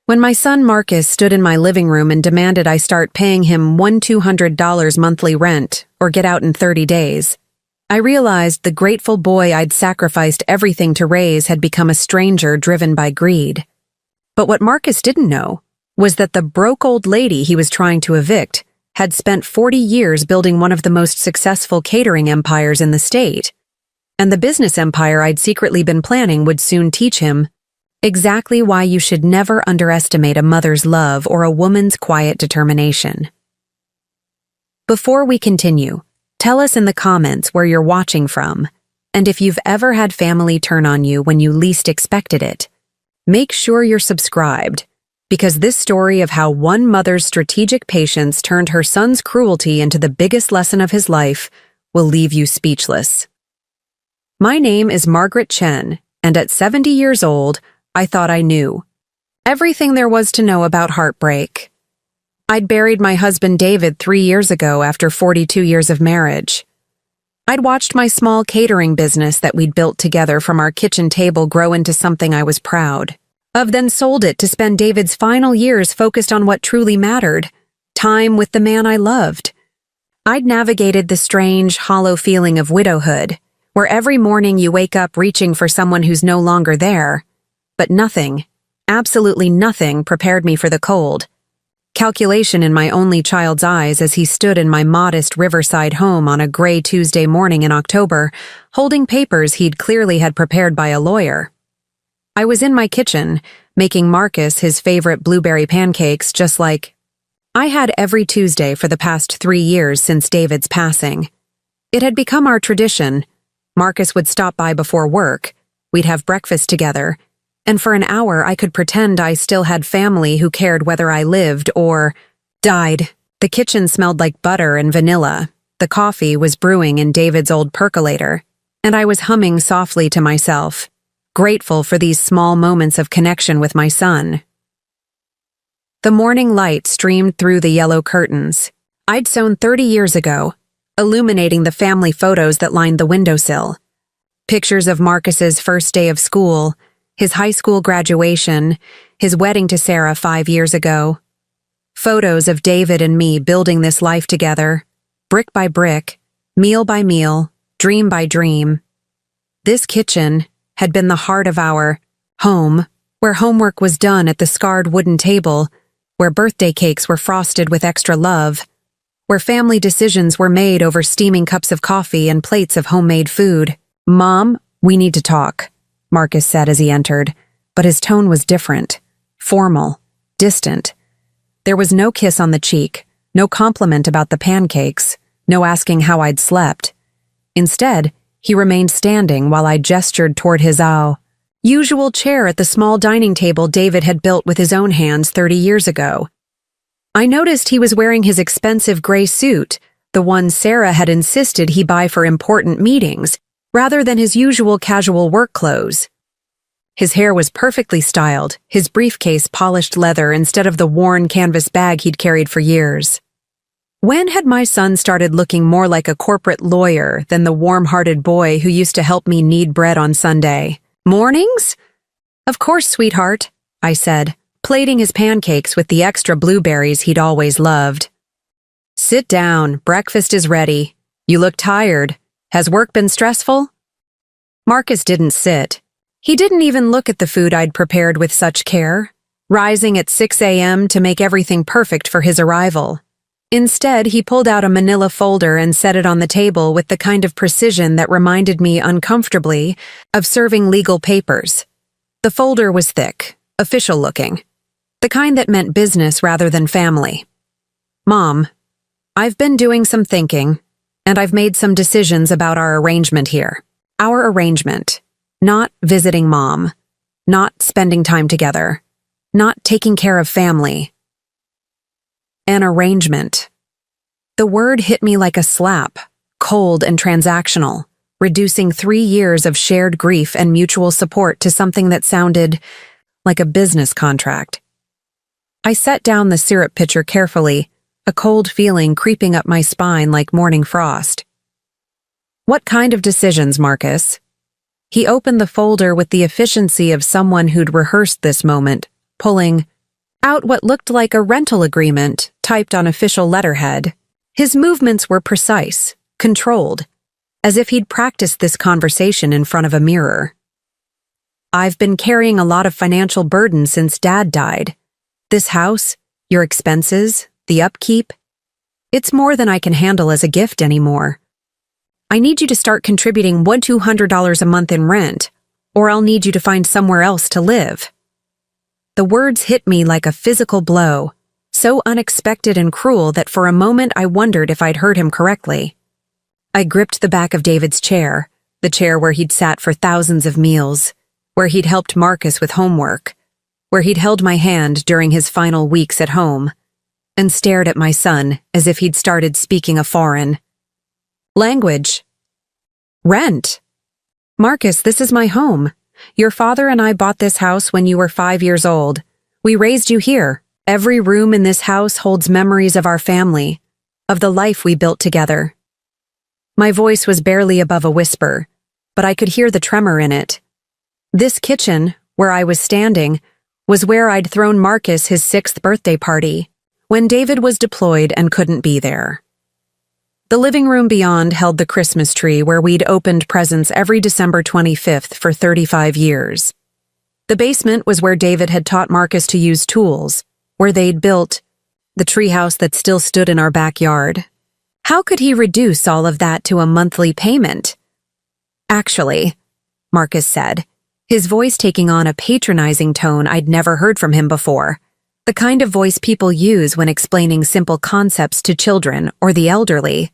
When my son Marcus stood in my living room and demanded I start paying him $200 monthly rent or get out in 30 days, I realized the grateful boy I'd sacrificed everything to raise had become a stranger driven by greed. But what Marcus didn't know was that the broke old lady he was trying to evict had spent 40 years building one of the most successful catering empires in the state, and the business empire I'd secretly been planning would soon teach him exactly why you should never underestimate a mother's love or a woman's quiet determination. Before we continue, tell us in the comments where you're watching from, and if you've ever had family turn on you when you least expected it. Make sure you're subscribed, because this story of how one mother's strategic patience turned her son's cruelty into the biggest lesson of his life will leave you speechless. My name is Margaret Chen, and at 70 years old, I thought I knew everything there was to know about heartbreak. I'd buried my husband David 3 years ago after 42 years of marriage. I'd watched my small catering business that we'd built together from our kitchen table grow into something I was proud of, then sold it to spend David's final years focused on what truly mattered, time with the man I loved. I'd navigated the strange, hollow feeling of widowhood, where every morning you wake up reaching for someone who's no longer there. But nothing, absolutely nothing, prepared me for the cold. Calculation in my only child's eyes as he stood in my modest riverside home on a gray Tuesday morning in October, holding papers he'd clearly had prepared by a lawyer. I was in my kitchen, making Marcus his favorite blueberry pancakes just like I had every Tuesday for the past 3 years since David's passing. It had become our tradition. Marcus would stop by before work, we'd have breakfast together, and for an hour I could pretend I still had family who cared whether I lived or died. The kitchen smelled like butter and vanilla. The coffee was brewing in David's old percolator, and I was humming softly to myself, grateful for these small moments of connection with my son. The morning light streamed through the yellow curtains I'd sewn 30 years ago, illuminating the family photos that lined the windowsill. Pictures of Marcus's first day of school, his high school graduation, his wedding to Sarah 5 years ago. Photos of David and me building this life together, brick by brick, meal by meal, dream by dream. This kitchen had been the heart of our home, where homework was done at the scarred wooden table, where birthday cakes were frosted with extra love, where family decisions were made over steaming cups of coffee and plates of homemade food. "Mom, we need to talk," Marcus said as he entered, but his tone was different, formal, distant. There was no kiss on the cheek, no compliment about the pancakes, no asking how I'd slept. Instead, he remained standing while I gestured toward his usual chair at the small dining table David had built with his own hands 30 years ago. I noticed he was wearing his expensive gray suit, the one Sarah had insisted he buy for important meetings, rather than his usual casual work clothes. His hair was perfectly styled, his briefcase polished leather instead of the worn canvas bag he'd carried for years. When had my son started looking more like a corporate lawyer than the warm-hearted boy who used to help me knead bread on Sunday mornings? "Of course, sweetheart," I said, plating his pancakes with the extra blueberries he'd always loved. "Sit down, breakfast is ready. You look tired. Has work been stressful?" Marcus didn't sit. He didn't even look at the food I'd prepared with such care, rising at 6 a.m. to make everything perfect for his arrival. Instead, he pulled out a manila folder and set it on the table with the kind of precision that reminded me uncomfortably of serving legal papers. The folder was thick, official-looking, the kind that meant business rather than family. "Mom, I've been doing some thinking, and I've made some decisions about our arrangement here. Our arrangement. Not visiting Mom. Not spending time together. Not taking care of family. An arrangement." The word hit me like a slap, cold and transactional, reducing 3 years of shared grief and mutual support to something that sounded like a business contract. I set down the syrup pitcher carefully, a cold feeling creeping up my spine like morning frost. "What kind of decisions, Marcus?" He opened the folder with the efficiency of someone who'd rehearsed this moment, pulling out what looked like a rental agreement typed on official letterhead. His movements were precise, controlled, as if he'd practiced this conversation in front of a mirror. I've been carrying a lot of financial burden since Dad died. This house, your expenses, the upkeep, it's more than I can handle as a gift anymore. I need you to start contributing $200 a month in rent, or I'll need you to find somewhere else to live. The words hit me like a physical blow, so unexpected and cruel that for a moment I wondered if I'd heard him correctly. I gripped the back of David's chair, the chair where he'd sat for thousands of meals, where he'd helped Marcus with homework, where he'd held my hand during his final weeks at home, and stared at my son as if he'd started speaking a foreign language. Rent. Marcus, this is my home. Your father and I bought this house when you were 5 years old. We raised you here. Every room in this house holds memories of our family, of the life we built together. My voice was barely above a whisper, but I could hear the tremor in it. This kitchen, where I was standing, was where I'd thrown Marcus his 6th birthday party, when David was deployed and couldn't be there. The living room beyond held the Christmas tree where we'd opened presents every December 25th for 35 years. The basement was where David had taught Marcus to use tools, where they'd built the treehouse that still stood in our backyard. How could he reduce all of that to a monthly payment? Actually, Marcus said, his voice taking on a patronizing tone I'd never heard from him before, the kind of voice people use when explaining simple concepts to children or the elderly.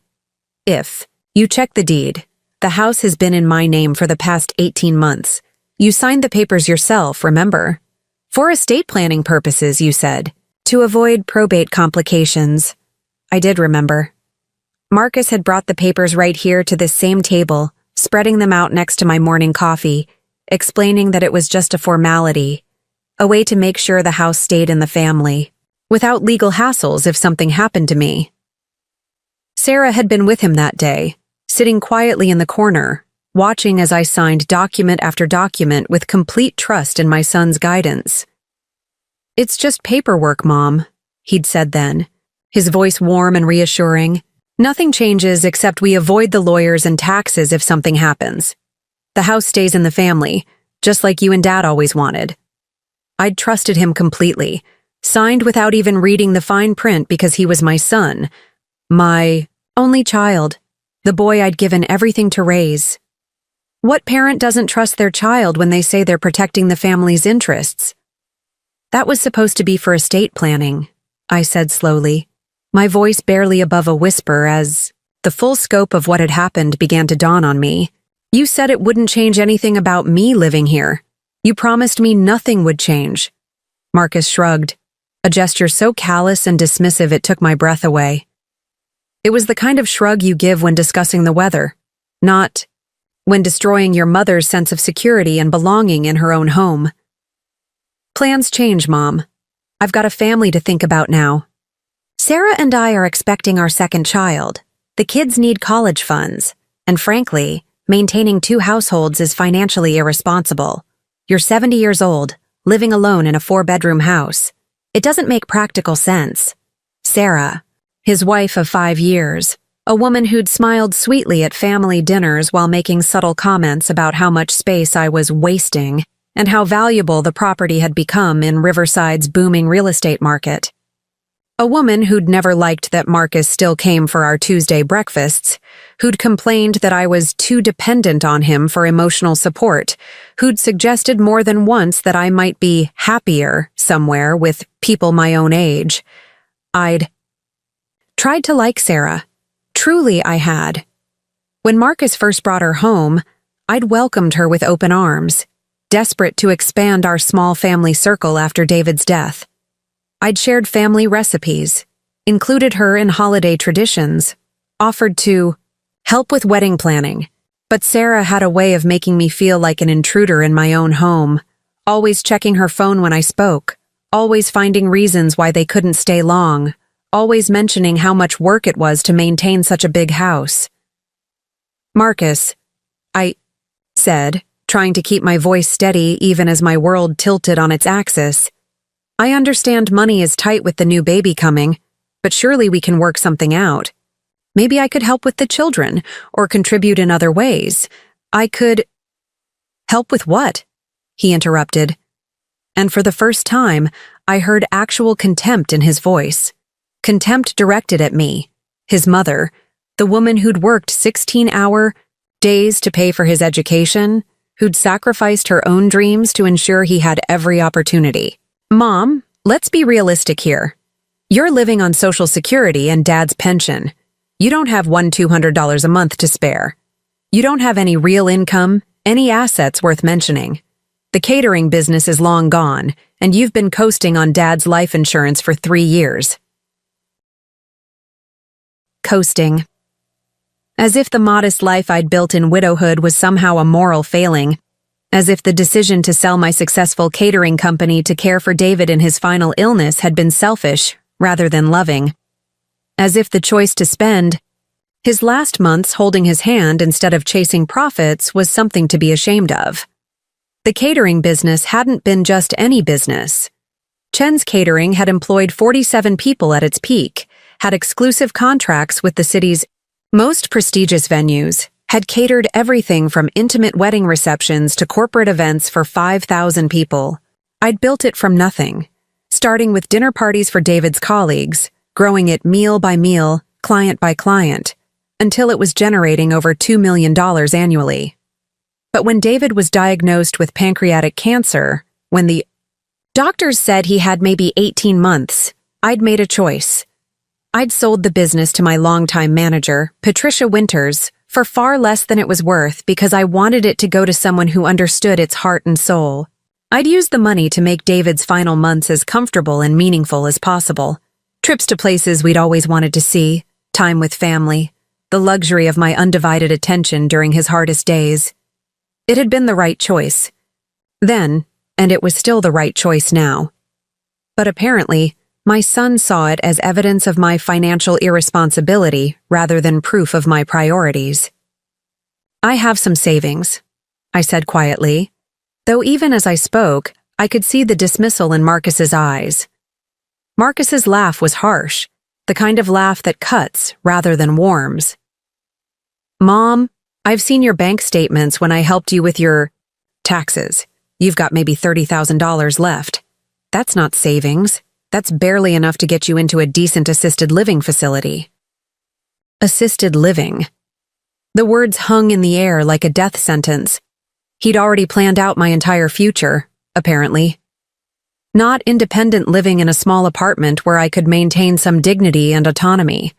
If you check the deed, the house has been in my name for the past 18 months. You signed the papers yourself, remember? For estate planning purposes, you said, to avoid probate complications. I did remember. Marcus had brought the papers right here to this same table, spreading them out next to my morning coffee, explaining that it was just a formality, a way to make sure the house stayed in the family, without legal hassles if something happened to me. Sarah had been with him that day, sitting quietly in the corner, watching as I signed document after document with complete trust in my son's guidance. It's just paperwork, Mom, he'd said then, his voice warm and reassuring. Nothing changes except we avoid the lawyers and taxes if something happens. The house stays in the family, just like you and Dad always wanted. I'd trusted him completely, signed without even reading the fine print because he was my son, my only child, the boy I'd given everything to raise. What parent doesn't trust their child when they say they're protecting the family's interests? That was supposed to be for estate planning, I said slowly, my voice barely above a whisper as the full scope of what had happened began to dawn on me. You said it wouldn't change anything about me living here. You promised me nothing would change. Marcus shrugged, a gesture so callous and dismissive it took my breath away. It was the kind of shrug you give when discussing the weather, not when destroying your mother's sense of security and belonging in her own home. Plans change, Mom. I've got a family to think about now. Sarah and I are expecting our second child. The kids need college funds, and frankly, maintaining 2 households is financially irresponsible. You're 70 years old, living alone in a 4-bedroom house. It doesn't make practical sense. Sarah, his wife of 5 years, a woman who'd smiled sweetly at family dinners while making subtle comments about how much space I was wasting and how valuable the property had become in Riverside's booming real estate market. A woman who'd never liked that Marcus still came for our Tuesday breakfasts, who'd complained that I was too dependent on him for emotional support, who'd suggested more than once that I might be happier somewhere with people my own age. I'd tried to like Sarah. Truly, I had. When Marcus first brought her home, I'd welcomed her with open arms, desperate to expand our small family circle after David's death. I'd shared family recipes, included her in holiday traditions, offered to help with wedding planning, but Sarah had a way of making me feel like an intruder in my own home, always checking her phone when I spoke, always finding reasons why they couldn't stay long, always mentioning how much work it was to maintain such a big house. Marcus, I said, trying to keep my voice steady even as my world tilted on its axis. I understand money is tight with the new baby coming, but surely we can work something out. Maybe I could help with the children, or contribute in other ways. I could— Help with what? He interrupted. And for the first time, I heard actual contempt in his voice. Contempt directed at me, his mother, the woman who'd worked 16-hour days to pay for his education, who'd sacrificed her own dreams to ensure he had every opportunity. Mom, let's be realistic here. You're living on Social Security and Dad's pension. You don't have $200 a month to spare. You don't have any real income, any assets worth mentioning. The catering business is long gone, and you've been coasting on Dad's life insurance for 3 years. Coasting. As if the modest life I'd built in widowhood was somehow a moral failing. As if the decision to sell my successful catering company to care for David in his final illness had been selfish rather than loving. As if the choice to spend his last months holding his hand instead of chasing profits was something to be ashamed of. The catering business hadn't been just any business. Chen's Catering had employed 47 people at its peak, had exclusive contracts with the city's most prestigious venues, had catered everything from intimate wedding receptions to corporate events for 5,000 people. I'd built it from nothing, starting with dinner parties for David's colleagues, growing it meal by meal, client by client, until it was generating over $2 million annually. But when David was diagnosed with pancreatic cancer, when the doctors said he had maybe 18 months, I'd made a choice. I'd sold the business to my longtime manager, Patricia Winters, for far less than it was worth because I wanted it to go to someone who understood its heart and soul. I'd used the money to make David's final months as comfortable and meaningful as possible. Trips to places we'd always wanted to see, time with family, the luxury of my undivided attention during his hardest days. It had been the right choice then, and it was still the right choice now. But apparently, my son saw it as evidence of my financial irresponsibility rather than proof of my priorities. I have some savings, I said quietly, though even as I spoke, I could see the dismissal in Marcus's eyes. Marcus's laugh was harsh, the kind of laugh that cuts rather than warms. Mom, I've seen your bank statements when I helped you with your taxes. You've got maybe $30,000 left. That's not savings. That's barely enough to get you into a decent assisted living facility. Assisted living. The words hung in the air like a death sentence. He'd already planned out my entire future, apparently. Not independent living in a small apartment where I could maintain some dignity and autonomy.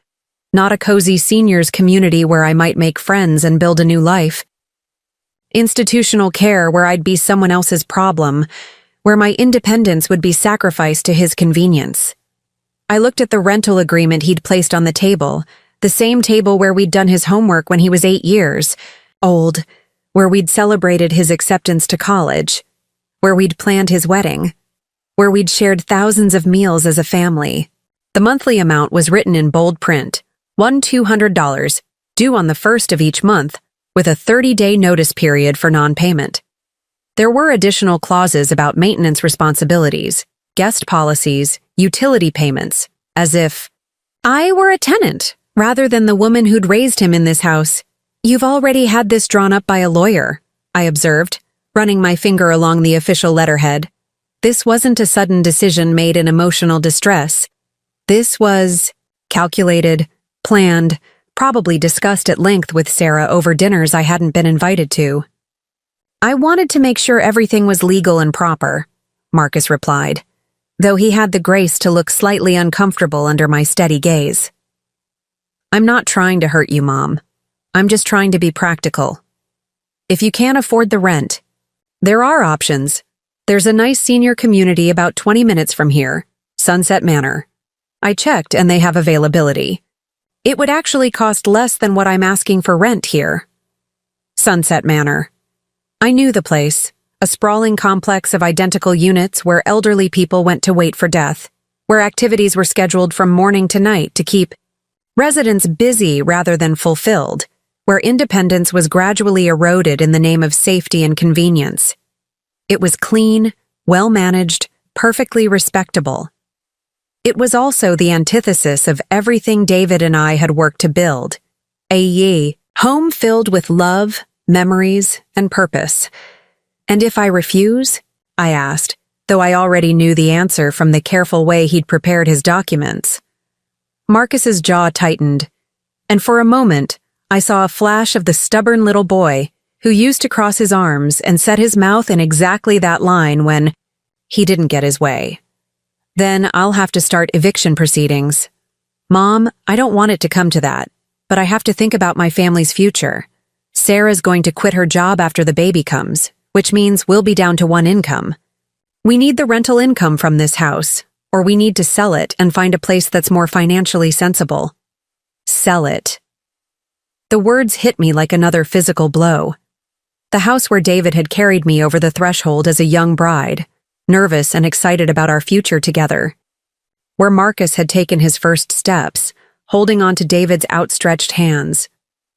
Not a cozy seniors community where I might make friends and build a new life. Institutional care where I'd be someone else's problem, where my independence would be sacrificed to his convenience. I looked at the rental agreement he'd placed on the table, the same table where we'd done his homework when he was 8 years old, where we'd celebrated his acceptance to college, where we'd planned his wedding, where we'd shared thousands of meals as a family. The monthly amount was written in bold print, $200, due on the 1st of each month, with a 30-day notice period for non-payment. There were additional clauses about maintenance responsibilities, guest policies, utility payments, as if I were a tenant rather than the woman who'd raised him in this house. You've already had this drawn up by a lawyer, I observed, running my finger along the official letterhead. This wasn't a sudden decision made in emotional distress. This was calculated, planned, probably discussed at length with Sarah over dinners I hadn't been invited to. I wanted to make sure everything was legal and proper, Marcus replied, though he had the grace to look slightly uncomfortable under my steady gaze. I'm not trying to hurt you, Mom. I'm just trying to be practical. If you can't afford the rent, there are options. There's a nice senior community about 20 minutes from here, Sunset Manor. I checked and they have availability. It would actually cost less than what I'm asking for rent here. Sunset Manor. I knew the place, a sprawling complex of identical units where elderly people went to wait for death, where activities were scheduled from morning to night to keep residents busy rather than fulfilled, where independence was gradually eroded in the name of safety and convenience. It was clean, well-managed, perfectly respectable. It was also the antithesis of everything David and I had worked to build. A home filled with love, memories, and purpose. And if I refuse? I asked, though I already knew the answer from the careful way he'd prepared his documents. Marcus's jaw tightened, and for a moment, I saw a flash of the stubborn little boy who used to cross his arms and set his mouth in exactly that line when he didn't get his way. Then I'll have to start eviction proceedings. Mom, I don't want it to come to that, but I have to think about my family's future. Sarah's going to quit her job after the baby comes, which means we'll be down to one income. We need the rental income from this house, or we need to sell it and find a place that's more financially sensible. Sell it. The words hit me like another physical blow. The house where David had carried me over the threshold as a young bride, nervous and excited about our future together. Where Marcus had taken his first steps, holding on to David's outstretched hands.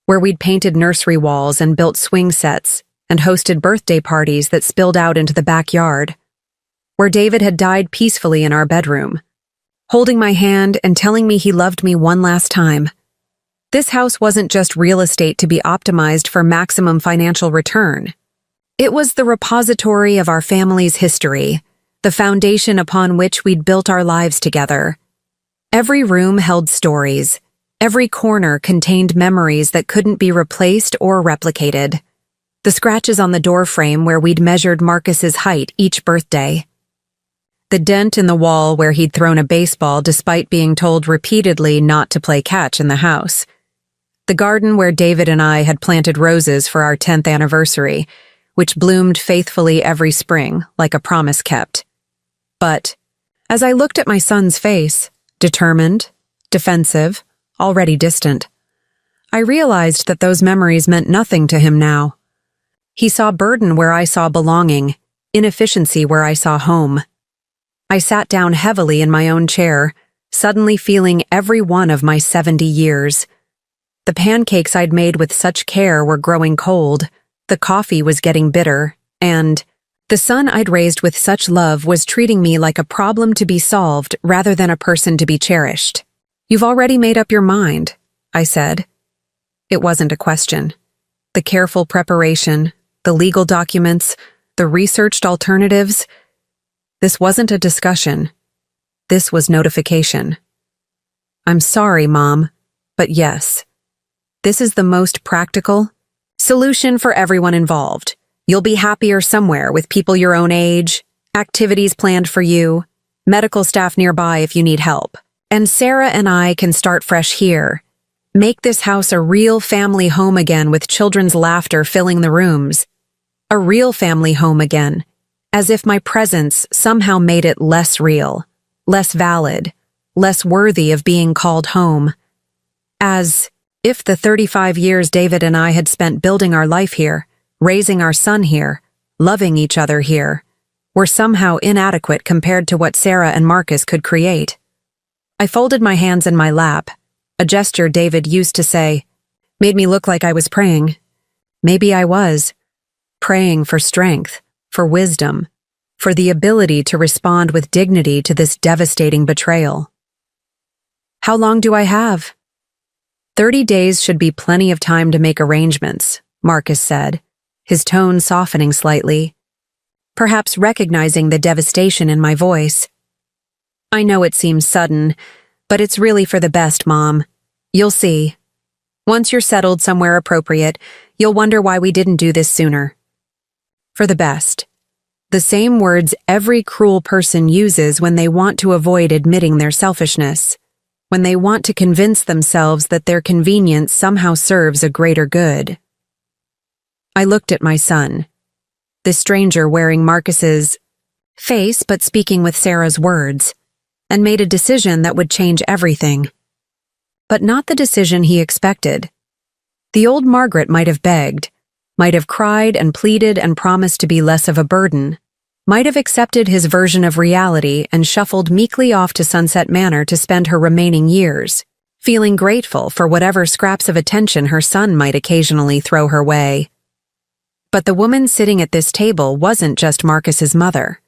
Where we'd painted nursery walls and built swing sets and hosted birthday parties that spilled out into the backyard. Where David had died peacefully in our bedroom, holding my hand and telling me he loved me one last time. This house wasn't just real estate to be optimized for maximum financial return. It was the repository of our family's history, the foundation upon which we'd built our lives together. Every room held stories. Every corner contained memories that couldn't be replaced or replicated. The scratches on the door frame where we'd measured Marcus's height each birthday. The dent in the wall where he'd thrown a baseball despite being told repeatedly not to play catch in the house. The garden where David and I had planted roses for our 10th anniversary, which bloomed faithfully every spring, like a promise kept. But, as I looked at my son's face, determined, defensive, already distant, I realized that those memories meant nothing to him now. He saw burden where I saw belonging, inefficiency where I saw home. I sat down heavily in my own chair, suddenly feeling every one of my 70 years. The pancakes I'd made with such care were growing cold, the coffee was getting bitter, and the son I'd raised with such love was treating me like a problem to be solved rather than a person to be cherished. You've already made up your mind, I said. It wasn't a question. The careful preparation, the legal documents, the researched alternatives. This wasn't a discussion. This was notification. I'm sorry, Mom, but yes. This is the most practical solution for everyone involved. You'll be happier somewhere with people your own age, activities planned for you, medical staff nearby if you need help. And Sarah and I can start fresh here. Make this house a real family home again with children's laughter filling the rooms. A real family home again, as if my presence somehow made it less real, less valid, less worthy of being called home. As if the 35 years David and I had spent building our life here, raising our son here, loving each other here, were somehow inadequate compared to what Sarah and Marcus could create. I folded my hands in my lap, a gesture David used to say, made me look like I was praying. Maybe I was. Praying for strength, for wisdom, for the ability to respond with dignity to this devastating betrayal. How long do I have? 30 days should be plenty of time to make arrangements, Marcus said, his tone softening slightly, perhaps recognizing the devastation in my voice. I know it seems sudden, but it's really for the best, Mom. You'll see. Once you're settled somewhere appropriate, you'll wonder why we didn't do this sooner. For the best. The same words every cruel person uses when they want to avoid admitting their selfishness, when they want to convince themselves that their convenience somehow serves a greater good. I looked at my son, the stranger wearing Marcus's face but speaking with Sarah's words, and made a decision that would change everything. But not the decision he expected. The old Margaret might have begged, might have cried and pleaded and promised to be less of a burden, might have accepted his version of reality and shuffled meekly off to Sunset Manor to spend her remaining years, feeling grateful for whatever scraps of attention her son might occasionally throw her way. But the woman sitting at this table wasn't just Marcus's mother.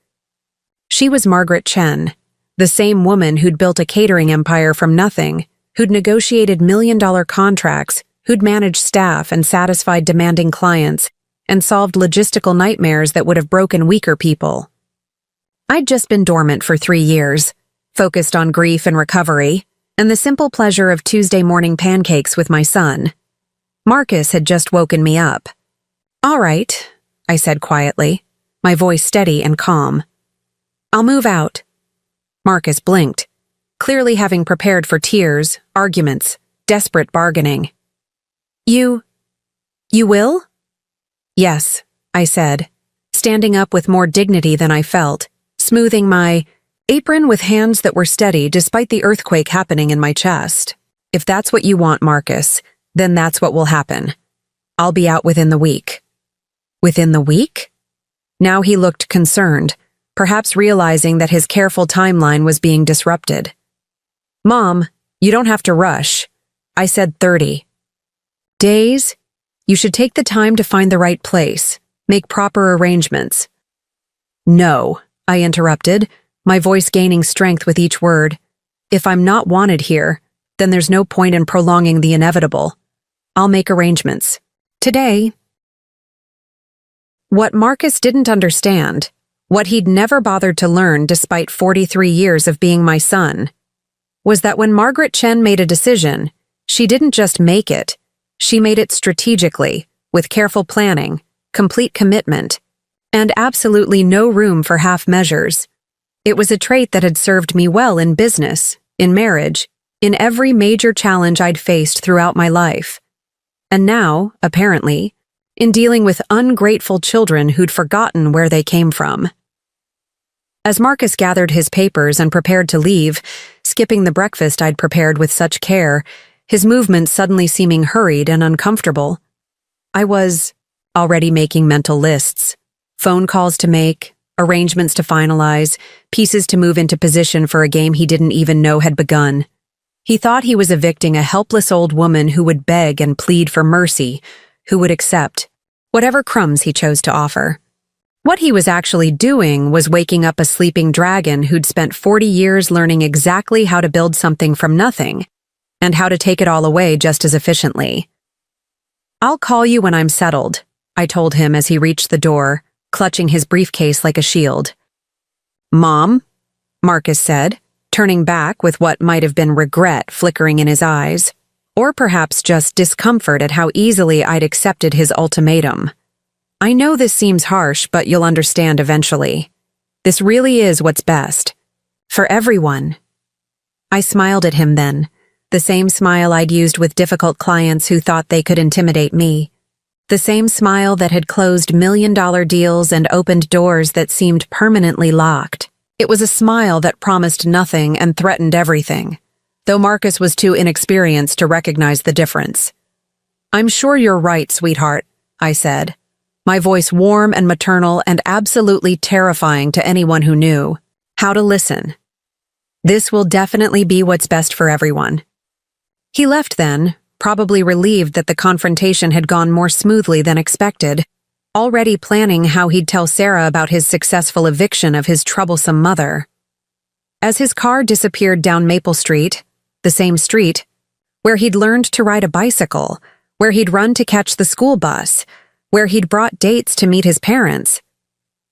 She was Margaret Chen, the same woman who'd built a catering empire from nothing, who'd negotiated million-dollar contracts, who'd managed staff and satisfied demanding clients, and solved logistical nightmares that would have broken weaker people. I'd just been dormant for 3 years, focused on grief and recovery, and the simple pleasure of Tuesday morning pancakes with my son. Marcus had just woken me up. "All right," I said quietly, my voice steady and calm. "I'll move out." Marcus blinked, clearly having prepared for tears, arguments, desperate bargaining. You will?" "Yes," I said, standing up with more dignity than I felt, smoothing my apron with hands that were steady despite the earthquake happening in my chest. "If that's what you want, Marcus, then that's what will happen. I'll be out within the week." "Within the week?" Now he looked concerned, perhaps realizing that his careful timeline was being disrupted. "Mom, you don't have to rush. I said 30. Days? You should take the time to find the right place, make proper arrangements." "No," I interrupted, my voice gaining strength with each word. "If I'm not wanted here, then there's no point in prolonging the inevitable. I'll make arrangements. Today." What Marcus didn't understand, what he'd never bothered to learn despite 43 years of being my son, was that when Margaret Chen made a decision, she didn't just make it, she made it strategically, with careful planning, complete commitment, and absolutely no room for half measures. It was a trait that had served me well in business, in marriage, in every major challenge I'd faced throughout my life. And now, apparently, in dealing with ungrateful children who'd forgotten where they came from. As Marcus gathered his papers and prepared to leave, skipping the breakfast I'd prepared with such care, his movements suddenly seeming hurried and uncomfortable, I was already making mental lists, phone calls to make, arrangements to finalize, pieces to move into position for a game he didn't even know had begun. He thought he was evicting a helpless old woman who would beg and plead for mercy, who would accept whatever crumbs he chose to offer. What he was actually doing was waking up a sleeping dragon who'd spent 40 years learning exactly how to build something from nothing, and how to take it all away just as efficiently. "I'll call you when I'm settled," I told him as he reached the door, clutching his briefcase like a shield. "Mom?" Marcus said, turning back with what might have been regret flickering in his eyes, or perhaps just discomfort at how easily I'd accepted his ultimatum. "I know this seems harsh, but you'll understand eventually. This really is what's best. For everyone." I smiled at him then, the same smile I'd used with difficult clients who thought they could intimidate me. The same smile that had closed million-dollar deals and opened doors that seemed permanently locked. It was a smile that promised nothing and threatened everything, though Marcus was too inexperienced to recognize the difference. "I'm sure you're right, sweetheart," I said, my voice warm and maternal and absolutely terrifying to anyone who knew how to listen. "This will definitely be what's best for everyone." He left then, probably relieved that the confrontation had gone more smoothly than expected, already planning how he'd tell Sarah about his successful eviction of his troublesome mother. As his car disappeared down Maple Street, the same street, where he'd learned to ride a bicycle, where he'd run to catch the school bus, where he'd brought dates to meet his parents,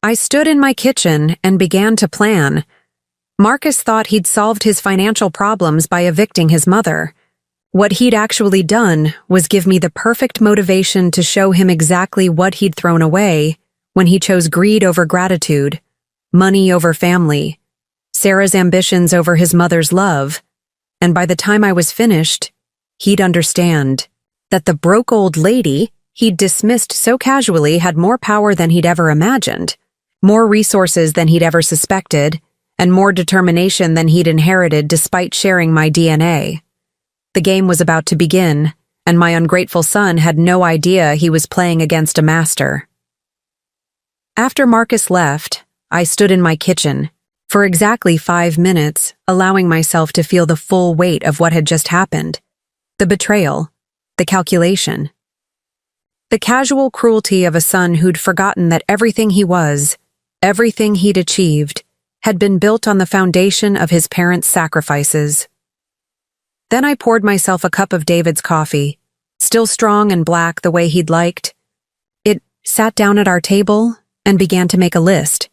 I stood in my kitchen and began to plan. Marcus thought he'd solved his financial problems by evicting his mother. What he'd actually done was give me the perfect motivation to show him exactly what he'd thrown away when he chose greed over gratitude, money over family, Sarah's ambitions over his mother's love, and by the time I was finished, he'd understand that the broke old lady he'd dismissed so casually had more power than he'd ever imagined, more resources than he'd ever suspected, and more determination than he'd inherited despite sharing my DNA. The game was about to begin, and my ungrateful son had no idea he was playing against a master. After Marcus left, I stood in my kitchen for exactly 5 minutes, allowing myself to feel the full weight of what had just happened. The betrayal, the calculation. The casual cruelty of a son who'd forgotten that everything he was, everything he'd achieved, had been built on the foundation of his parents' sacrifices. Then I poured myself a cup of David's coffee, still strong and black the way he'd liked. It sat down at our table and began to make a list,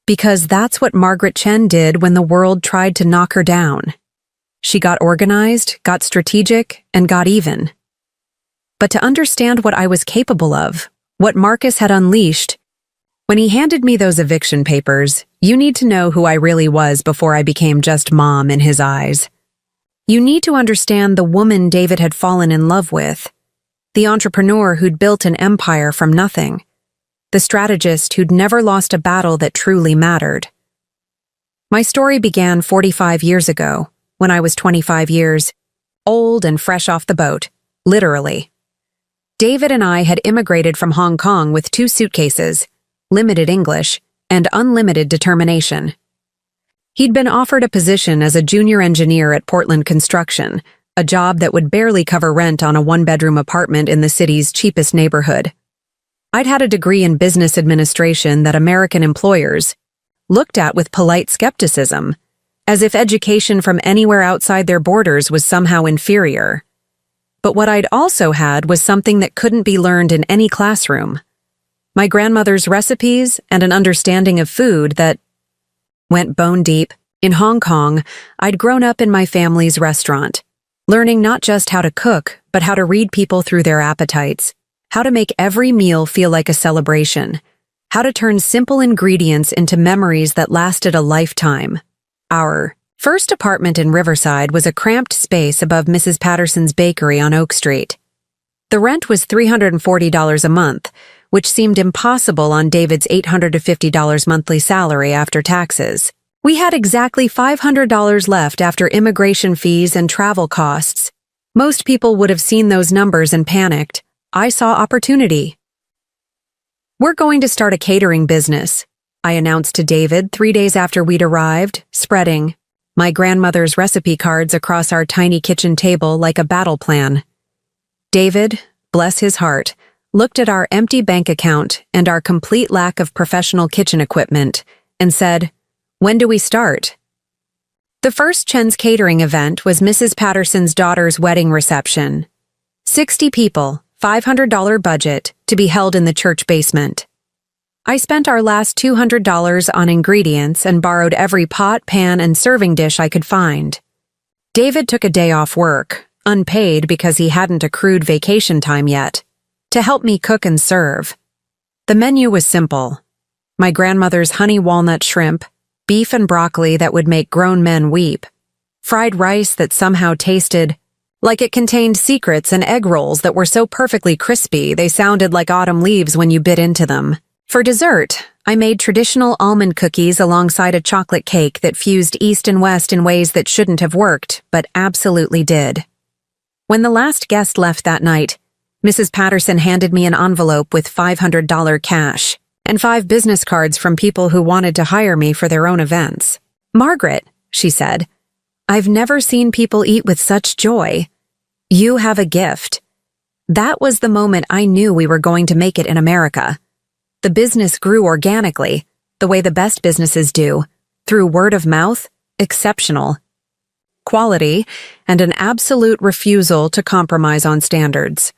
because that's what Margaret Chen did when the world tried to knock her down. She got organized, got strategic, and got even. But to understand what I was capable of, what Marcus had unleashed, when he handed me those eviction papers, you need to know who I really was before I became just mom in his eyes. You need to understand the woman David had fallen in love with, the entrepreneur who'd built an empire from nothing, the strategist who'd never lost a battle that truly mattered. My story began 45 years ago, when I was 25 years, old and fresh off the boat, literally. David and I had immigrated from Hong Kong with 2 suitcases, limited English, and unlimited determination. He'd been offered a position as a junior engineer at Portland Construction, a job that would barely cover rent on a 1-bedroom apartment in the city's cheapest neighborhood. I'd had a degree in business administration that American employers looked at with polite skepticism, as if education from anywhere outside their borders was somehow inferior. But what I'd also had was something that couldn't be learned in any classroom: my grandmother's recipes and an understanding of food that went bone deep. In Hong Kong, I'd grown up in my family's restaurant, learning not just how to cook, but how to read people through their appetites, how to make every meal feel like a celebration, how to turn simple ingredients into memories that lasted a lifetime. Our first apartment in Riverside was a cramped space above Mrs. Patterson's bakery on Oak Street. The rent was $340 a month, which seemed impossible on David's $850 monthly salary after taxes. We had exactly $500 left after immigration fees and travel costs. Most people would have seen those numbers and panicked. I saw opportunity. "We're going to start a catering business," I announced to David 3 days after we'd arrived, spreading my grandmother's recipe cards across our tiny kitchen table like a battle plan. David, bless his heart, looked at our empty bank account and our complete lack of professional kitchen equipment and said, "When do we start?" The first Chen's catering event was Mrs. Patterson's daughter's wedding reception. 60 people, $500 budget, to be held in the church basement. I spent our last $200 on ingredients and borrowed every pot, pan, and serving dish I could find. David took a day off work, unpaid because he hadn't accrued vacation time yet, to help me cook and serve. The menu was simple: my grandmother's honey walnut shrimp, beef and broccoli that would make grown men weep, fried rice that somehow tasted like it contained secrets, and egg rolls that were so perfectly crispy they sounded like autumn leaves when you bit into them. For dessert, I made traditional almond cookies alongside a chocolate cake that fused East and West in ways that shouldn't have worked, but absolutely did. When the last guest left that night, Mrs. Patterson handed me an envelope with $500 cash and 5 business cards from people who wanted to hire me for their own events. "Margaret," she said, "I've never seen people eat with such joy. You have a gift." That was the moment I knew we were going to make it in America. The business grew organically, the way the best businesses do, through word of mouth, exceptional quality, and an absolute refusal to compromise on standards.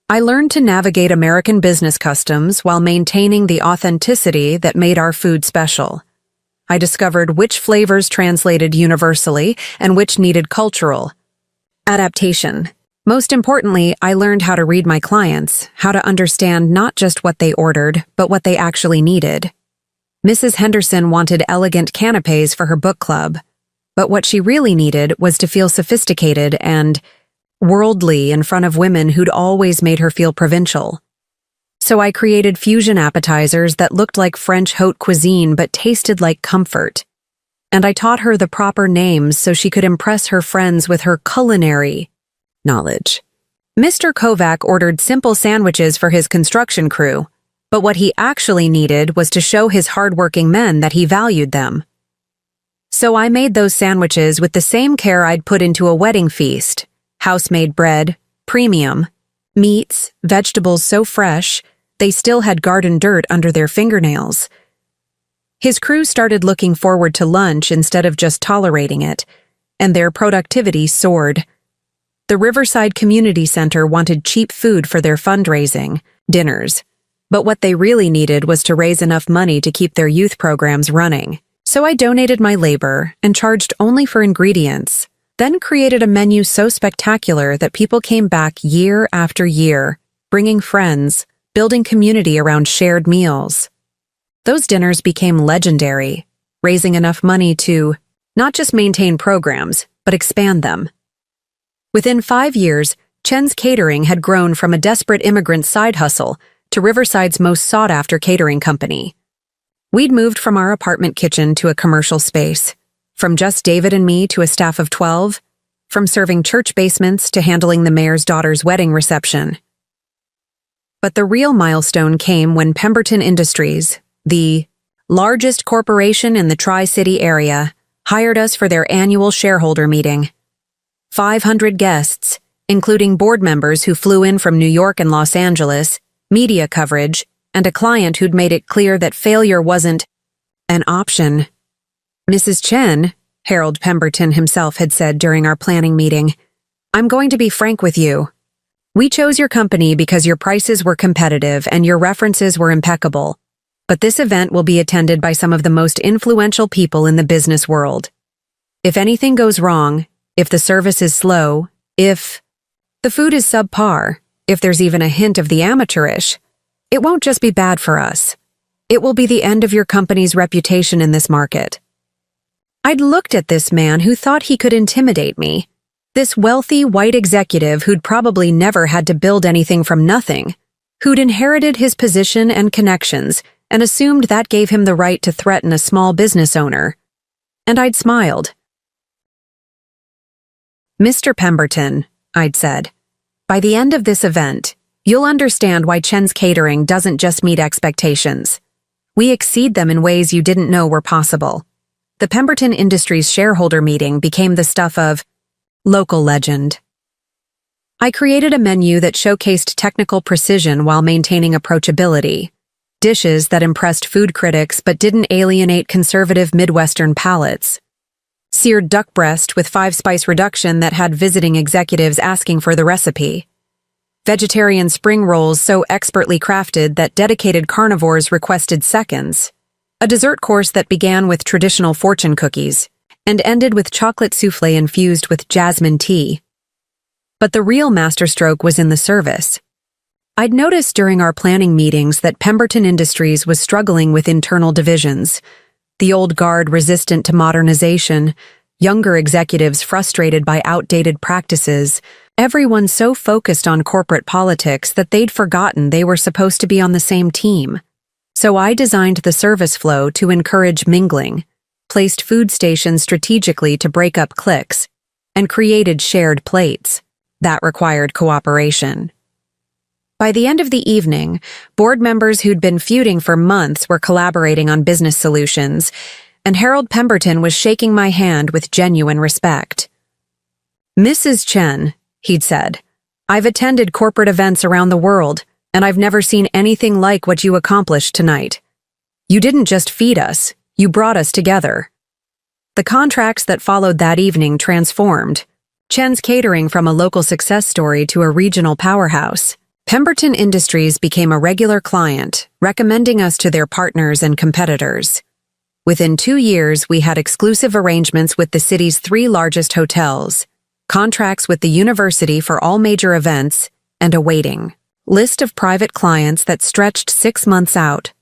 I learned to navigate American business customs while maintaining the authenticity that made our food special. I discovered which flavors translated universally and which needed cultural adaptation. Most importantly, I learned how to read my clients, how to understand not just what they ordered, but what they actually needed. Mrs. Henderson wanted elegant canapes for her book club, but what she really needed was to feel sophisticated and worldly in front of women who'd always made her feel provincial. So I created fusion appetizers that looked like French haute cuisine but tasted like comfort. And I taught her the proper names so she could impress her friends with her culinary knowledge. Mr. Kovac ordered simple sandwiches for his construction crew, but what he actually needed was to show his hardworking men that he valued them. So I made those sandwiches with the same care I'd put into a wedding feast: house-made bread, premium, meats, vegetables so fresh they still had garden dirt under their fingernails. His crew started looking forward to lunch instead of just tolerating it, and their productivity soared. The Riverside Community Center wanted cheap food for their fundraising, dinners, but what they really needed was to raise enough money to keep their youth programs running. So I donated my labor and charged only for ingredients, then created a menu so spectacular that people came back year after year, bringing friends, building community around shared meals. Those dinners became legendary, raising enough money to not just maintain programs, but expand them. Within 5 years, Chen's Catering had grown from a desperate immigrant side hustle to Riverside's most sought-after catering company. We'd moved from our apartment kitchen to a commercial space, from just David and me to a staff of 12, from serving church basements to handling the mayor's daughter's wedding reception. But the real milestone came when Pemberton Industries, the largest corporation in the Tri-City area, hired us for their annual shareholder meeting. 500 guests, including board members who flew in from New York and Los Angeles, media coverage, and a client who'd made it clear that failure wasn't an option. "Mrs. Chen," Harold Pemberton himself had said during our planning meeting, "I'm going to be frank with you. We chose your company because your prices were competitive and your references were impeccable. But this event will be attended by some of the most influential people in the business world. If anything goes wrong, if the service is slow, if the food is subpar, if there's even a hint of the amateurish, it won't just be bad for us. It will be the end of your company's reputation in this market." I'd looked at this man who thought he could intimidate me, this wealthy white executive who'd probably never had to build anything from nothing, who'd inherited his position and connections and assumed that gave him the right to threaten a small business owner. And I'd smiled. "Mr. Pemberton," I'd said, "by the end of this event, you'll understand why Chen's Catering doesn't just meet expectations. We exceed them in ways you didn't know were possible." The Pemberton Industries shareholder meeting became the stuff of local legend. I created a menu that showcased technical precision while maintaining approachability, dishes that impressed food critics but didn't alienate conservative Midwestern palates, seared duck breast with 5-spice reduction that had visiting executives asking for the recipe, vegetarian spring rolls so expertly crafted that dedicated carnivores requested seconds, a dessert course that began with traditional fortune cookies and ended with chocolate souffle infused with jasmine tea. But the real masterstroke was in the service. I'd noticed during our planning meetings that Pemberton Industries was struggling with internal divisions, the old guard resistant to modernization, younger executives frustrated by outdated practices, everyone so focused on corporate politics that they'd forgotten they were supposed to be on the same team. So I designed the service flow to encourage mingling, placed food stations strategically to break up cliques, and created shared plates. That required cooperation. By the end of the evening, board members who'd been feuding for months were collaborating on business solutions, and Harold Pemberton was shaking my hand with genuine respect. "Mrs. Chen," he'd said, "I've attended corporate events around the world, and I've never seen anything like what you accomplished tonight. You didn't just feed us, you brought us together." The contracts that followed that evening transformed Chen's Catering from a local success story to a regional powerhouse. Pemberton Industries became a regular client, recommending us to their partners and competitors. Within 2 years, we had exclusive arrangements with the city's 3 largest hotels, contracts with the university for all major events, and a waiting list of private clients that stretched 6 months out.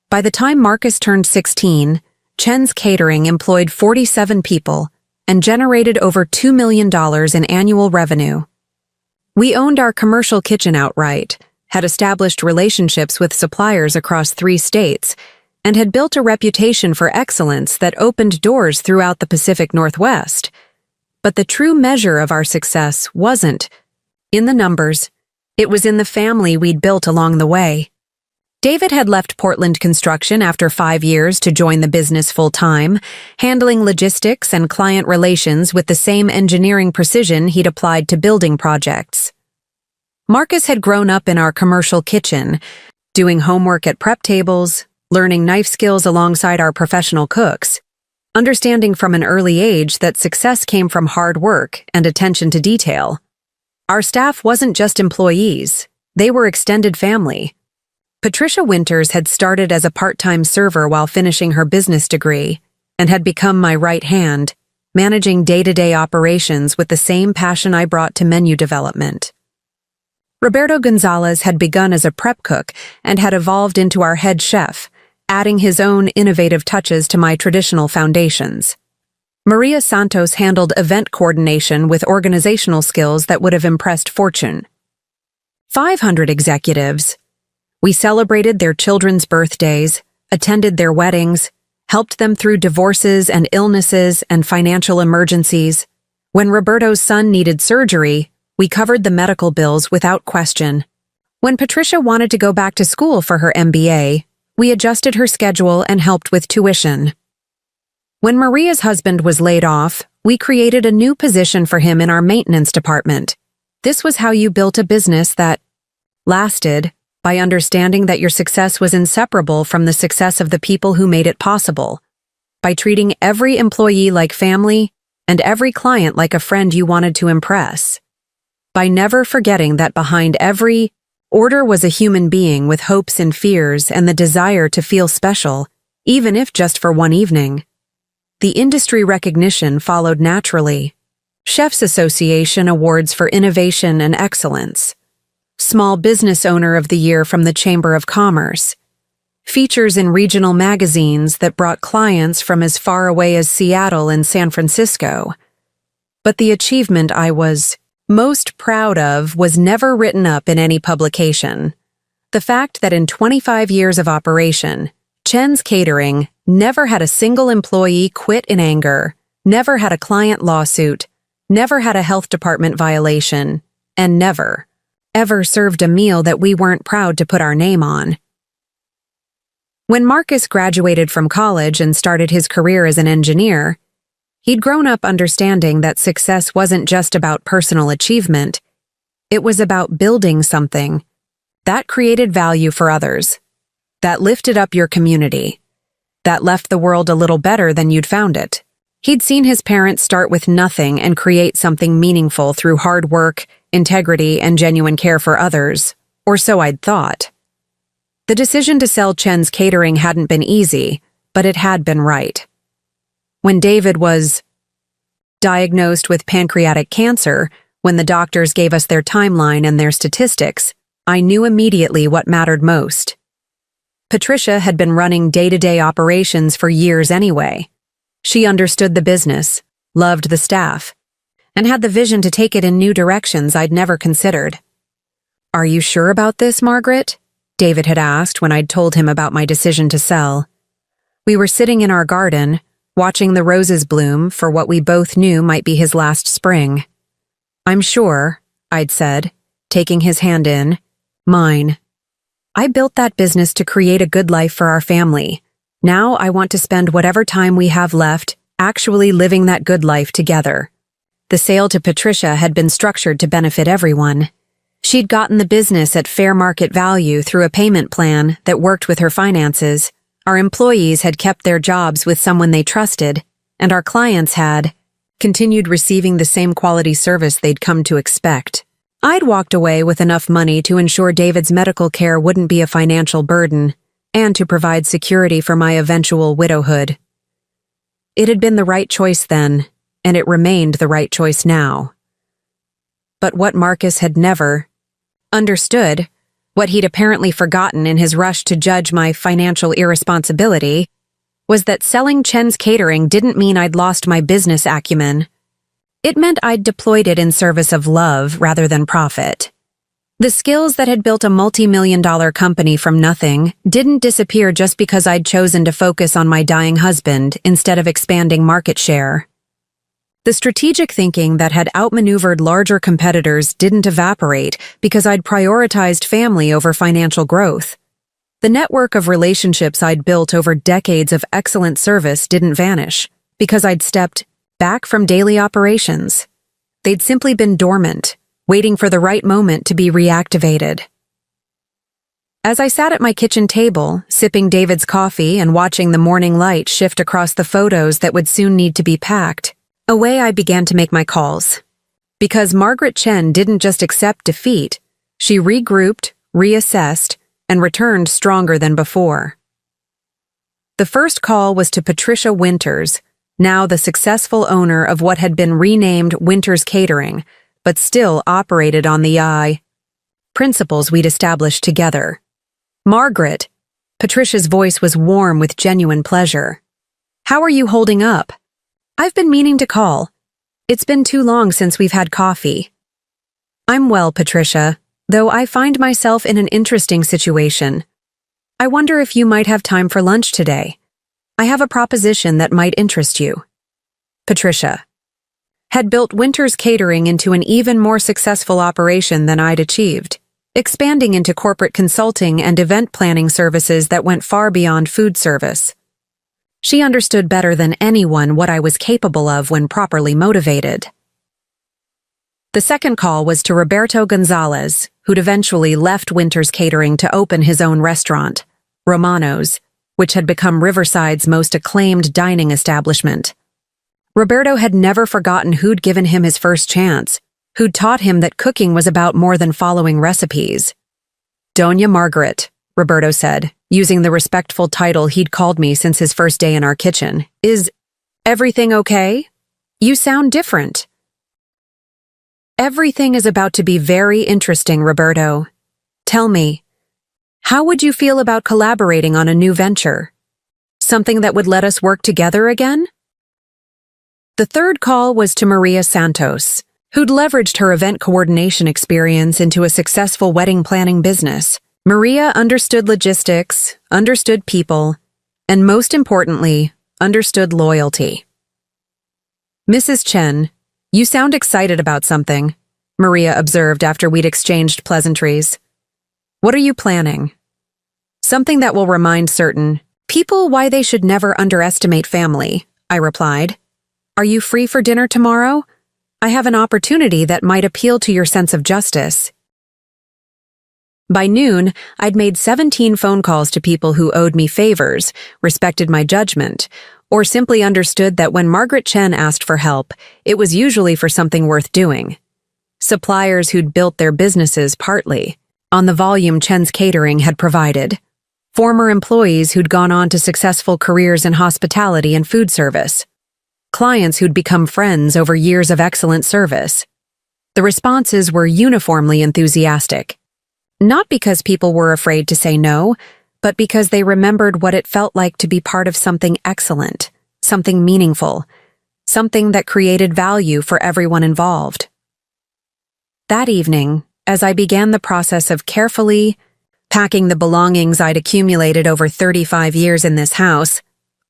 By the time Marcus turned 16, Chen's Catering employed 47 people and generated over $2 million in annual revenue. We owned our commercial kitchen outright, had established relationships with suppliers across 3 states, and had built a reputation for excellence that opened doors throughout the Pacific Northwest. But the true measure of our success wasn't in the numbers. It was in the family we'd built along the way. David had left Portland Construction after 5 years to join the business full-time, handling logistics and client relations with the same engineering precision he'd applied to building projects. Marcus had grown up in our commercial kitchen, doing homework at prep tables, learning knife skills alongside our professional cooks, understanding from an early age that success came from hard work and attention to detail. Our staff wasn't just employees, they were extended family. Patricia Winters had started as a part-time server while finishing her business degree and had become my right hand, managing day-to-day operations with the same passion I brought to menu development. Roberto Gonzalez had begun as a prep cook and had evolved into our head chef, adding his own innovative touches to my traditional foundations. Maria Santos handled event coordination with organizational skills that would have impressed Fortune 500 executives. We celebrated their children's birthdays, attended their weddings, helped them through divorces and illnesses and financial emergencies. When Roberto's son needed surgery, we covered the medical bills without question. When Patricia wanted to go back to school for her MBA, we adjusted her schedule and helped with tuition. When Maria's husband was laid off, we created a new position for him in our maintenance department. This was how you built a business that lasted, by understanding that your success was inseparable from the success of the people who made it possible, by treating every employee like family and every client like a friend you wanted to impress, by never forgetting that behind every order was a human being with hopes and fears and the desire to feel special, even if just for one evening. The industry recognition followed naturally. Chefs Association awards for innovation and excellence. Small Business Owner of the Year from the Chamber of Commerce. Features in regional magazines that brought clients from as far away as Seattle and San Francisco. But the achievement I was most proud of was never written up in any publication. The fact that in 25 years of operation, Chen's Catering never had a single employee quit in anger, never had a client lawsuit, never had a health department violation, and never, ever served a meal that we weren't proud to put our name on. When Marcus graduated from college and started his career as an engineer, he'd grown up understanding that success wasn't just about personal achievement, it was about building something that created value for others, that lifted up your community, that left the world a little better than you'd found it. He'd seen his parents start with nothing and create something meaningful through hard work, integrity, and genuine care for others, or so I'd thought. The decision to sell Chen's Catering hadn't been easy, but it had been right. When David was diagnosed with pancreatic cancer, when the doctors gave us their timeline and their statistics, I knew immediately what mattered most. Patricia had been running day-to-day operations for years anyway. She understood the business, loved the staff, and had the vision to take it in new directions I'd never considered. "Are you sure about this, Margaret?" David had asked when I'd told him about my decision to sell. We were sitting in our garden, watching the roses bloom for what we both knew might be his last spring. "I'm sure," I'd said, taking his hand in mine. "I built that business to create a good life for our family. Now I want to spend whatever time we have left actually living that good life together." The sale to Patricia had been structured to benefit everyone. She'd gotten the business at fair market value through a payment plan that worked with her finances. Our employees had kept their jobs with someone they trusted, and our clients had continued receiving the same quality service they'd come to expect. I'd walked away with enough money to ensure David's medical care wouldn't be a financial burden, and to provide security for my eventual widowhood. It had been the right choice then, and it remained the right choice now. But what Marcus had never understood, what he'd apparently forgotten in his rush to judge my financial irresponsibility, was that selling Chen's Catering didn't mean I'd lost my business acumen. It meant I'd deployed it in service of love rather than profit. The skills that had built a multi-million-dollar company from nothing didn't disappear just because I'd chosen to focus on my dying husband instead of expanding market share. The strategic thinking that had outmaneuvered larger competitors didn't evaporate because I'd prioritized family over financial growth. The network of relationships I'd built over decades of excellent service didn't vanish because I'd stepped back from daily operations. They'd simply been dormant, waiting for the right moment to be reactivated. As I sat at my kitchen table, sipping David's coffee and watching the morning light shift across the photos that would soon need to be packed, away I began to make my calls. Because Margaret Chen didn't just accept defeat, she regrouped, reassessed, and returned stronger than before. The first call was to Patricia Winters, now the successful owner of what had been renamed Winters Catering, but still operated on the principles we'd established together. "Margaret," Patricia's voice was warm with genuine pleasure. "How are you holding up? I've been meaning to call. It's been too long since we've had coffee." "I'm well, Patricia, though I find myself in an interesting situation. I wonder if you might have time for lunch today. I have a proposition that might interest you." Patricia had built Winters Catering into an even more successful operation than I'd achieved, expanding into corporate consulting and event planning services that went far beyond food service. She understood better than anyone what I was capable of when properly motivated. The second call was to Roberto Gonzalez, who'd eventually left Winters Catering to open his own restaurant, Romano's, which had become Riverside's most acclaimed dining establishment. Roberto had never forgotten who'd given him his first chance, who'd taught him that cooking was about more than following recipes. "Doña Margaret," Roberto said, using the respectful title he'd called me since his first day in our kitchen, "is everything okay? You sound different." "Everything is about to be very interesting, Roberto. Tell me, how would you feel about collaborating on a new venture? Something that would let us work together again?" The third call was to Maria Santos, who'd leveraged her event coordination experience into a successful wedding planning business. Maria understood logistics, understood people, and most importantly, understood loyalty. "Mrs. Chen, you sound excited about something," Maria observed after we'd exchanged pleasantries. "What are you planning?" "Something that will remind certain people why they should never underestimate family," I replied. "Are you free for dinner tomorrow? I have an opportunity that might appeal to your sense of justice." By noon, I'd made 17 phone calls to people who owed me favors, respected my judgment, or simply understood that when Margaret Chen asked for help, it was usually for something worth doing. Suppliers who'd built their businesses partly on the volume Chen's Catering had provided. Former employees who'd gone on to successful careers in hospitality and food service. Clients who'd become friends over years of excellent service. The responses were uniformly enthusiastic. Not because people were afraid to say no, but because they remembered what it felt like to be part of something excellent, something meaningful, something that created value for everyone involved. That evening, as I began the process of carefully packing the belongings I'd accumulated over 35 years in this house,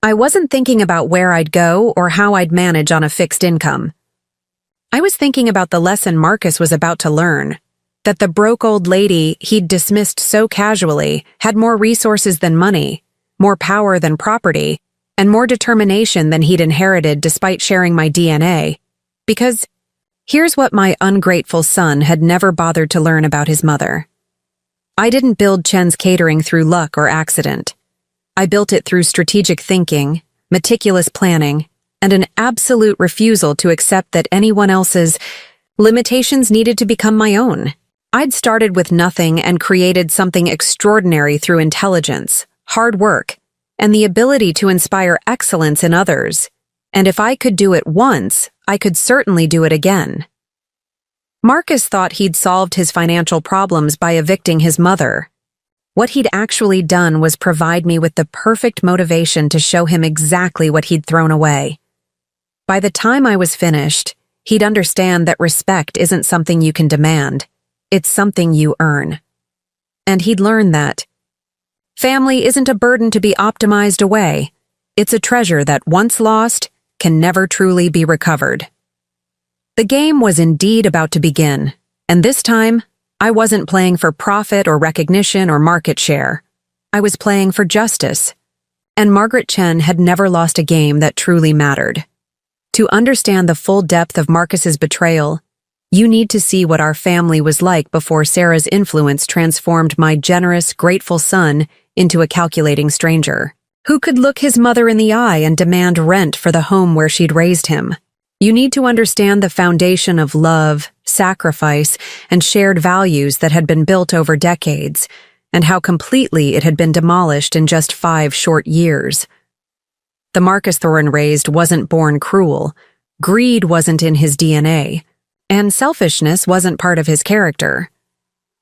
I wasn't thinking about where I'd go or how I'd manage on a fixed income. I was thinking about the lesson Marcus was about to learn, that the broke old lady he'd dismissed so casually had more resources than money, more power than property, and more determination than he'd inherited despite sharing my DNA. Because here's what my ungrateful son had never bothered to learn about his mother. I didn't build Chen's Catering through luck or accident. I built it through strategic thinking, meticulous planning, and an absolute refusal to accept that anyone else's limitations needed to become my own. I'd started with nothing and created something extraordinary through intelligence, hard work, and the ability to inspire excellence in others. And if I could do it once, I could certainly do it again. Marcus thought he'd solved his financial problems by evicting his mother. What he'd actually done was provide me with the perfect motivation to show him exactly what he'd thrown away. By the time I was finished, he'd understand that respect isn't something you can demand. It's something you earn. And he'd learn that family isn't a burden to be optimized away. It's a treasure that, once lost, can never truly be recovered. The game was indeed about to begin, and this time, I wasn't playing for profit or recognition or market share. I was playing for justice. And Margaret Chen had never lost a game that truly mattered. To understand the full depth of Marcus's betrayal, You need to see what our family was like before Sarah's influence transformed my generous, grateful son into a calculating stranger who could look his mother in the eye and demand rent for the home where she'd raised him. You need to understand the foundation of love, sacrifice, and shared values that had been built over decades, and how completely it had been demolished in just 5 short years. The Marcus Thorne raised wasn't born cruel, greed wasn't in his DNA, and selfishness wasn't part of his character.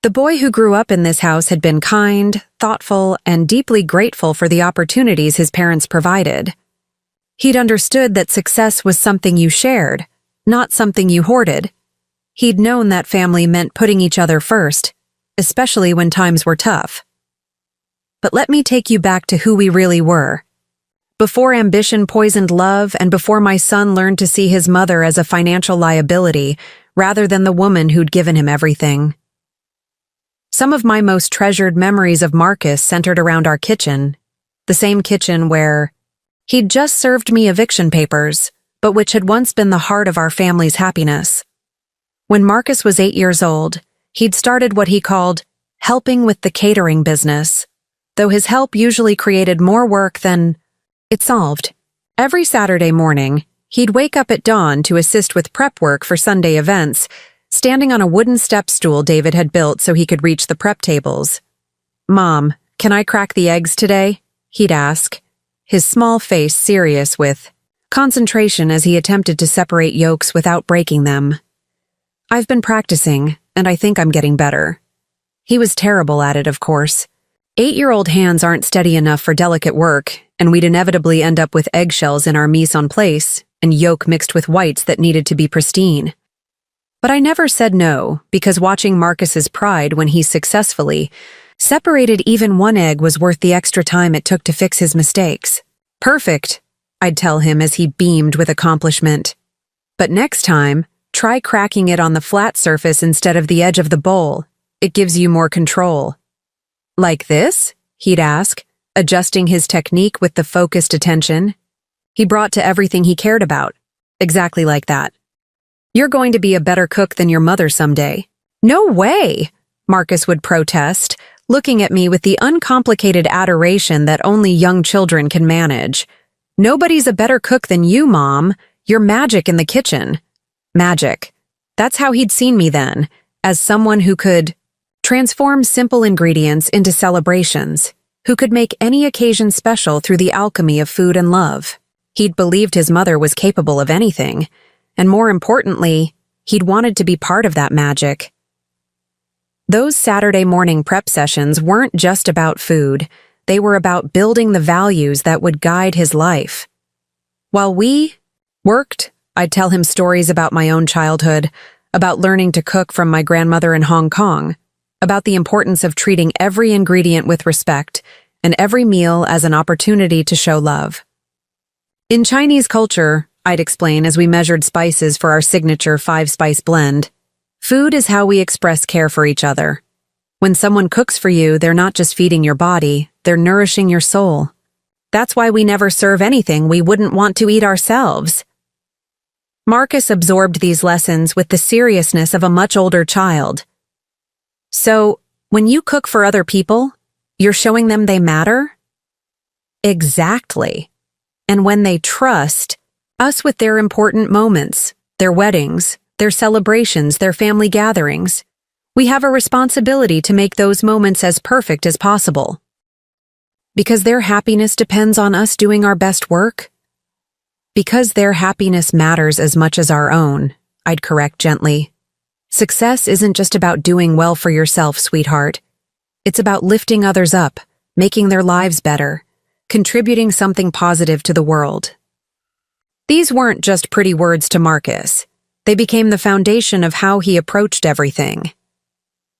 The boy who grew up in this house had been kind, thoughtful, and deeply grateful for the opportunities his parents provided. He'd understood that success was something you shared, not something you hoarded. He'd known that family meant putting each other first, especially when times were tough. But let me take you back to who we really were. Before ambition poisoned love and before my son learned to see his mother as a financial liability rather than the woman who'd given him everything. Some of my most treasured memories of Marcus centered around our kitchen, the same kitchen where he'd just served me eviction papers, but which had once been the heart of our family's happiness. When Marcus was 8 years old, he'd started what he called helping with the catering business, though his help usually created more work than it solved. Every Saturday morning, he'd wake up at dawn to assist with prep work for Sunday events, standing on a wooden step stool David had built so he could reach the prep tables. "Mom, can I crack the eggs today?" he'd ask, his small face serious with concentration as he attempted to separate yolks without breaking them. "I've been practicing, and I think I'm getting better." He was terrible at it, of course. 8-year-old hands aren't steady enough for delicate work, and we'd inevitably end up with eggshells in our mise en place and yolk mixed with whites that needed to be pristine. But I never said no, because watching Marcus's pride when he successfully separated even one egg was worth the extra time it took to fix his mistakes. "Perfect," I'd tell him as he beamed with accomplishment. "But next time, try cracking it on the flat surface instead of the edge of the bowl. It gives you more control." "Like this?" he'd ask, adjusting his technique with the focused attention he brought to everything he cared about. Exactly like that. "You're going to be a better cook than your mother someday." "No way!" Marcus would protest, looking at me with the uncomplicated adoration that only young children can manage. "Nobody's a better cook than you, Mom. You're magic in the kitchen." Magic. That's how he'd seen me then, as someone who could transform simple ingredients into celebrations, who could make any occasion special through the alchemy of food and love. He'd believed his mother was capable of anything, and more importantly, he'd wanted to be part of that magic. Those Saturday morning prep sessions weren't just about food, they were about building the values that would guide his life. While we worked, I'd tell him stories about my own childhood, about learning to cook from my grandmother in Hong Kong, about the importance of treating every ingredient with respect and every meal as an opportunity to show love. In Chinese culture, I'd explain as we measured spices for our signature 5-spice blend, food is how we express care for each other. When someone cooks for you, they're not just feeding your body, they're nourishing your soul. That's why we never serve anything we wouldn't want to eat ourselves. Marcus absorbed these lessons with the seriousness of a much older child. "So, when you cook for other people, you're showing them they matter?" Exactly. And when they trust us with their important moments, their weddings, their celebrations, their family gatherings, we have a responsibility to make those moments as perfect as possible. Because their happiness depends on us doing our best work? Because their happiness matters as much as our own, I'd correct gently. Success isn't just about doing well for yourself, sweetheart. It's about lifting others up, making their lives better, contributing something positive to the world. These weren't just pretty words to Marcus. They became the foundation of how he approached everything.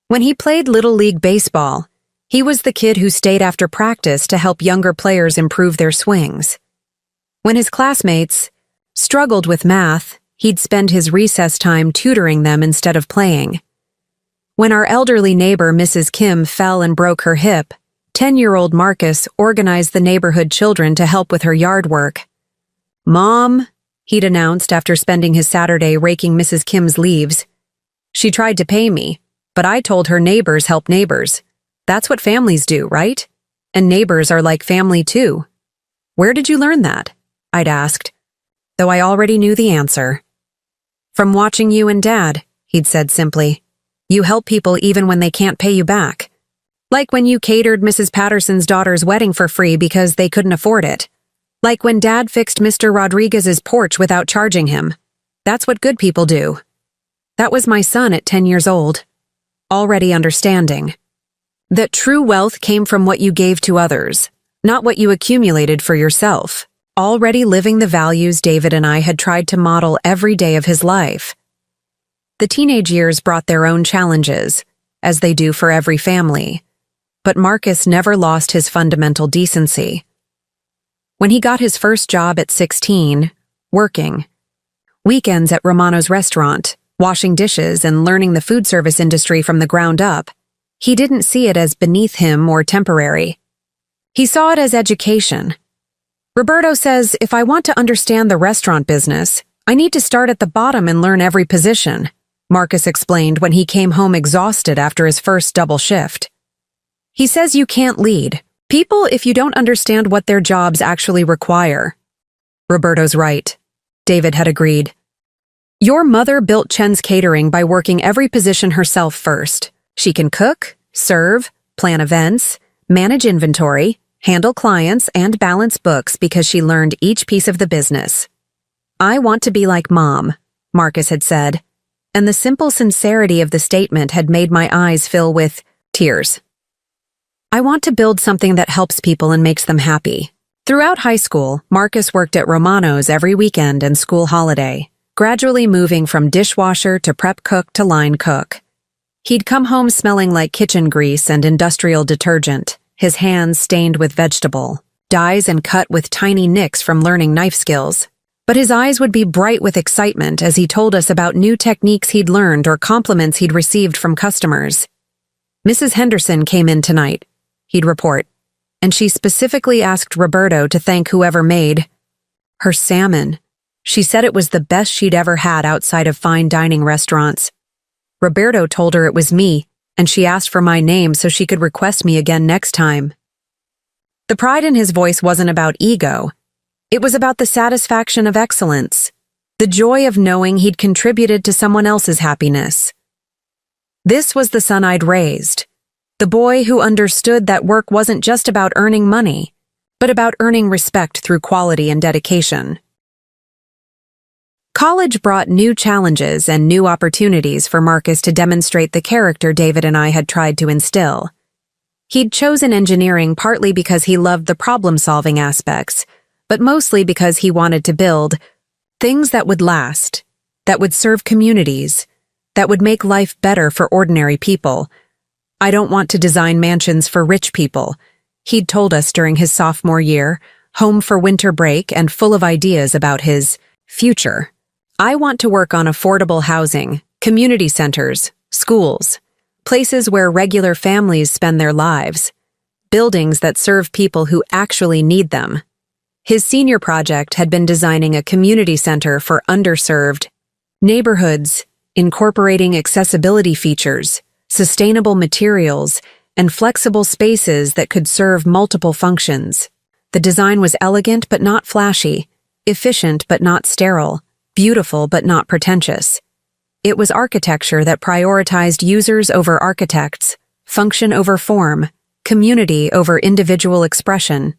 When he played Little League Baseball, he was the kid who stayed after practice to help younger players improve their swings. When his classmates struggled with math, he'd spend his recess time tutoring them instead of playing. When our elderly neighbor, Mrs. Kim, fell and broke her hip, 10-year-old Marcus organized the neighborhood children to help with her yard work. "Mom," he'd announced after spending his Saturday raking Mrs. Kim's leaves, She tried to pay me, but I told her neighbors help neighbors. That's what families do, right? And neighbors are like family too. Where did you learn that? I'd asked, though I already knew the answer. From watching you and Dad, he'd said simply. You help people even when they can't pay you back. Like when you catered Mrs. Patterson's daughter's wedding for free because they couldn't afford it. Like when Dad fixed Mr. Rodriguez's porch without charging him. That's what good people do. That was my son at 10 years old. Already understanding that true wealth came from what you gave to others, not what you accumulated for yourself. Already living the values David and I had tried to model every day of his life. The teenage years brought their own challenges, as they do for every family. But Marcus never lost his fundamental decency. When he got his first job at 16, working, weekends at Romano's restaurant, washing dishes and learning the food service industry from the ground up, he didn't see it as beneath him or temporary. He saw it as education. Roberto says, if I want to understand the restaurant business, I need to start at the bottom and learn every position, Marcus explained when he came home exhausted after his first double shift. He says you can't lead people if you don't understand what their jobs actually require. Roberto's right. David had agreed. Your mother built Chen's Catering by working every position herself first. She can cook, serve, plan events, manage inventory, handle clients, and balance books because she learned each piece of the business. I want to be like Mom, Marcus had said, and the simple sincerity of the statement had made my eyes fill with tears. I want to build something that helps people and makes them happy. Throughout high school, Marcus worked at Romano's every weekend and school holiday, gradually moving from dishwasher to prep cook to line cook. He'd come home smelling like kitchen grease and industrial detergent, his hands stained with vegetable dyes and cut with tiny nicks from learning knife skills. But his eyes would be bright with excitement as he told us about new techniques he'd learned or compliments he'd received from customers. Mrs. Henderson came in tonight, he'd report, and she specifically asked Roberto to thank whoever made her salmon. She said it was the best she'd ever had outside of fine dining restaurants. Roberto told her it was me, and she asked for my name so she could request me again next time. The pride in his voice wasn't about ego. It was about the satisfaction of excellence, the joy of knowing he'd contributed to someone else's happiness. This was the son I'd raised, the boy who understood that work wasn't just about earning money, but about earning respect through quality and dedication. College brought new challenges and new opportunities for Marcus to demonstrate the character David and I had tried to instill. He'd chosen engineering partly because he loved the problem-solving aspects, but mostly because he wanted to build things that would last, that would serve communities, that would make life better for ordinary people. I don't want to design mansions for rich people, he'd told us during his sophomore year, home for winter break and full of ideas about his future. I want to work on affordable housing, community centers, schools, places where regular families spend their lives, buildings that serve people who actually need them. His senior project had been designing a community center for underserved neighborhoods, incorporating accessibility features, sustainable materials, and flexible spaces that could serve multiple functions. The design was elegant but not flashy, efficient but not sterile, beautiful but not pretentious. It was architecture that prioritized users over architects, function over form, community over individual expression.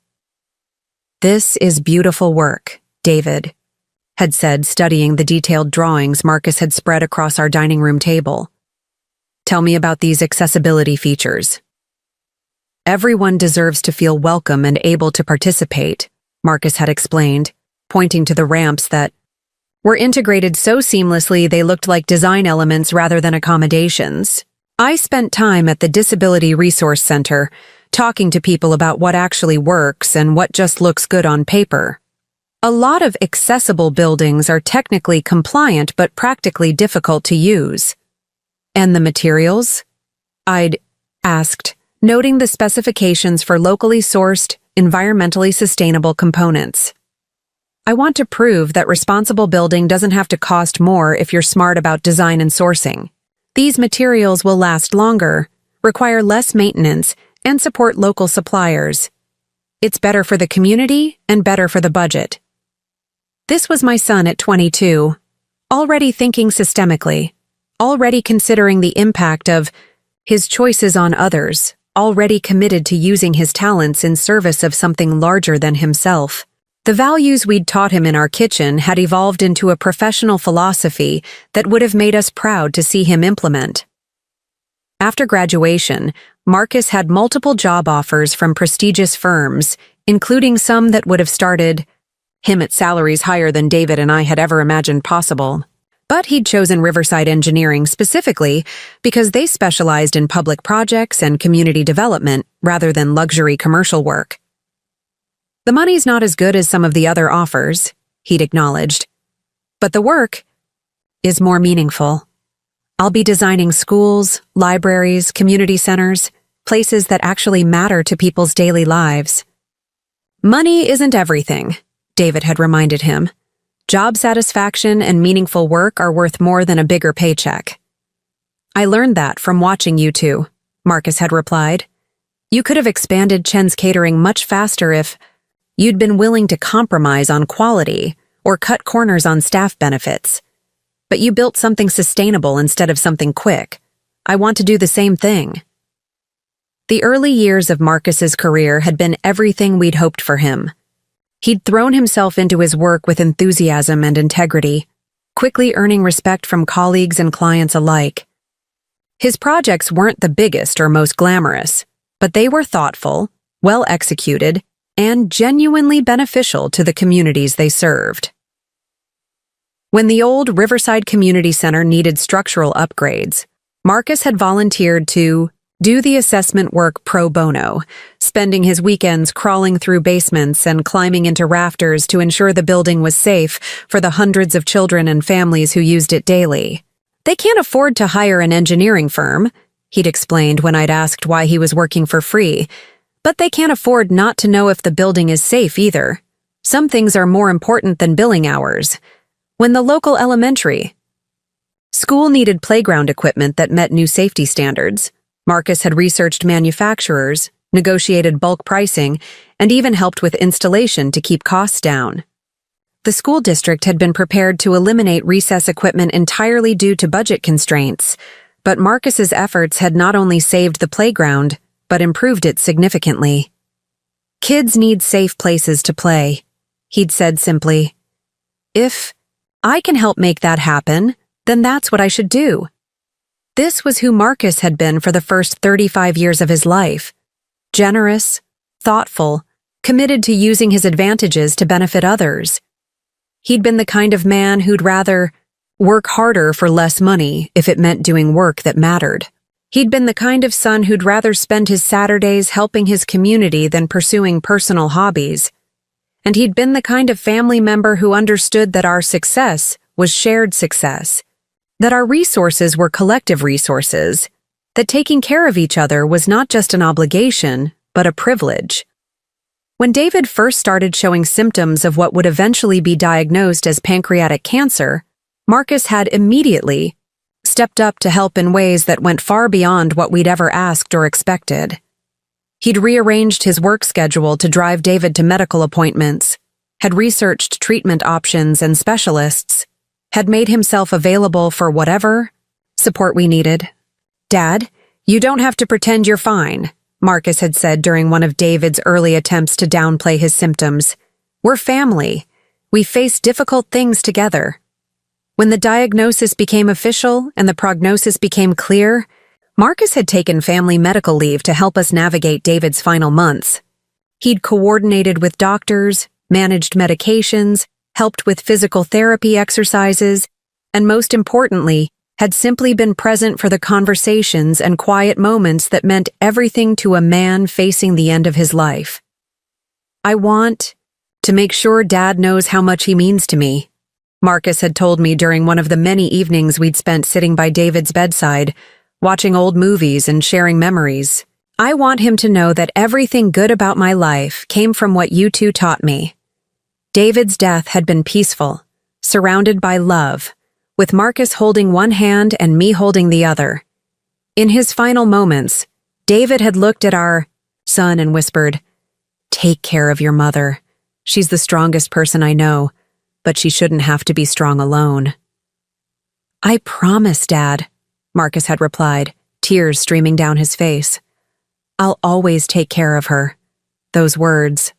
This is beautiful work, David had said, studying the detailed drawings Marcus had spread across our dining room table. Tell me about these accessibility features. Everyone deserves to feel welcome and able to participate, Marcus had explained, pointing to the ramps that were integrated so seamlessly they looked like design elements rather than accommodations. I spent time at the Disability Resource Center, talking to people about what actually works and what just looks good on paper. A lot of accessible buildings are technically compliant but practically difficult to use. And the materials? I'd asked, noting the specifications for locally sourced, environmentally sustainable components. I want to prove that responsible building doesn't have to cost more if you're smart about design and sourcing. These materials will last longer, require less maintenance, and support local suppliers. It's better for the community and better for the budget. This was my son at 22, already thinking systemically, already considering the impact of his choices on others, already committed to using his talents in service of something larger than himself. The values we'd taught him in our kitchen had evolved into a professional philosophy that would have made us proud to see him implement. After graduation, Marcus had multiple job offers from prestigious firms, including some that would have started him at salaries higher than David and I had ever imagined possible. But he'd chosen Riverside Engineering specifically because they specialized in public projects and community development rather than luxury commercial work. The money's not as good as some of the other offers, he'd acknowledged, but the work is more meaningful. I'll be designing schools, libraries, community centers, places that actually matter to people's daily lives. Money isn't everything, David had reminded him. Job satisfaction and meaningful work are worth more than a bigger paycheck. I learned that from watching you two, Marcus had replied. You could have expanded Chen's Catering much faster if you'd been willing to compromise on quality or cut corners on staff benefits. But you built something sustainable instead of something quick. I want to do the same thing. The early years of Marcus's career had been everything we'd hoped for him. He'd thrown himself into his work with enthusiasm and integrity, quickly earning respect from colleagues and clients alike. His projects weren't the biggest or most glamorous, but they were thoughtful, well executed, and genuinely beneficial to the communities they served. When the old Riverside Community Center needed structural upgrades, Marcus had volunteered to do the assessment work pro bono, spending his weekends crawling through basements and climbing into rafters to ensure the building was safe for the hundreds of children and families who used it daily. They can't afford to hire an engineering firm, he'd explained when I'd asked why he was working for free, but they can't afford not to know if the building is safe either. Some things are more important than billing hours. When the local elementary school needed playground equipment that met new safety standards, Marcus had researched manufacturers, negotiated bulk pricing, and even helped with installation to keep costs down. The school district had been prepared to eliminate recess equipment entirely due to budget constraints, but Marcus's efforts had not only saved the playground, but improved it significantly. Kids need safe places to play, he'd said simply. If I can help make that happen, then that's what I should do. This was who Marcus had been for the first 35 years of his life. Generous, thoughtful, committed to using his advantages to benefit others. He'd been the kind of man who'd rather work harder for less money if it meant doing work that mattered. He'd been the kind of son who'd rather spend his Saturdays helping his community than pursuing personal hobbies. And he'd been the kind of family member who understood that our success was shared success, that our resources were collective resources, that taking care of each other was not just an obligation, but a privilege. When David first started showing symptoms of what would eventually be diagnosed as pancreatic cancer, Marcus had immediately stepped up to help in ways that went far beyond what we'd ever asked or expected. He'd rearranged his work schedule to drive David to medical appointments, had researched treatment options and specialists, had made himself available for whatever support we needed. Dad, you don't have to pretend you're fine, Marcus had said during one of David's early attempts to downplay his symptoms. We're family. We face difficult things together. When the diagnosis became official and the prognosis became clear, Marcus had taken family medical leave to help us navigate David's final months. He'd coordinated with doctors, managed medications, helped with physical therapy exercises, and most importantly, had simply been present for the conversations and quiet moments that meant everything to a man facing the end of his life. I want to make sure Dad knows how much he means to me, Marcus had told me during one of the many evenings we'd spent sitting by David's bedside, watching old movies and sharing memories. I want him to know that everything good about my life came from what you two taught me. David's death had been peaceful, surrounded by love, with Marcus holding one hand and me holding the other. In his final moments, David had looked at our son and whispered, "Take care of your mother. She's the strongest person I know, but she shouldn't have to be strong alone." "I promise, Dad," Marcus had replied, tears streaming down his face. "I'll always take care of her." Those words,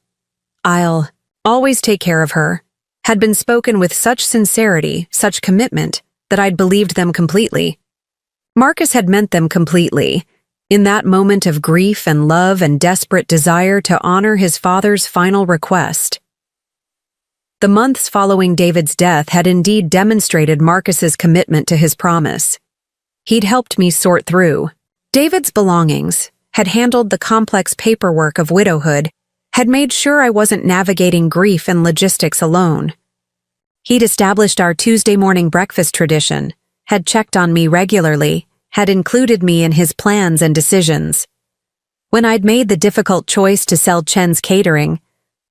"I'll always take care of her," had been spoken with such sincerity, such commitment, that I'd believed them completely. Marcus had meant them completely, in that moment of grief and love and desperate desire to honor his father's final request. The months following David's death had indeed demonstrated Marcus's commitment to his promise. He'd helped me sort through David's belongings, had handled the complex paperwork of widowhood, had made sure I wasn't navigating grief and logistics alone. He'd established our Tuesday morning breakfast tradition, had checked on me regularly, had included me in his plans and decisions. When I'd made the difficult choice to sell Chen's Catering,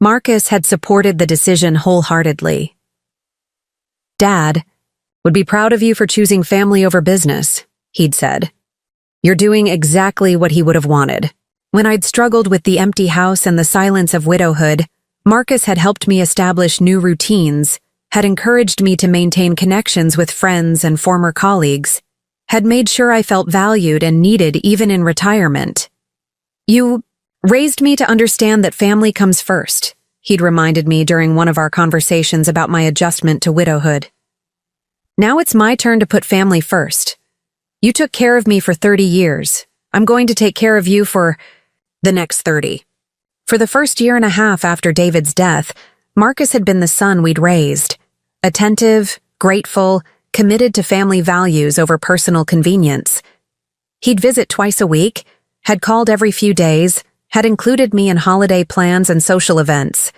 Marcus had supported the decision wholeheartedly. "Dad, would be proud of you for choosing family over business," he'd said. "You're doing exactly what he would have wanted." When I'd struggled with the empty house and the silence of widowhood, Marcus had helped me establish new routines, had encouraged me to maintain connections with friends and former colleagues, had made sure I felt valued and needed even in retirement. "You raised me to understand that family comes first," he'd reminded me during one of our conversations about my adjustment to widowhood. "Now it's my turn to put family first. You took care of me for 30 years. I'm going to take care of you for the next 30. For the first year and a half after David's death, Marcus had been the son we'd raised. Attentive, grateful, committed to family values over personal convenience. He'd visit twice a week, had called every few days, had included me in holiday plans and social events.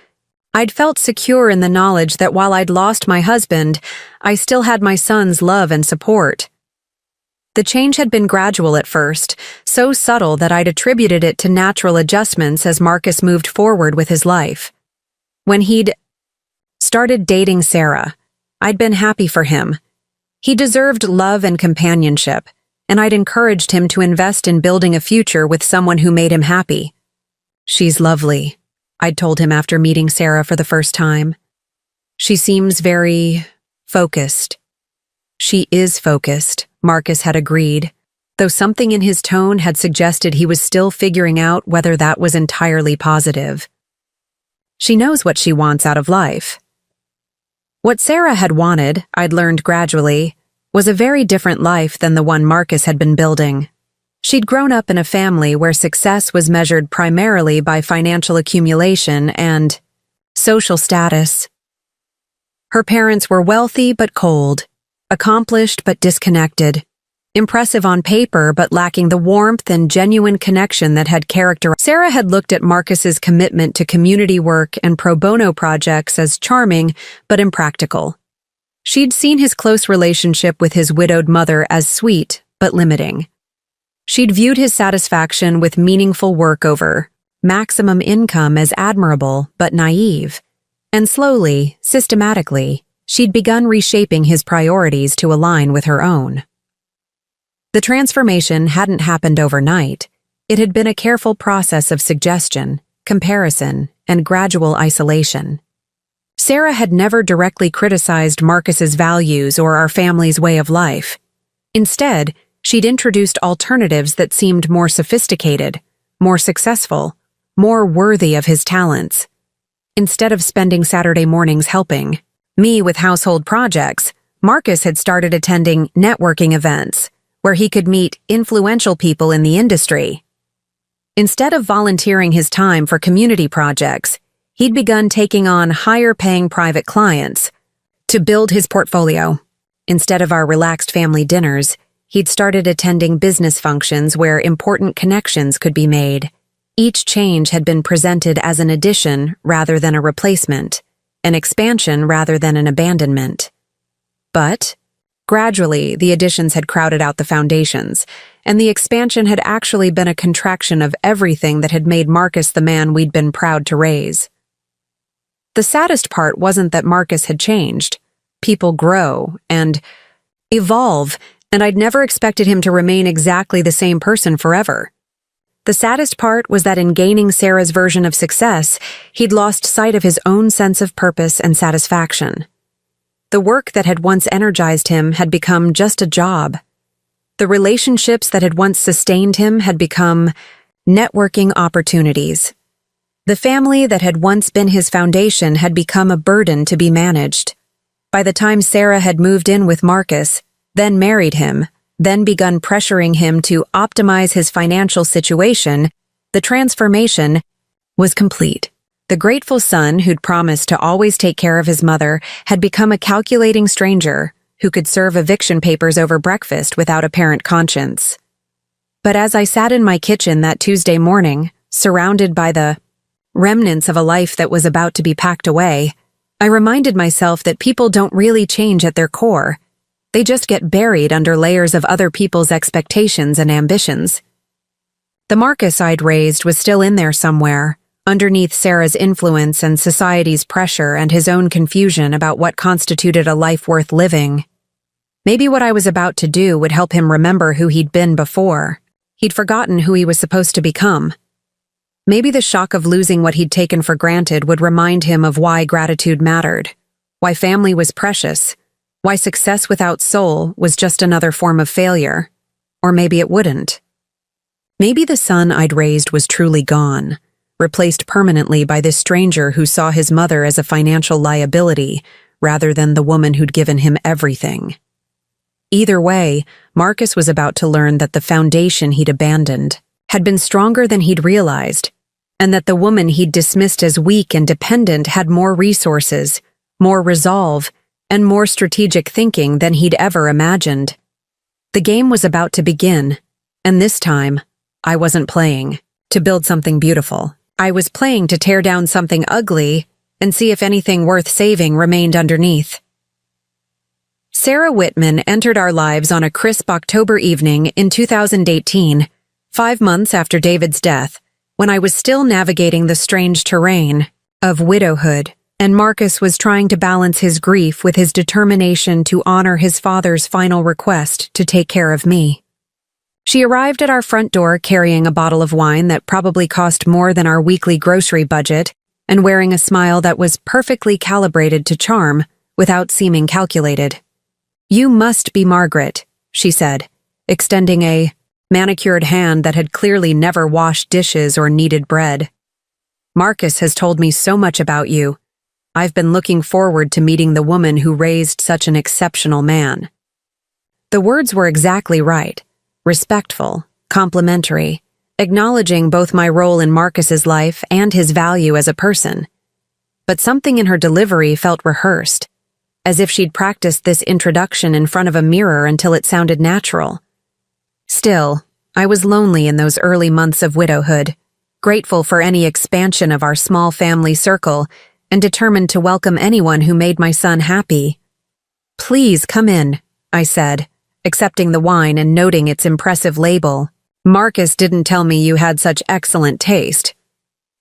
I'd felt secure in the knowledge that while I'd lost my husband, I still had my son's love and support. The change had been gradual at first, so subtle that I'd attributed it to natural adjustments as Marcus moved forward with his life. When he'd started dating Sarah, I'd been happy for him. He deserved love and companionship, and I'd encouraged him to invest in building a future with someone who made him happy. "She's lovely," I'd told him after meeting Sarah for the first time. "She seems very focused." "She is focused," Marcus had agreed, though something in his tone had suggested he was still figuring out whether that was entirely positive. "She knows what she wants out of life." What Sarah had wanted, I'd learned gradually, was a very different life than the one Marcus had been building. She'd grown up in a family where success was measured primarily by financial accumulation and social status. Her parents were wealthy but cold, accomplished but disconnected, impressive on paper but lacking the warmth and genuine connection that had characterized. Sarah had looked at Marcus's commitment to community work and pro bono projects as charming but impractical. She'd seen his close relationship with his widowed mother as sweet but limiting. She'd viewed his satisfaction with meaningful work over maximum income as admirable but naive, and slowly, systematically, she'd begun reshaping his priorities to align with her own. The transformation hadn't happened overnight. It had been a careful process of suggestion, comparison, and gradual isolation. Sarah had never directly criticized Marcus's values or our family's way of life. Instead, she'd introduced alternatives that seemed more sophisticated, more successful, more worthy of his talents. Instead of spending Saturday mornings helping me with household projects, Marcus had started attending networking events, where he could meet influential people in the industry. Instead of volunteering his time for community projects, he'd begun taking on higher-paying private clients to build his portfolio. Instead of our relaxed family dinners, he'd started attending business functions where important connections could be made. Each change had been presented as an addition rather than a replacement, an expansion rather than an abandonment. But gradually, the additions had crowded out the foundations, and the expansion had actually been a contraction of everything that had made Marcus the man we'd been proud to raise. The saddest part wasn't that Marcus had changed. People grow, and evolve, and I'd never expected him to remain exactly the same person forever. The saddest part was that in gaining Sarah's version of success, he'd lost sight of his own sense of purpose and satisfaction. The work that had once energized him had become just a job. The relationships that had once sustained him had become networking opportunities. The family that had once been his foundation had become a burden to be managed. By the time Sarah had moved in with Marcus, then married him, then begun pressuring him to optimize his financial situation, the transformation was complete. The grateful son who'd promised to always take care of his mother had become a calculating stranger who could serve eviction papers over breakfast without apparent conscience. But as I sat in my kitchen that Tuesday morning, surrounded by the remnants of a life that was about to be packed away, I reminded myself that people don't really change at their core. They just get buried under layers of other people's expectations and ambitions. The Marcus I'd raised was still in there somewhere, underneath Sarah's influence and society's pressure and his own confusion about what constituted a life worth living. Maybe what I was about to do would help him remember who he'd been before. He'd forgotten who he was supposed to become. Maybe the shock of losing what he'd taken for granted would remind him of why gratitude mattered, why family was precious, why success without soul was just another form of failure. Or maybe it wouldn't. Maybe the son I'd raised was truly gone, replaced permanently by this stranger who saw his mother as a financial liability rather than the woman who'd given him everything. Either way, Marcus was about to learn that the foundation he'd abandoned had been stronger than he'd realized, and that the woman he'd dismissed as weak and dependent had more resources, more resolve, and more strategic thinking than he'd ever imagined. The game was about to begin, and this time, I wasn't playing to build something beautiful. I was playing to tear down something ugly and see if anything worth saving remained underneath. Sarah Whitman entered our lives on a crisp October evening in 2018, 5 months after David's death, when I was still navigating the strange terrain of widowhood, and Marcus was trying to balance his grief with his determination to honor his father's final request to take care of me. She arrived at our front door carrying a bottle of wine that probably cost more than our weekly grocery budget, and wearing a smile that was perfectly calibrated to charm without seeming calculated. "You must be Margaret," she said, extending a manicured hand that had clearly never washed dishes or kneaded bread. "Marcus has told me so much about you. I've been looking forward to meeting the woman who raised such an exceptional man." The words were exactly right, respectful, complimentary, acknowledging both my role in Marcus's life and his value as a person. But something in her delivery felt rehearsed, as if she'd practiced this introduction in front of a mirror until it sounded natural. Still, I was lonely in those early months of widowhood, grateful for any expansion of our small family circle, and determined to welcome anyone who made my son happy. "Please come in," I said, accepting the wine and noting its impressive label. "Marcus didn't tell me you had such excellent taste."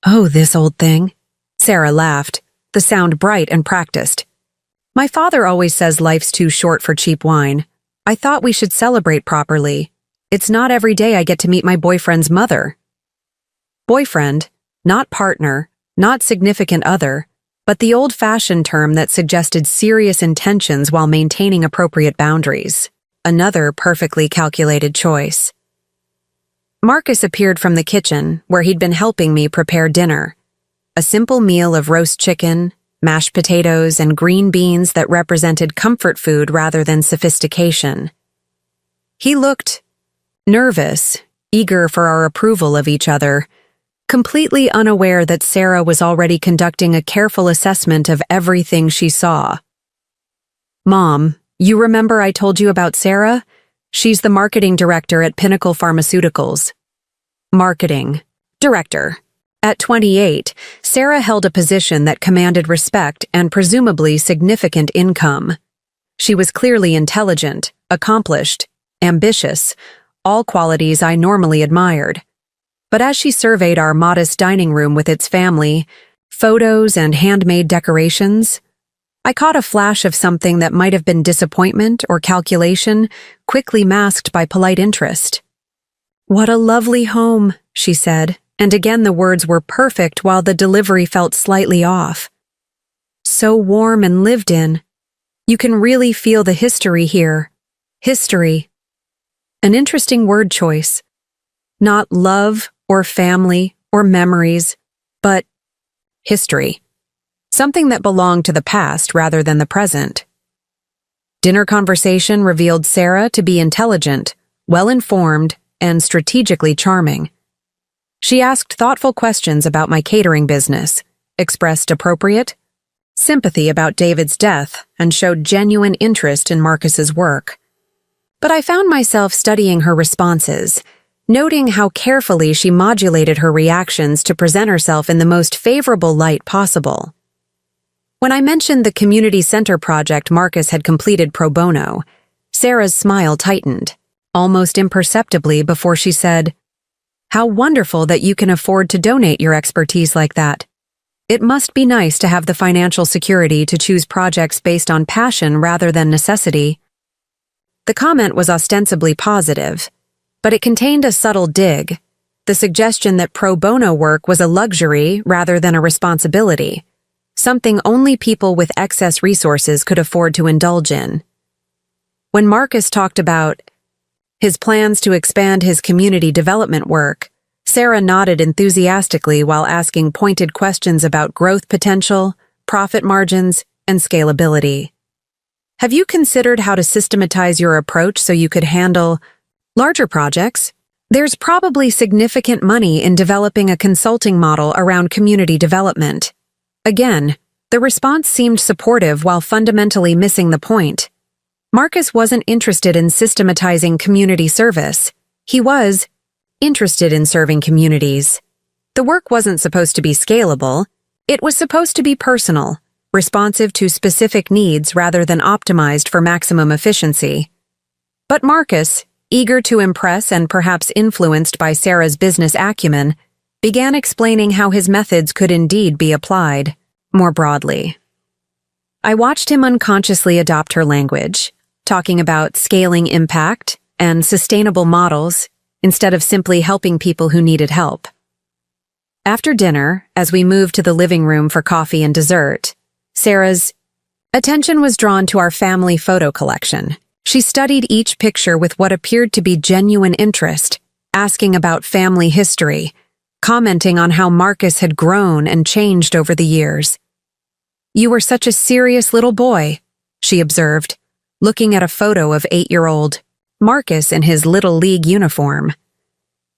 "Oh, this old thing." Sarah laughed, the sound bright and practiced. "My father always says life's too short for cheap wine. I thought we should celebrate properly. It's not every day I get to meet my boyfriend's mother." Boyfriend, not partner, not significant other, but the old-fashioned term that suggested serious intentions while maintaining appropriate boundaries. Another perfectly calculated choice. Marcus appeared from the kitchen, where he'd been helping me prepare dinner. A simple meal of roast chicken, mashed potatoes, and green beans that represented comfort food rather than sophistication. He looked nervous, eager for our approval of each other, completely unaware that Sarah was already conducting a careful assessment of everything she saw. "Mom, you remember I told you about Sarah? She's the marketing director at Pinnacle Pharmaceuticals." Marketing director. At 28, Sarah held a position that commanded respect and presumably significant income. She was clearly intelligent, accomplished, ambitious, all qualities I normally admired. But as she surveyed our modest dining room with its family, photos, and handmade decorations, I caught a flash of something that might have been disappointment or calculation, quickly masked by polite interest. "What a lovely home," she said, and again the words were perfect while the delivery felt slightly off. "So warm and lived in. You can really feel the history here. History." An interesting word choice. Not love or family or memories, but history. Something that belonged to the past rather than the present. Dinner conversation revealed Sarah to be intelligent, well-informed, and strategically charming. She asked thoughtful questions about my catering business, expressed appropriate sympathy about David's death, and showed genuine interest in Marcus's work. But I found myself studying her responses, noting how carefully she modulated her reactions to present herself in the most favorable light possible. When I mentioned the community center project Marcus had completed pro bono, Sarah's smile tightened, almost imperceptibly before she said, "How wonderful that you can afford to donate your expertise like that. It must be nice to have the financial security to choose projects based on passion rather than necessity." The comment was ostensibly positive, but it contained a subtle dig, the suggestion that pro bono work was a luxury rather than a responsibility, something only people with excess resources could afford to indulge in. When Marcus talked about his plans to expand his community development work, Sarah nodded enthusiastically while asking pointed questions about growth potential, profit margins, and scalability. "Have you considered how to systematize your approach so you could handle larger projects? There's probably significant money in developing a consulting model around community development." Again, the response seemed supportive while fundamentally missing the point. Marcus wasn't interested in systematizing community service. He was interested in serving communities. The work wasn't supposed to be scalable. It was supposed to be personal, responsive to specific needs rather than optimized for maximum efficiency. But Marcus, eager to impress and perhaps influenced by Sarah's business acumen, began explaining how his methods could indeed be applied more broadly. I watched him unconsciously adopt her language, talking about scaling impact and sustainable models instead of simply helping people who needed help. After dinner, as we moved to the living room for coffee and dessert, Sarah's attention was drawn to our family photo collection. She studied each picture with what appeared to be genuine interest, asking about family history, commenting on how Marcus had grown and changed over the years. "You were such a serious little boy," she observed, looking at a photo of 8-year-old Marcus in his Little League uniform.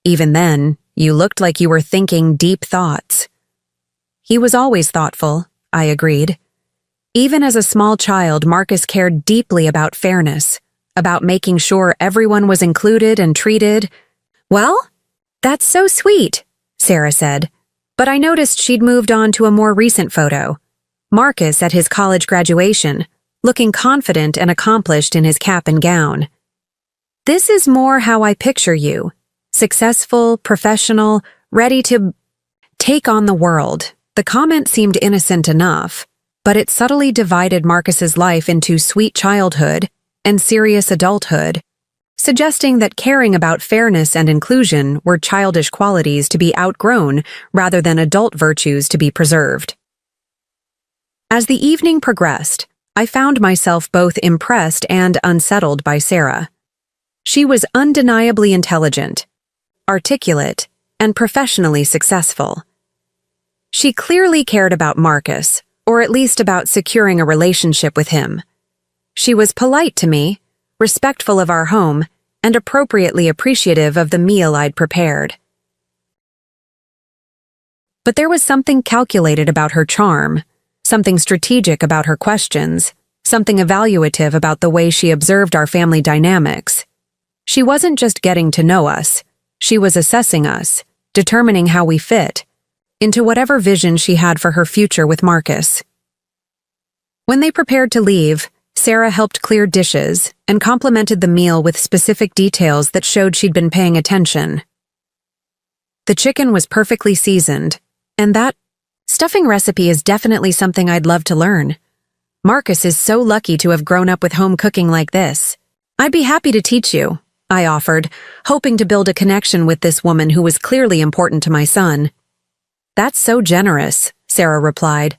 "Even then, you looked like you were thinking deep thoughts." He was always thoughtful, I agreed. Even as a small child, Marcus cared deeply about fairness, about making sure everyone was included and treated. "Well, that's so sweet," Sarah said, but I noticed she'd moved on to a more recent photo. Marcus at his college graduation, looking confident and accomplished in his cap and gown. "This is more how I picture you. Successful, professional, ready to take on the world." The comment seemed innocent enough, but it subtly divided Marcus's life into sweet childhood and serious adulthood, suggesting that caring about fairness and inclusion were childish qualities to be outgrown rather than adult virtues to be preserved. As the evening progressed, I found myself both impressed and unsettled by Sarah. She was undeniably intelligent, articulate, and professionally successful. She clearly cared about Marcus, or at least about securing a relationship with him. She was polite to me, respectful of our home, and appropriately appreciative of the meal I'd prepared. But there was something calculated about her charm, something strategic about her questions, something evaluative about the way she observed our family dynamics. She wasn't just getting to know us, she was assessing us, determining how we fit into whatever vision she had for her future with Marcus. When they prepared to leave, Sarah helped clear dishes and complimented the meal with specific details that showed she'd been paying attention. The chicken was perfectly seasoned, and that stuffing recipe is definitely something I'd love to learn. Marcus is so lucky to have grown up with home cooking like this. I'd be happy to teach you, I offered, hoping to build a connection with this woman who was clearly important to my son. That's so generous, Sarah replied.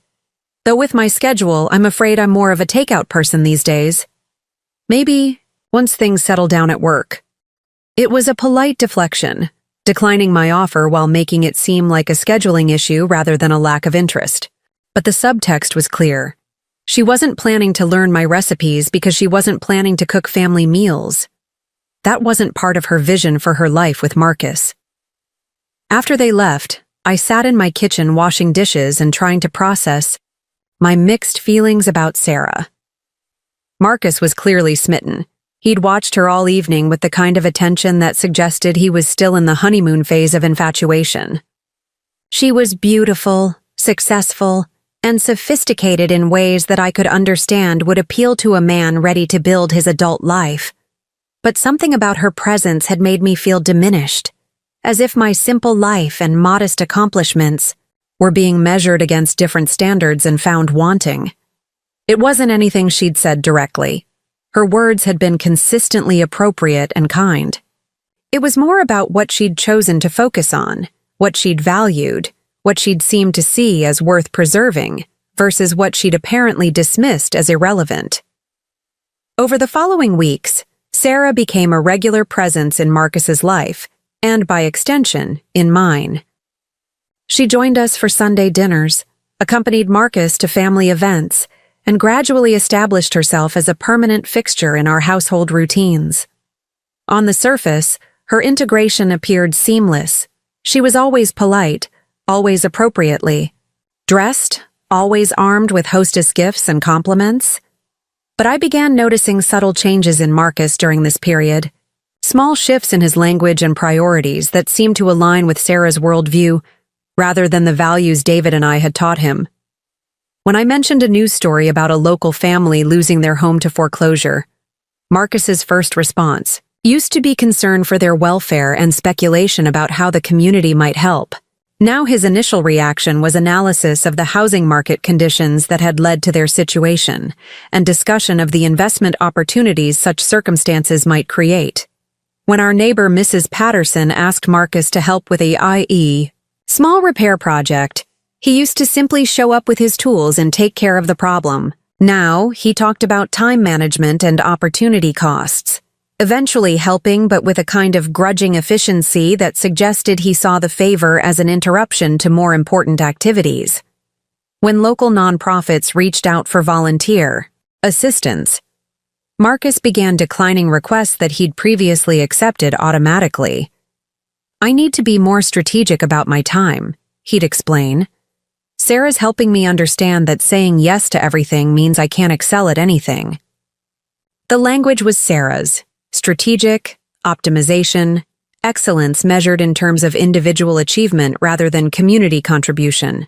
Though with my schedule, I'm afraid I'm more of a takeout person these days. Maybe once things settle down at work. It was a polite deflection, declining my offer while making it seem like a scheduling issue rather than a lack of interest. But the subtext was clear. She wasn't planning to learn my recipes because she wasn't planning to cook family meals. That wasn't part of her vision for her life with Marcus. After they left, I sat in my kitchen washing dishes and trying to process my mixed feelings about Sarah. Marcus was clearly smitten. He'd watched her all evening with the kind of attention that suggested he was still in the honeymoon phase of infatuation. She was beautiful, successful, and sophisticated in ways that I could understand would appeal to a man ready to build his adult life. But something about her presence had made me feel diminished, as if my simple life and modest accomplishments were being measured against different standards and found wanting. It wasn't anything she'd said directly. Her words had been consistently appropriate and kind. It was more about what she'd chosen to focus on, what she'd valued, what she'd seemed to see as worth preserving, versus what she'd apparently dismissed as irrelevant. Over the following weeks, Sarah became a regular presence in Marcus's life, and by extension, in mine. She joined us for Sunday dinners, accompanied Marcus to family events, and gradually established herself as a permanent fixture in our household routines. On the surface, her integration appeared seamless. She was always polite, always appropriately, dressed, always armed with hostess gifts and compliments. But I began noticing subtle changes in Marcus during this period, small shifts in his language and priorities that seemed to align with Sarah's worldview rather than the values David and I had taught him. When I mentioned a news story about a local family losing their home to foreclosure, Marcus's first response used to be concern for their welfare and speculation about how the community might help. Now his initial reaction was analysis of the housing market conditions that had led to their situation, and discussion of the investment opportunities such circumstances might create. When our neighbor Mrs. Patterson asked Marcus to help with a i.e. small repair project, he used to simply show up with his tools and take care of the problem. Now he talked about time management and opportunity costs, eventually helping but with a kind of grudging efficiency that suggested he saw the favor as an interruption to more important activities. When local nonprofits reached out for volunteer assistance, Marcus began declining requests that he'd previously accepted automatically. I need to be more strategic about my time, he'd explain. Sarah's helping me understand that saying yes to everything means I can't excel at anything. The language was Sarah's. Strategic, optimization, excellence measured in terms of individual achievement rather than community contribution.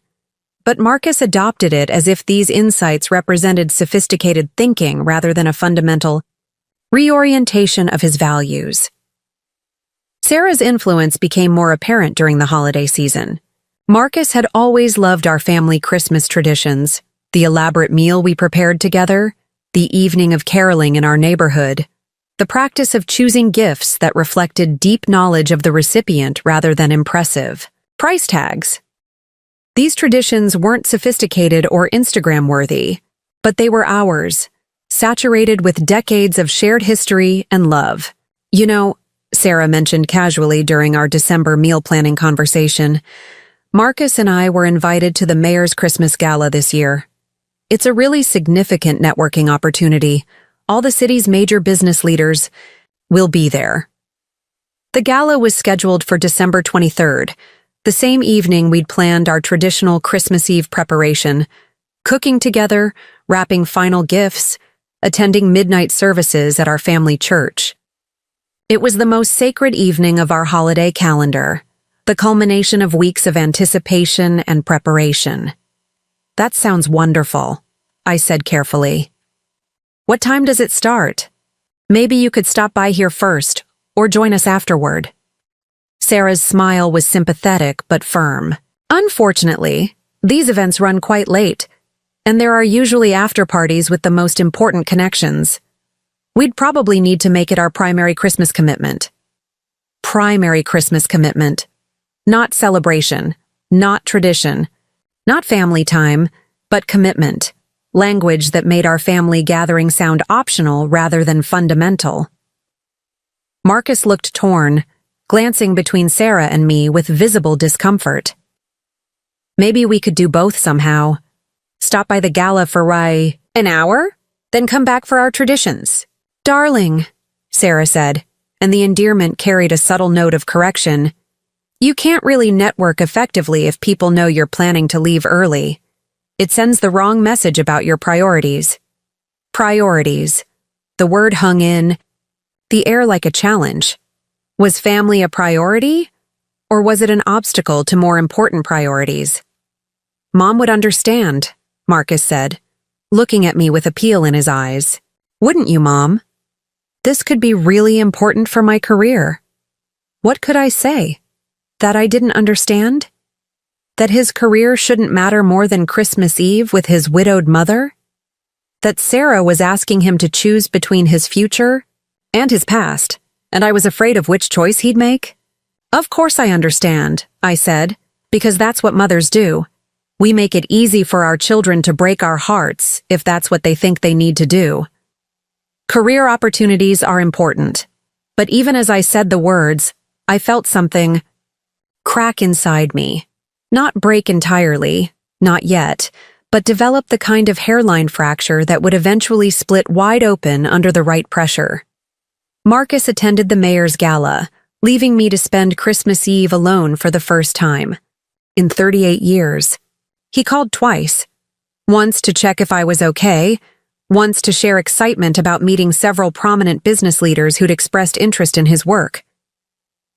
But Marcus adopted it as if these insights represented sophisticated thinking rather than a fundamental reorientation of his values. Sarah's influence became more apparent during the holiday season. Marcus had always loved our family Christmas traditions, the elaborate meal we prepared together, the evening of caroling in our neighborhood, the practice of choosing gifts that reflected deep knowledge of the recipient rather than impressive price tags. These traditions weren't sophisticated or Instagram-worthy, but they were ours, saturated with decades of shared history and love. You know, Sarah mentioned casually during our December meal planning conversation, Marcus and I were invited to the mayor's Christmas gala this year. It's a really significant networking opportunity. All the city's major business leaders will be there. The gala was scheduled for December 23rd, the same evening we'd planned our traditional Christmas Eve preparation, cooking together, wrapping final gifts, attending midnight services at our family church. It was the most sacred evening of our holiday calendar, the culmination of weeks of anticipation and preparation. That sounds wonderful, I said carefully. What time does it start? Maybe you could stop by here first, or join us afterward. Sarah's smile was sympathetic but firm. Unfortunately, these events run quite late, And there are usually after-parties with the most important connections. We'd probably need to make it our primary Christmas commitment. Primary Christmas commitment. Not celebration, not tradition, not family time, but commitment. Language that made our family gathering sound optional rather than fundamental. Marcus looked torn, glancing between Sarah and me with visible discomfort. Maybe we could do both somehow. Stop by the gala for an hour? Then come back for our traditions. Darling, Sarah said, and the endearment carried a subtle note of correction. You can't really network effectively if people know you're planning to leave early. It sends the wrong message about your priorities. Priorities. The word hung in the air like a challenge. Was family a priority? Or was it an obstacle to more important priorities? Mom would understand, Marcus said, looking at me with appeal in his eyes. Wouldn't you, Mom? This could be really important for my career. What could I say? That I didn't understand? That his career shouldn't matter more than Christmas Eve with his widowed mother? That Sarah was asking him to choose between his future and his past, and I was afraid of which choice he'd make? Of course I understand, I said, because that's what mothers do. We make it easy for our children to break our hearts if that's what they think they need to do. Career opportunities are important, but even as I said the words, I felt something crack inside me. Not break entirely, not yet, but develop the kind of hairline fracture that would eventually split wide open under the right pressure. Marcus attended the mayor's gala, leaving me to spend Christmas Eve alone for the first time. In 38 years. He called twice. Once to check if I was okay, once to share excitement about meeting several prominent business leaders who'd expressed interest in his work.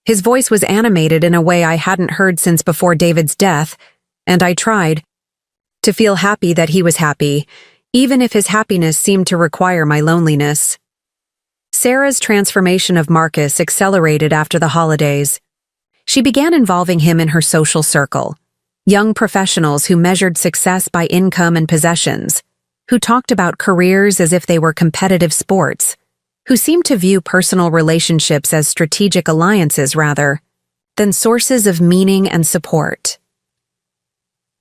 His voice was animated in a way I hadn't heard since before David's death, and I tried to feel happy that he was happy, even if his happiness seemed to require my loneliness. Sarah's transformation of Marcus accelerated after the holidays. She began involving him in her social circle, young professionals who measured success by income and possessions, who talked about careers as if they were competitive sports, who seemed to view personal relationships as strategic alliances rather than sources of meaning and support.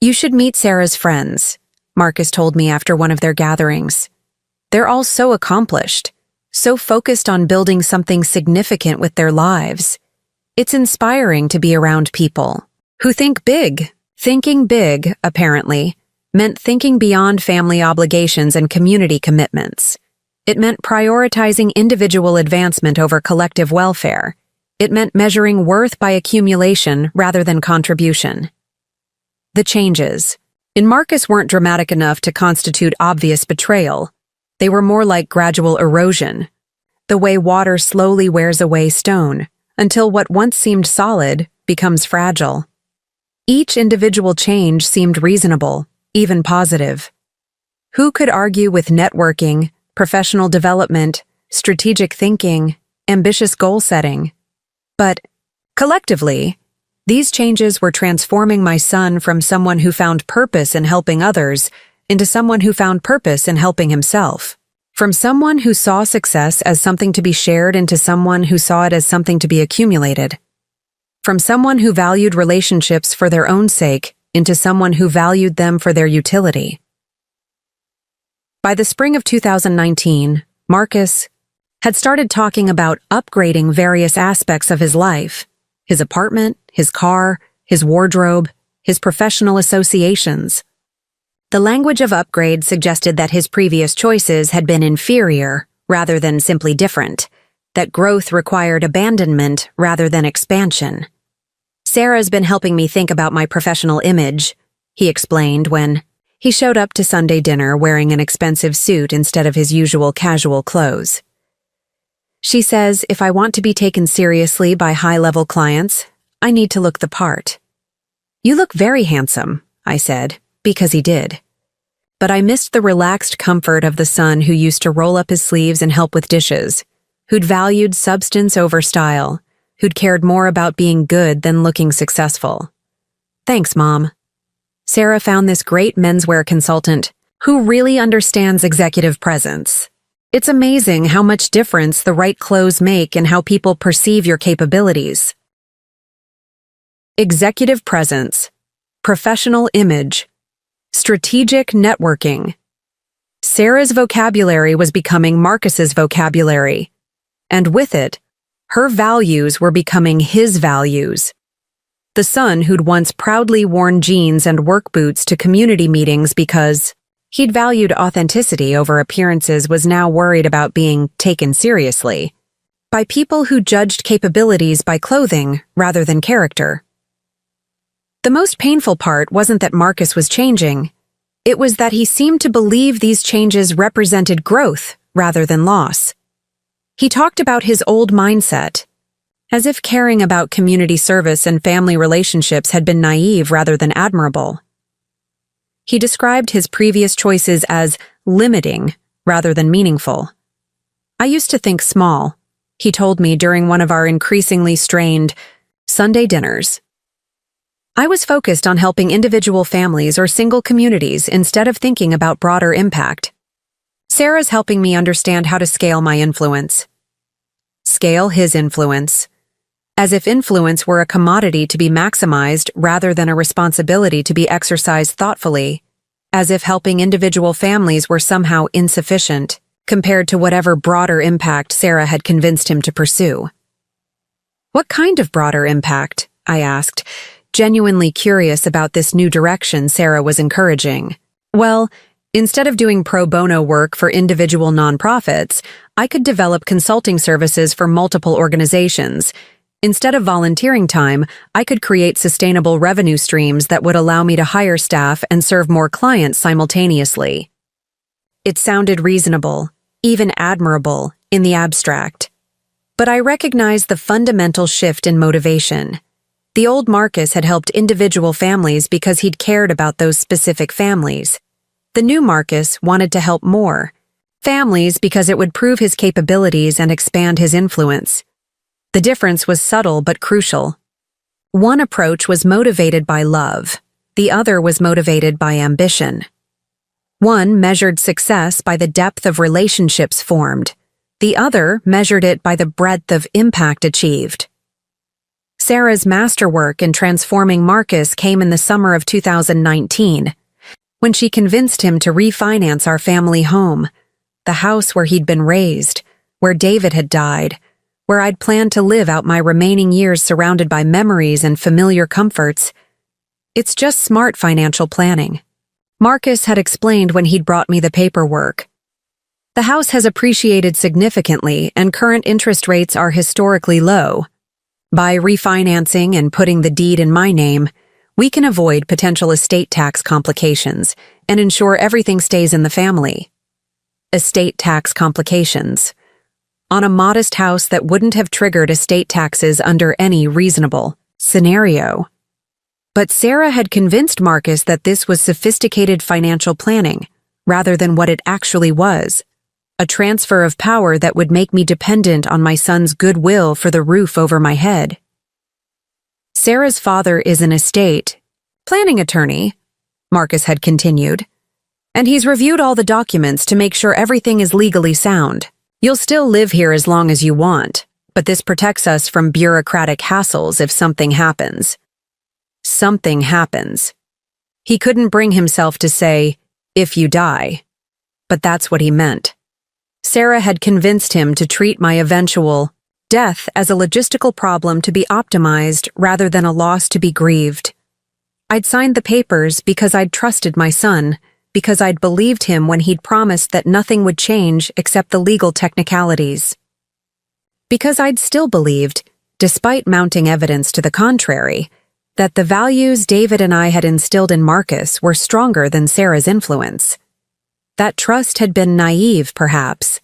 You should meet Sarah's friends, Marcus told me after one of their gatherings. They're all so accomplished, so focused on building something significant with their lives. It's inspiring to be around people who think big. Thinking big, apparently, meant thinking beyond family obligations and community commitments. It meant prioritizing individual advancement over collective welfare. It meant measuring worth by accumulation rather than contribution. The changes in Marcus weren't dramatic enough to constitute obvious betrayal. They were more like gradual erosion, the way water slowly wears away stone, until what once seemed solid becomes fragile. Each individual change seemed reasonable, even positive. Who could argue with networking, professional development, strategic thinking, ambitious goal setting? But, collectively, these changes were transforming my son from someone who found purpose in helping others into someone who found purpose in helping himself. From someone who saw success as something to be shared into someone who saw it as something to be accumulated. From someone who valued relationships for their own sake into someone who valued them for their utility. By the spring of 2019, Marcus had started talking about upgrading various aspects of his life, his apartment, his car, his wardrobe, his professional associations. The language of upgrade suggested that his previous choices had been inferior rather than simply different, that growth required abandonment rather than expansion. Sarah's been helping me think about my professional image, he explained when he showed up to Sunday dinner wearing an expensive suit instead of his usual casual clothes. She says if I want to be taken seriously by high-level clients, I need to look the part. You look very handsome, I said, because he did. But I missed the relaxed comfort of the son who used to roll up his sleeves and help with dishes, who'd valued substance over style, who'd cared more about being good than looking successful. Thanks, Mom. Sarah found this great menswear consultant Who really understands executive presence? It's amazing how much difference the right clothes make in how people perceive your capabilities. Executive presence, professional image, strategic networking. Sarah's vocabulary was becoming Marcus's vocabulary, and with it, her values were becoming his values. The son who'd once proudly worn jeans and work boots to community meetings because he'd valued authenticity over appearances was now worried about being taken seriously by people who judged capabilities by clothing rather than character. The most painful part wasn't that Marcus was changing. It was that he seemed to believe these changes represented growth rather than loss. He talked about his old mindset, as if caring about community service and family relationships had been naive rather than admirable. He described his previous choices as limiting rather than meaningful. I used to think small, he told me during one of our increasingly strained Sunday dinners. I was focused on helping individual families or single communities instead of thinking about broader impact. Sarah's helping me understand how to scale my influence. Scale his influence. As if influence were a commodity to be maximized rather than a responsibility to be exercised thoughtfully. As if helping individual families were somehow insufficient compared to whatever broader impact Sarah had convinced him to pursue. What kind of broader impact? I asked, genuinely curious about this new direction Sarah was encouraging. Well, instead of doing pro bono work for individual nonprofits, I could develop consulting services for multiple organizations. Instead of volunteering time, I could create sustainable revenue streams that would allow me to hire staff and serve more clients simultaneously. It sounded reasonable, even admirable, in the abstract. But I recognized the fundamental shift in motivation. The old Marcus had helped individual families because he'd cared about those specific families. The new Marcus wanted to help more families because it would prove his capabilities and expand his influence. The difference was subtle but crucial. One approach was motivated by love. The other was motivated by ambition. One measured success by the depth of relationships formed. The other measured it by the breadth of impact achieved. Sarah's masterwork in transforming Marcus came in the summer of 2019, when she convinced him to refinance our family home, the house where he'd been raised, where David had died, where I'd planned to live out my remaining years surrounded by memories and familiar comforts. It's just smart financial planning. Marcus had explained when he'd brought me the paperwork. The house has appreciated significantly and current interest rates are historically low. By refinancing and putting the deed in my name, we can avoid potential estate tax complications and ensure everything stays in the family. Estate tax complications. On a modest house that wouldn't have triggered estate taxes under any reasonable scenario. But Sarah had convinced Marcus that this was sophisticated financial planning, rather than what it actually was. A transfer of power that would make me dependent on my son's goodwill for the roof over my head. Sarah's father is an estate planning attorney, Marcus had continued, and he's reviewed all the documents to make sure everything is legally sound. You'll still live here as long as you want, but this protects us from bureaucratic hassles if something happens. Something happens. He couldn't bring himself to say, if you die, but that's what he meant. Sarah had convinced him to treat my eventual death as a logistical problem to be optimized rather than a loss to be grieved. I'd signed the papers because I'd trusted my son, because I'd believed him when he'd promised that nothing would change except the legal technicalities. Because I'd still believed, despite mounting evidence to the contrary, that the values David and I had instilled in Marcus were stronger than Sarah's influence. That trust had been naive, perhaps,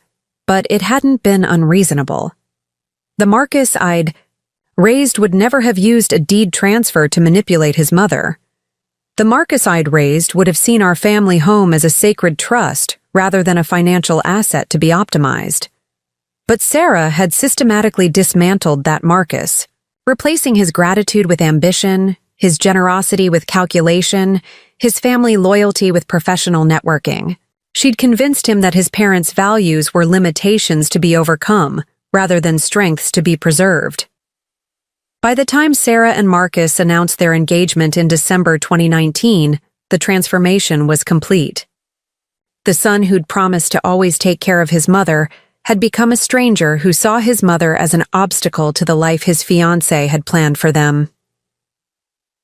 but it hadn't been unreasonable. The Marcus I'd raised would never have used a deed transfer to manipulate his mother. The Marcus I'd raised would have seen our family home as a sacred trust rather than a financial asset to be optimized. But Sarah had systematically dismantled that Marcus, replacing his gratitude with ambition, his generosity with calculation, his family loyalty with professional networking. She'd convinced him that his parents' values were limitations to be overcome, rather than strengths to be preserved. By the time Sarah and Marcus announced their engagement in December 2019, the transformation was complete. The son who'd promised to always take care of his mother had become a stranger who saw his mother as an obstacle to the life his fiancée had planned for them.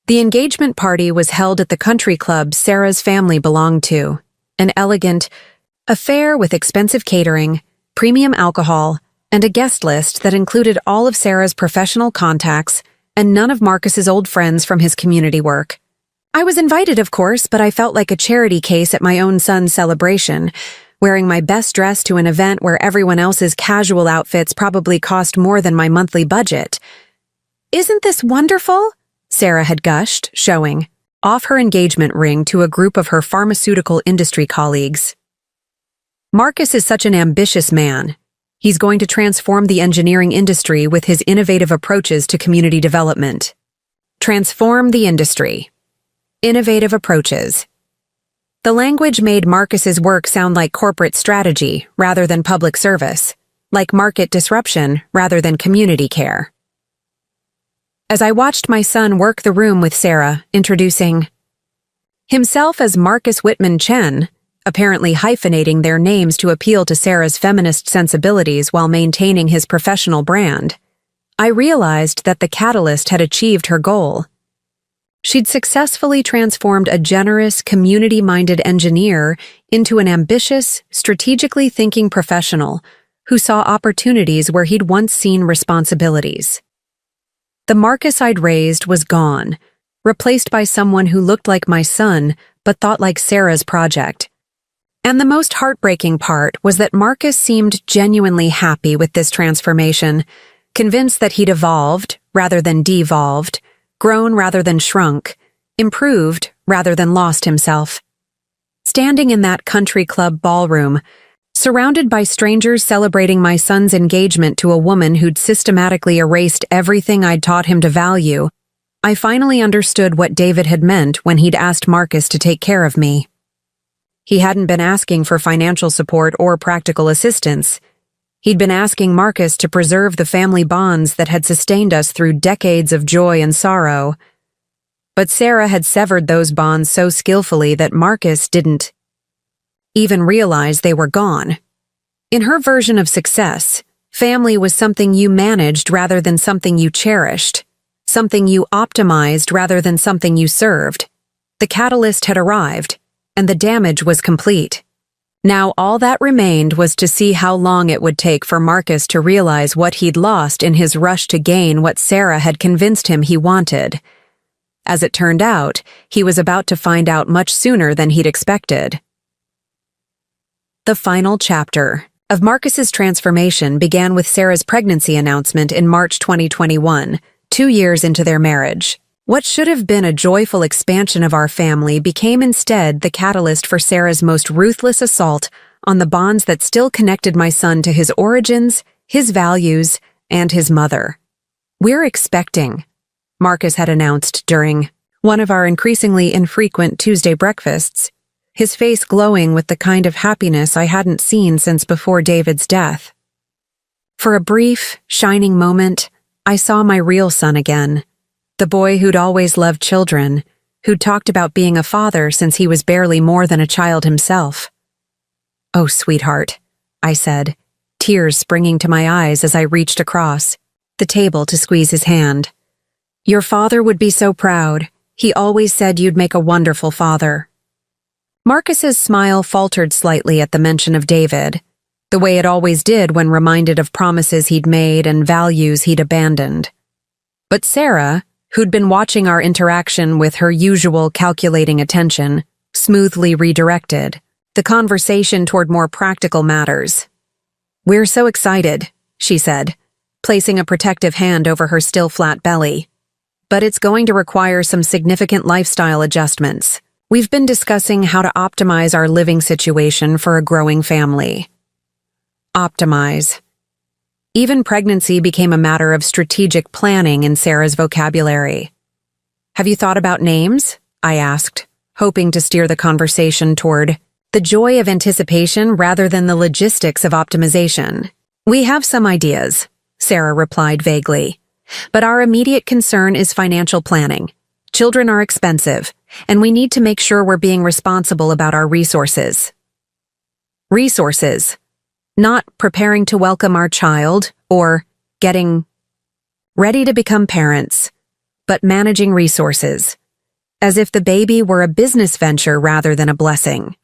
The engagement party was held at the country club Sarah's family belonged to, an elegant affair with expensive catering, premium alcohol, and a guest list that included all of Sarah's professional contacts and none of Marcus's old friends from his community work. I was invited, of course, but I felt like a charity case at my own son's celebration, wearing my best dress to an event where everyone else's casual outfits probably cost more than my monthly budget. "Isn't this wonderful?" Sarah had gushed, showing off her engagement ring to a group of her pharmaceutical industry colleagues. Marcus is such an ambitious man. He's going to transform the engineering industry with his innovative approaches to community development. Transform the industry. Innovative approaches. The language made Marcus's work sound like corporate strategy rather than public service, like market disruption rather than community care. As I watched my son work the room with Sarah, introducing himself as Marcus Whitman Chen, apparently hyphenating their names to appeal to Sarah's feminist sensibilities while maintaining his professional brand, I realized that the catalyst had achieved her goal. She'd successfully transformed a generous, community-minded engineer into an ambitious, strategically thinking professional who saw opportunities where he'd once seen responsibilities. The Marcus I'd raised was gone, replaced by someone who looked like my son but thought like Sarah's project. And the most heartbreaking part was that Marcus seemed genuinely happy with this transformation, convinced that he'd evolved rather than devolved, grown rather than shrunk, improved rather than lost himself. Standing in that country club ballroom, surrounded by strangers celebrating my son's engagement to a woman who'd systematically erased everything I'd taught him to value, I finally understood what David had meant when he'd asked Marcus to take care of me. He hadn't been asking for financial support or practical assistance. He'd been asking Marcus to preserve the family bonds that had sustained us through decades of joy and sorrow. But Sarah had severed those bonds so skillfully that Marcus didn't even realize they were gone. In her version of success, family was something you managed rather than something you cherished, something you optimized rather than something you served. The catalyst had arrived, and the damage was complete. Now all that remained was to see how long it would take for Marcus to realize what he'd lost in his rush to gain what Sarah had convinced him he wanted. As it turned out, he was about to find out much sooner than he'd expected. The final chapter of Marcus's transformation began with Sarah's pregnancy announcement in March 2021, 2 years into their marriage. What should have been a joyful expansion of our family became instead the catalyst for Sarah's most ruthless assault on the bonds that still connected my son to his origins, his values, and his mother. "We're expecting," Marcus had announced during one of our increasingly infrequent Tuesday breakfasts, his face glowing with the kind of happiness I hadn't seen since before David's death. For a brief, shining moment, I saw my real son again. The boy who'd always loved children, who'd talked about being a father since he was barely more than a child himself. "Oh, sweetheart," I said, tears springing to my eyes as I reached across the table to squeeze his hand. "Your father would be so proud. He always said you'd make a wonderful father." Marcus's smile faltered slightly at the mention of David, the way it always did when reminded of promises he'd made and values he'd abandoned. But Sarah, who'd been watching our interaction with her usual calculating attention, smoothly redirected the conversation toward more practical matters. "We're so excited," she said, placing a protective hand over her still flat belly. "But it's going to require some significant lifestyle adjustments. We've been discussing how to optimize our living situation for a growing family." Optimize. Even pregnancy became a matter of strategic planning in Sarah's vocabulary. Have you thought about names? I asked, hoping to steer the conversation toward the joy of anticipation rather than the logistics of optimization. We have some ideas, Sarah replied vaguely. But our immediate concern is financial planning. Children are expensive, and we need to make sure we're being responsible about our resources. Resources. Not preparing to welcome our child or getting ready to become parents, but managing resources, as if the baby were a business venture rather than a blessing.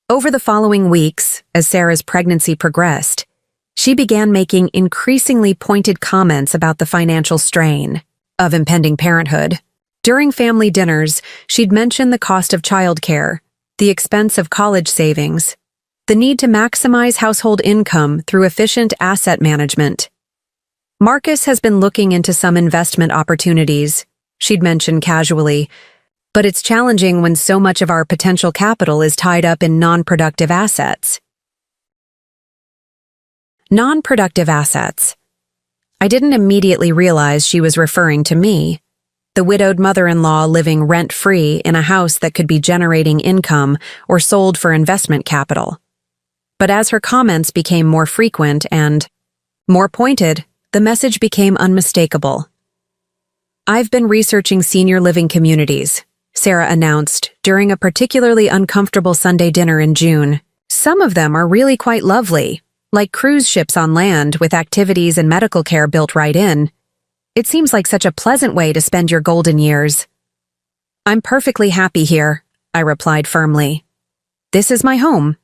Over the following weeks, as Sarah's pregnancy progressed, she began making increasingly pointed comments about the financial strain of impending parenthood. During family dinners, she'd mention the cost of childcare, the expense of college savings, the need to maximize household income through efficient asset management. Marcus has been looking into some investment opportunities, she'd mention casually, but it's challenging when so much of our potential capital is tied up in non-productive assets. Non-productive assets. I didn't immediately realize she was referring to me, the widowed mother-in-law living rent-free in a house that could be generating income or sold for investment capital. But as her comments became more frequent and more pointed, the message became unmistakable. I've been researching senior living communities, Sarah announced during a particularly uncomfortable Sunday dinner in June. Some of them are really quite lovely, like cruise ships on land with activities and medical care built right in. It seems like such a pleasant way to spend your golden years. I'm perfectly happy here, I replied firmly. This is my home.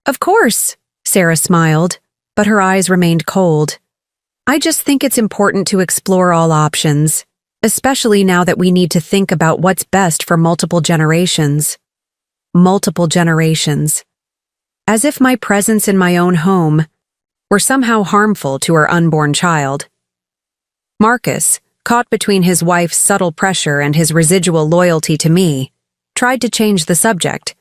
Of course, Sarah smiled, but her eyes remained cold. I just think it's important to explore all options, especially now that we need to think about what's best for multiple generations. Multiple generations. As if my presence in my own home were somehow harmful to her unborn child. Marcus, caught between his wife's subtle pressure and his residual loyalty to me, tried to change the subject,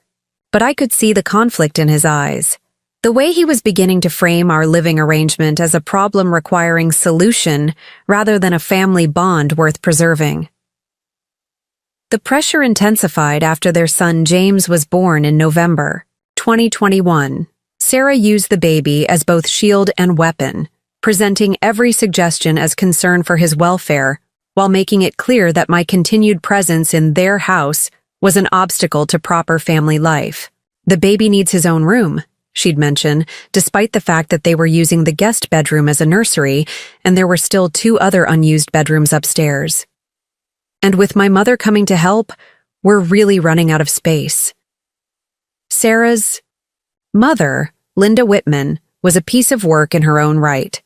but I could see the conflict in his eyes. The way he was beginning to frame our living arrangement as a problem requiring solution rather than a family bond worth preserving. The pressure intensified after their son James was born in November 2021. Sarah used the baby as both shield and weapon, presenting every suggestion as concern for his welfare while making it clear that my continued presence in their house was an obstacle to proper family life. The baby needs his own room, she'd mention, despite the fact that they were using the guest bedroom as a nursery and there were still 2 other unused bedrooms upstairs. And with my mother coming to help, we're really running out of space. Sarah's mother, Linda Whitman, was a piece of work in her own right.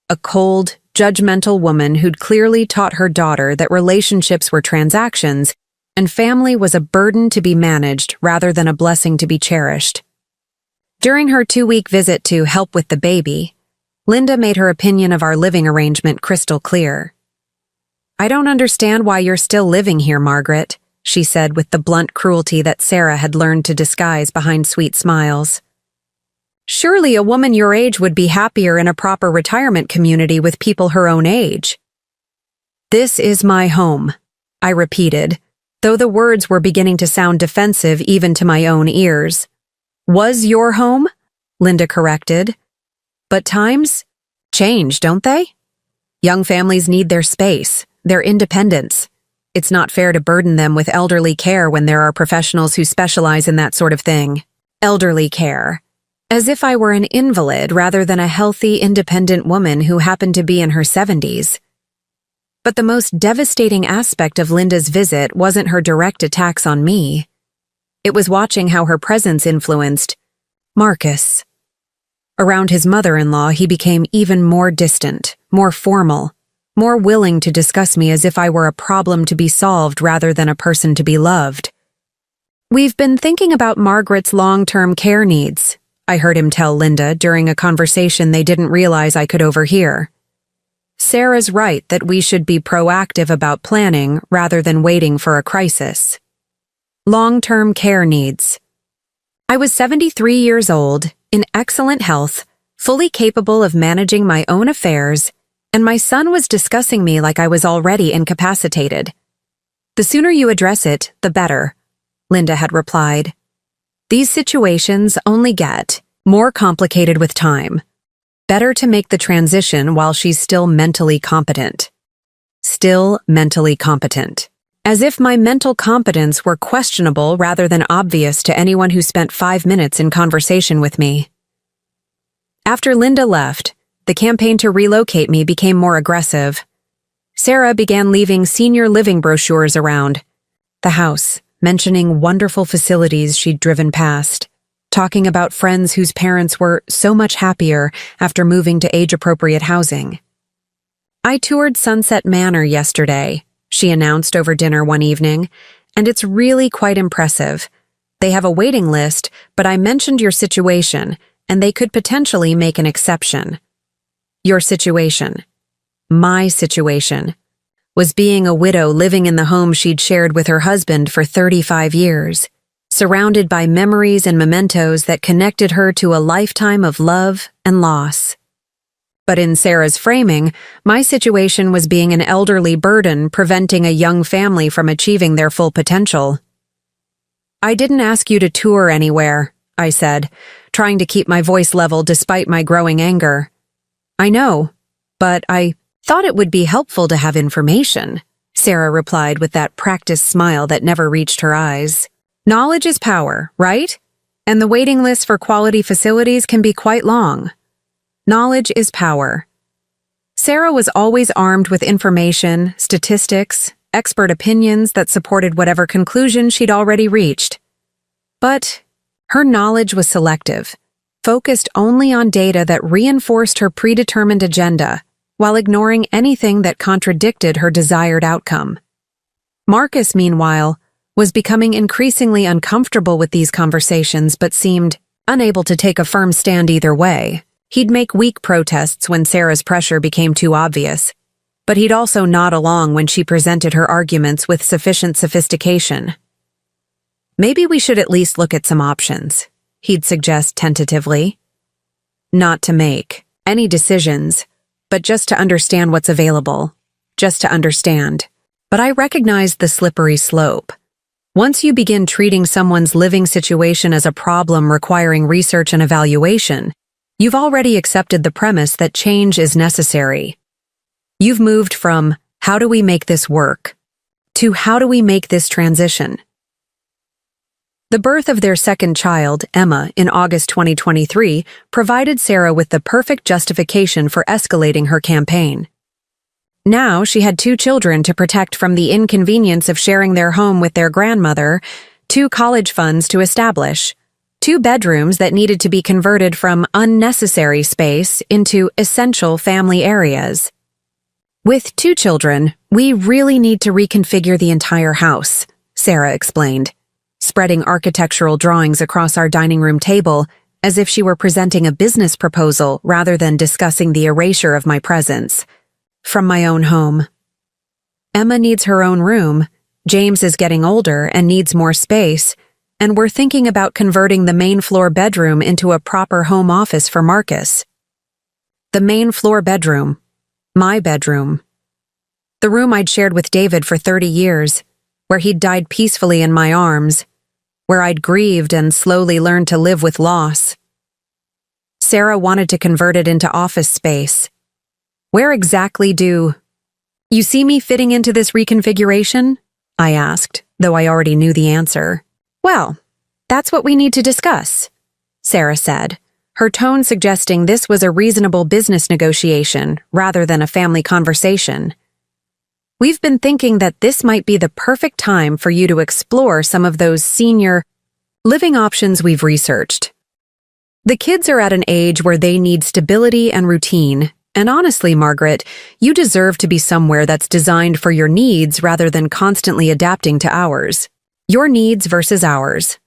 A cold, judgmental woman who'd clearly taught her daughter that relationships were transactions and family was a burden to be managed rather than a blessing to be cherished. During her 2-week visit to help with the baby, Linda made her opinion of our living arrangement crystal clear. I don't understand why you're still living here, Margaret, she said with the blunt cruelty that Sarah had learned to disguise behind sweet smiles. Surely a woman your age would be happier in a proper retirement community with people her own age. This is my home, I repeated, though the words were beginning to sound defensive even to my own ears. Was your home? Linda corrected. But times change, don't they? Young families need their space, their independence. It's not fair to burden them with elderly care when there are professionals who specialize in that sort of thing. Elderly care. As if I were an invalid rather than a healthy, independent woman who happened to be in her 70s. But the most devastating aspect of Linda's visit wasn't her direct attacks on me. It was watching how her presence influenced Marcus. Around his mother-in-law, he became even more distant, more formal, more willing to discuss me as if I were a problem to be solved rather than a person to be loved. We've been thinking about Margaret's long-term care needs, I heard him tell Linda during a conversation they didn't realize I could overhear. Sarah's right that we should be proactive about planning rather than waiting for a crisis. Long-term care needs. I was 73 years old, in excellent health, fully capable of managing my own affairs, And my son was discussing me like I was already incapacitated. The sooner you address it, the better, Linda had replied. These situations only get more complicated with time. Better to make the transition while she's still mentally competent. Still mentally competent. As if my mental competence were questionable rather than obvious to anyone who spent 5 minutes in conversation with me. After Linda left, the campaign to relocate me became more aggressive. Sarah began leaving senior living brochures around the house, mentioning wonderful facilities she'd driven past, talking about friends whose parents were so much happier after moving to age-appropriate housing. I toured Sunset Manor yesterday, she announced over dinner one evening, and it's really quite impressive. They have a waiting list, but I mentioned your situation, and they could potentially make an exception. Your situation, my situation, was being a widow living in the home she'd shared with her husband for 35 years, surrounded by memories and mementos that connected her to a lifetime of love and loss. But in Sarah's framing, my situation was being an elderly burden preventing a young family from achieving their full potential. I didn't ask you to tour anywhere, I said, trying to keep my voice level despite my growing anger. I know, but I thought it would be helpful to have information, Sarah replied with that practiced smile that never reached her eyes. Knowledge is power, right? And the waiting list for quality facilities can be quite long. Knowledge is power. Sarah was always armed with information, statistics, expert opinions that supported whatever conclusion she'd already reached. But her knowledge was selective, focused only on data that reinforced her predetermined agenda, while ignoring anything that contradicted her desired outcome. Marcus, meanwhile, was becoming increasingly uncomfortable with these conversations but seemed unable to take a firm stand either way. He'd make weak protests when Sarah's pressure became too obvious, but he'd also nod along when she presented her arguments with sufficient sophistication. Maybe we should at least look at some options, he'd suggest tentatively. Not to make any decisions, but just to understand what's available. Just to understand. But I recognized the slippery slope. Once you begin treating someone's living situation as a problem requiring research and evaluation, you've already accepted the premise that change is necessary. You've moved from, how do we make this work, to how do we make this transition? The birth of their second child, Emma, in August 2023, provided Sarah with the perfect justification for escalating her campaign. Now she had 2 children to protect from the inconvenience of sharing their home with their grandmother, 2 college funds to establish, 2 bedrooms that needed to be converted from unnecessary space into essential family areas. With 2 children, we really need to reconfigure the entire house, Sarah explained, spreading architectural drawings across our dining room table as if she were presenting a business proposal rather than discussing the erasure of my presence from my own home. Emma needs her own room, James is getting older and needs more space, and we're thinking about converting the main floor bedroom into a proper home office for Marcus. The main floor bedroom. My bedroom. The room I'd shared with David for 30 years, where he'd died peacefully in my arms, where I'd grieved and slowly learned to live with loss. Sarah wanted to convert it into office space. Where exactly do you see me fitting into this reconfiguration? I asked, though I already knew the answer. Well, that's what we need to discuss, Sarah said, her tone suggesting this was a reasonable business negotiation rather than a family conversation. We've been thinking that this might be the perfect time for you to explore some of those senior living options we've researched. The kids are at an age where they need stability and routine, and honestly, Margaret, you deserve to be somewhere that's designed for your needs rather than constantly adapting to ours. Your needs versus ours.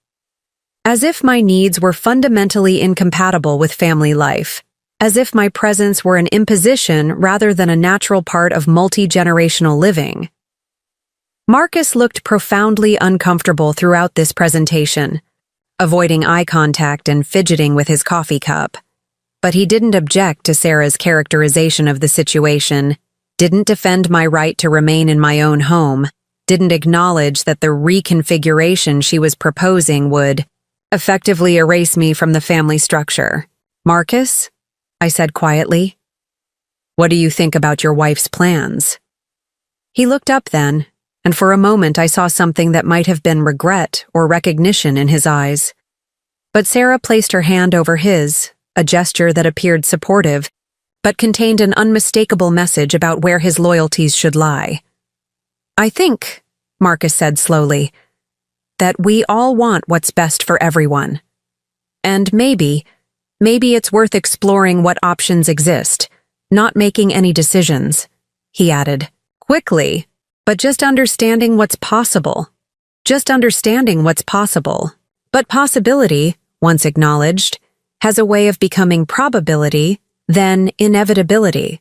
As if my needs were fundamentally incompatible with family life. As if my presence were an imposition rather than a natural part of multi-generational living. Marcus looked profoundly uncomfortable throughout this presentation, avoiding eye contact and fidgeting with his coffee cup. But he didn't object to Sarah's characterization of the situation, didn't defend my right to remain in my own home, didn't acknowledge that the reconfiguration she was proposing would effectively erase me from the family structure. "Marcus," I said quietly, "what do you think about your wife's plans?" He looked up then, and for a moment I saw something that might have been regret or recognition in his eyes. But Sarah placed her hand over his, a gesture that appeared supportive, but contained an unmistakable message about where his loyalties should lie. "I think," Marcus said slowly, "that we all want what's best for everyone. And maybe it's worth exploring what options exist, not making any decisions," he added, quickly, "but just understanding what's possible. Just understanding what's possible. But possibility, once acknowledged, has a way of becoming probability, then inevitability."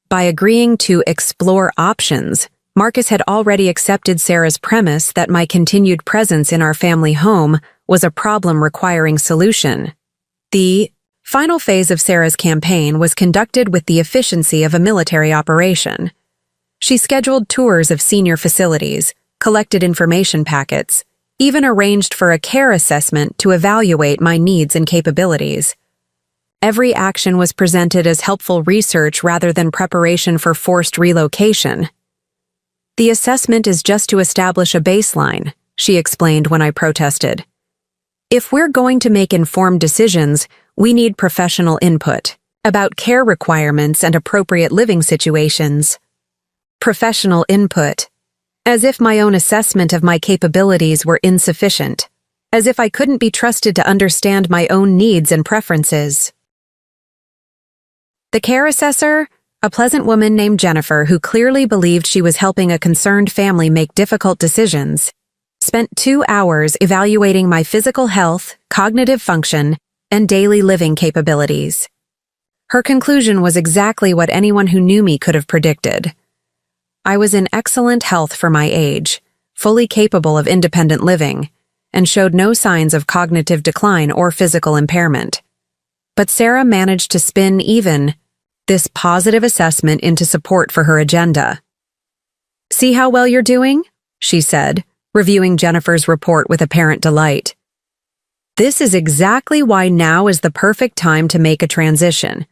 By agreeing to explore options, Marcus had already accepted Sarah's premise that my continued presence in our family home was a problem requiring solution. The final phase of Sarah's campaign was conducted with the efficiency of a military operation. She scheduled tours of senior facilities, collected information packets, even arranged for a care assessment to evaluate my needs and capabilities. Every action was presented as helpful research rather than preparation for forced relocation. "The assessment is just to establish a baseline," she explained when I protested. "If we're going to make informed decisions, we need professional input about care requirements and appropriate living situations." Professional input. As if my own assessment of my capabilities were insufficient. As if I couldn't be trusted to understand my own needs and preferences. The care assessor, a pleasant woman named Jennifer who clearly believed she was helping a concerned family make difficult decisions, spent 2 hours evaluating my physical health, cognitive function, and daily living capabilities. Her conclusion was exactly what anyone who knew me could have predicted. I was in excellent health for my age, fully capable of independent living, and showed no signs of cognitive decline or physical impairment. But Sarah managed to spin even this positive assessment into support for her agenda. "See how well you're doing?" she said, reviewing Jennifer's report with apparent delight. "This is exactly why now is the perfect time to make a transition.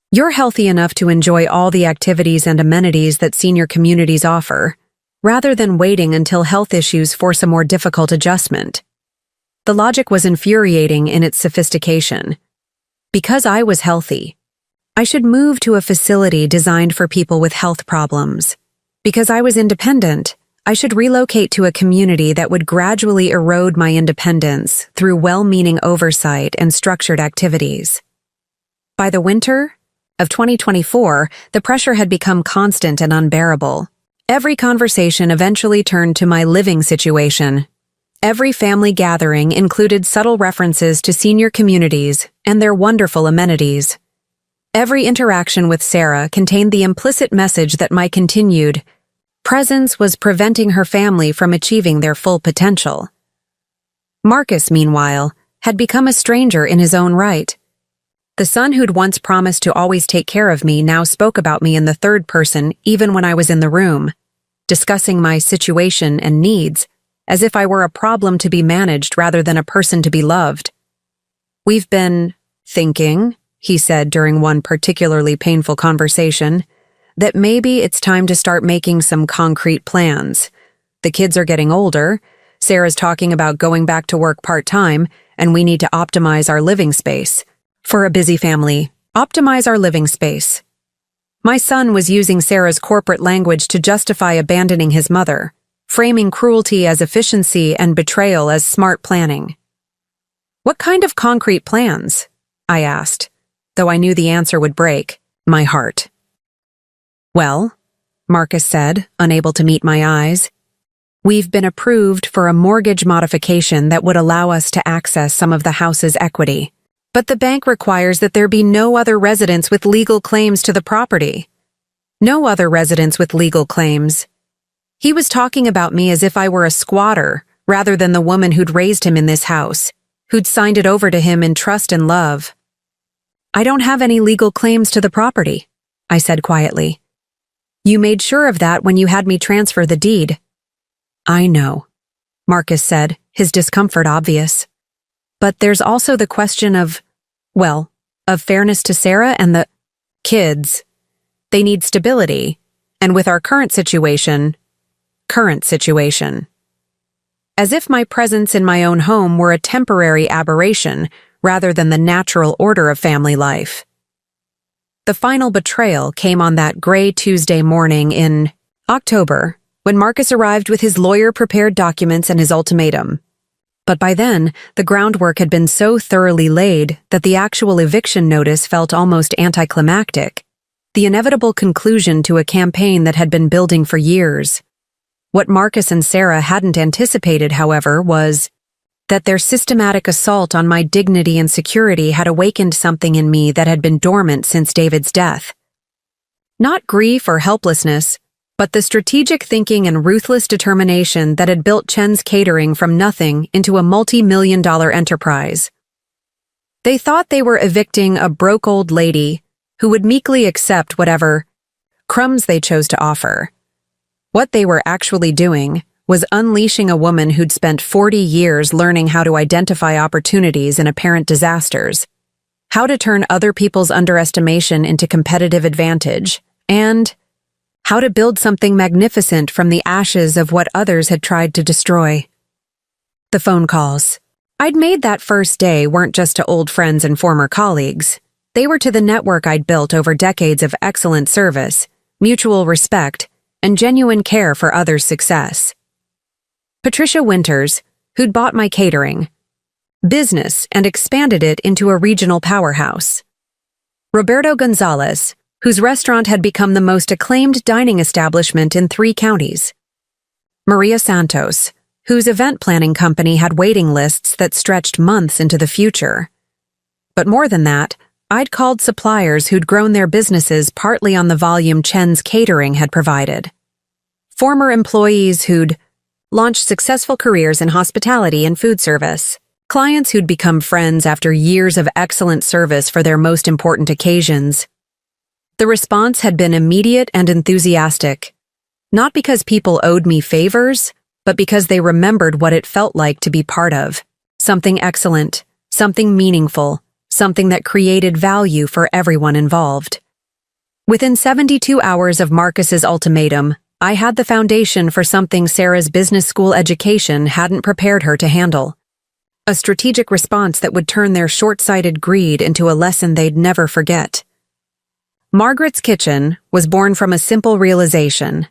You're healthy enough to enjoy all the activities and amenities that senior communities offer, rather than waiting until health issues force a more difficult adjustment." The logic was infuriating in its sophistication. Because I was healthy, I should move to a facility designed for people with health problems. Because I was independent, I should relocate to a community that would gradually erode my independence through well-meaning oversight and structured activities. By the winter of 2024, the pressure had become constant and unbearable. Every conversation eventually turned to my living situation. Every family gathering included subtle references to senior communities and their wonderful amenities. Every interaction with Sarah contained the implicit message that my continued presence was preventing her family from achieving their full potential. Marcus, meanwhile, had become a stranger in his own right. The son who'd once promised to always take care of me now spoke about me in the third person even when I was in the room, discussing my situation and needs, as if I were a problem to be managed rather than a person to be loved. "We've been thinking," he said during one particularly painful conversation, "that maybe it's time to start making some concrete plans. The kids are getting older, Sarah's talking about going back to work part-time, and we need to optimize our living space. For a busy family, optimize our living space." My son was using Sarah's corporate language to justify abandoning his mother, framing cruelty as efficiency and betrayal as smart planning. "What kind of concrete plans?" I asked, though I knew the answer would break my heart. "Well," Marcus said, unable to meet my eyes, "we've been approved for a mortgage modification that would allow us to access some of the house's equity. But the bank requires that there be no other residents with legal claims to the property. No other residents with legal claims." He was talking about me as if I were a squatter, rather than the woman who'd raised him in this house, who'd signed it over to him in trust and love. I don't have any legal claims to the property, I said quietly. You made sure of that when you had me transfer the deed. I know, Marcus said, his discomfort obvious. But there's also the question of fairness to Sarah and the kids. They need stability, and with our current situation. As if my presence in my own home were a temporary aberration rather than the natural order of family life. The final betrayal came on that gray Tuesday morning in October, when Marcus arrived with his lawyer-prepared documents and his ultimatum. But by then, the groundwork had been so thoroughly laid that the actual eviction notice felt almost anticlimactic, the inevitable conclusion to a campaign that had been building for years. What Marcus and Sarah hadn't anticipated, however, was that their systematic assault on my dignity and security had awakened something in me that had been dormant since David's death. Not grief or helplessness, but the strategic thinking and ruthless determination that had built Chen's Catering from nothing into a multi-million-dollar enterprise. They thought they were evicting a broke old lady who would meekly accept whatever crumbs they chose to offer. What they were actually doing was unleashing a woman who'd spent 40 years learning how to identify opportunities in apparent disasters, how to turn other people's underestimation into competitive advantage, and how to build something magnificent from the ashes of what others had tried to destroy. The phone calls I'd made that first day weren't just to old friends and former colleagues. They were to the network I'd built over decades of excellent service, mutual respect, and genuine care for others' success. Patricia Winters, who'd bought my catering business and expanded it into a regional powerhouse. Roberto Gonzalez, whose restaurant had become the most acclaimed dining establishment in 3 counties. Maria Santos, whose event planning company had waiting lists that stretched months into the future. But more than that, I'd called suppliers who'd grown their businesses partly on the volume Chen's Catering had provided. Former employees who'd launched successful careers in hospitality and food service. Clients who'd become friends after years of excellent service for their most important occasions. The response had been immediate and enthusiastic, not because people owed me favors, but because they remembered what it felt like to be part of something excellent, something meaningful, something that created value for everyone involved. Within 72 hours of Marcus's ultimatum, I had the foundation for something Sarah's business school education hadn't prepared her to handle. A strategic response that would turn their short-sighted greed into a lesson they'd never forget. Margaret's Kitchen was born from a simple realization.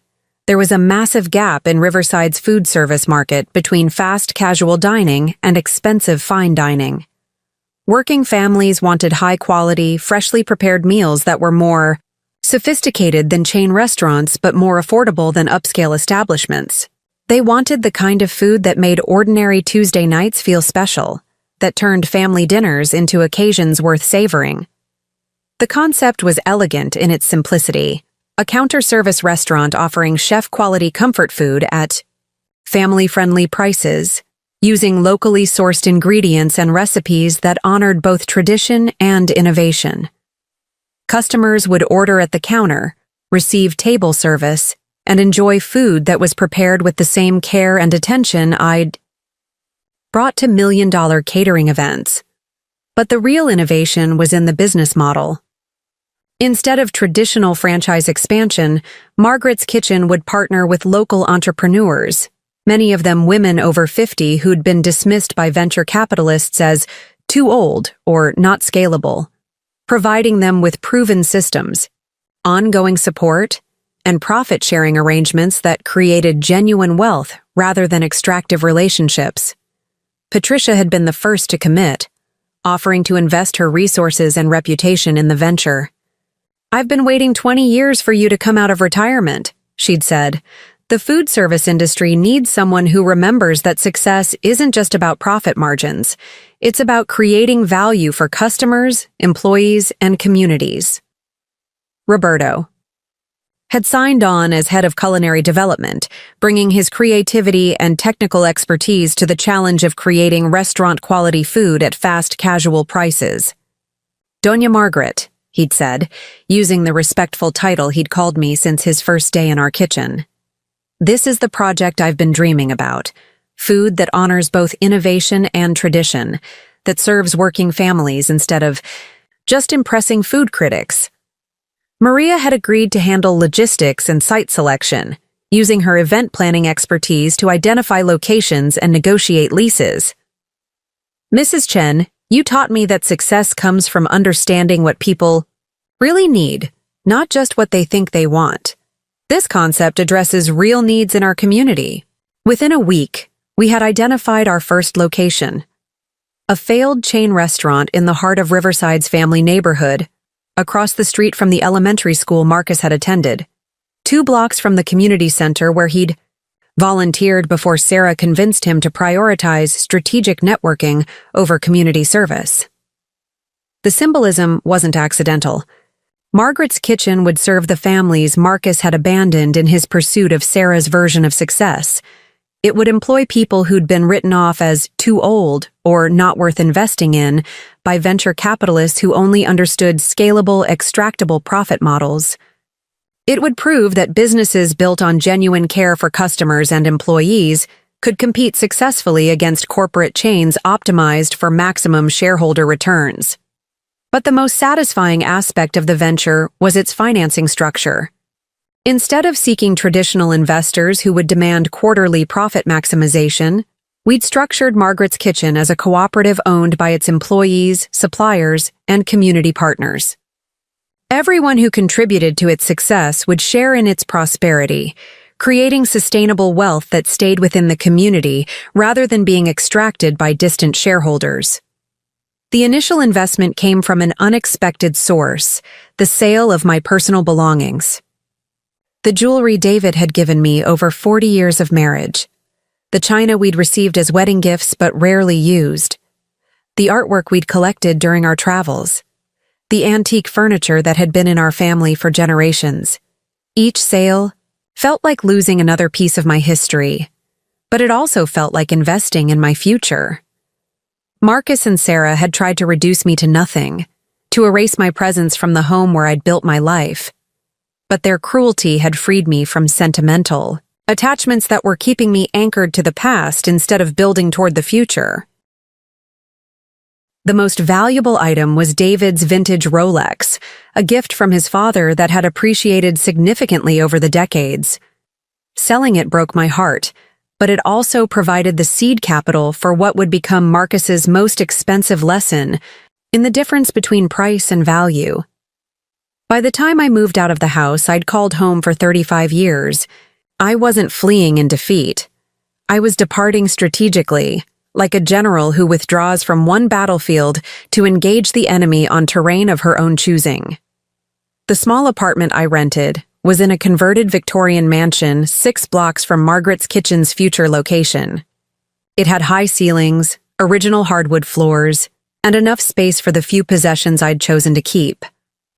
There was a massive gap in Riverside's food service market between fast casual dining and expensive fine dining. Working families wanted high-quality, freshly prepared meals that were more sophisticated than chain restaurants but more affordable than upscale establishments. They wanted the kind of food that made ordinary Tuesday nights feel special, that turned family dinners into occasions worth savoring. The concept was elegant in its simplicity, a counter-service restaurant offering chef-quality comfort food at family-friendly prices, using locally sourced ingredients and recipes that honored both tradition and innovation. Customers would order at the counter, receive table service, and enjoy food that was prepared with the same care and attention I'd brought to million-dollar catering events. But the real innovation was in the business model. Instead of traditional franchise expansion, Margaret's Kitchen would partner with local entrepreneurs, many of them women over 50 who'd been dismissed by venture capitalists as too old or not scalable, providing them with proven systems, ongoing support, and profit-sharing arrangements that created genuine wealth rather than extractive relationships. Patricia had been the first to commit, offering to invest her resources and reputation in the venture. "I've been waiting 20 years for you to come out of retirement," she'd said. "The food service industry needs someone who remembers that success isn't just about profit margins. It's about creating value for customers, employees, and communities." Roberto had signed on as head of culinary development, bringing his creativity and technical expertise to the challenge of creating restaurant-quality food at fast casual prices. Doña Margaret, he'd said, using the respectful title he'd called me since his first day in our kitchen. This is the project I've been dreaming about. Food that honors both innovation and tradition, that serves working families instead of just impressing food critics. Maria had agreed to handle logistics and site selection, using her event planning expertise to identify locations and negotiate leases. Mrs. Chen, you taught me that success comes from understanding what people really need, not just what they think they want. This concept addresses real needs in our community. Within a week, we had identified our first location. A failed chain restaurant in the heart of Riverside's family neighborhood, across the street from the elementary school Marcus had attended, 2 blocks from the community center where he'd volunteered before Sarah convinced him to prioritize strategic networking over community service. The symbolism wasn't accidental. Margaret's kitchen would serve the families Marcus had abandoned in his pursuit of Sarah's version of success. It would employ people who'd been written off as too old or not worth investing in by venture capitalists who only understood scalable, extractable profit models. It would prove that businesses built on genuine care for customers and employees could compete successfully against corporate chains optimized for maximum shareholder returns. But the most satisfying aspect of the venture was its financing structure. Instead of seeking traditional investors who would demand quarterly profit maximization, we'd structured Margaret's Kitchen as a cooperative owned by its employees, suppliers, and community partners. Everyone who contributed to its success would share in its prosperity, creating sustainable wealth that stayed within the community rather than being extracted by distant shareholders. The initial investment came from an unexpected source, the sale of my personal belongings. The jewelry David had given me over 40 years of marriage, the china we'd received as wedding gifts but rarely used, the artwork we'd collected during our travels, the antique furniture that had been in our family for generations. Each sale felt like losing another piece of my history, but it also felt like investing in my future. Marcus and Sarah had tried to reduce me to nothing, to erase my presence from the home where I'd built my life. But their cruelty had freed me from sentimental attachments that were keeping me anchored to the past instead of building toward the future. The most valuable item was David's vintage Rolex, a gift from his father that had appreciated significantly over the decades. Selling it broke my heart, but it also provided the seed capital for what would become Marcus's most expensive lesson in the difference between price and value. By the time I moved out of the house I'd called home for 35 years, I wasn't fleeing in defeat. I was departing strategically, like a general who withdraws from one battlefield to engage the enemy on terrain of her own choosing. The small apartment I rented was in a converted Victorian mansion 6 blocks from Margaret's Kitchen's future location. It had high ceilings, original hardwood floors, and enough space for the few possessions I'd chosen to keep.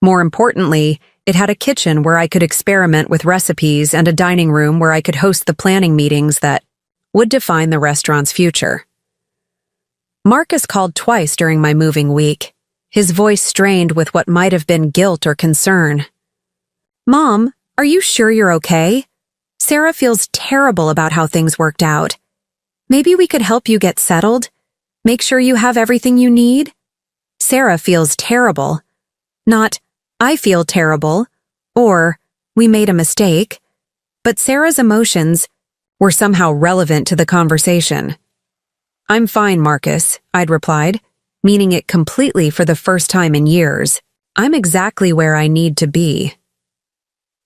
More importantly, it had a kitchen where I could experiment with recipes and a dining room where I could host the planning meetings that would define the restaurant's future. Marcus called twice during my moving week, his voice strained with what might have been guilt or concern. "Mom, are you sure you're okay? Sarah feels terrible about how things worked out. Maybe we could help you get settled? Make sure you have everything you need?" Sarah feels terrible. Not, "I feel terrible," or "we made a mistake," but Sarah's emotions were somehow relevant to the conversation. "I'm fine, Marcus," I'd replied, meaning it completely for the first time in years. "I'm exactly where I need to be."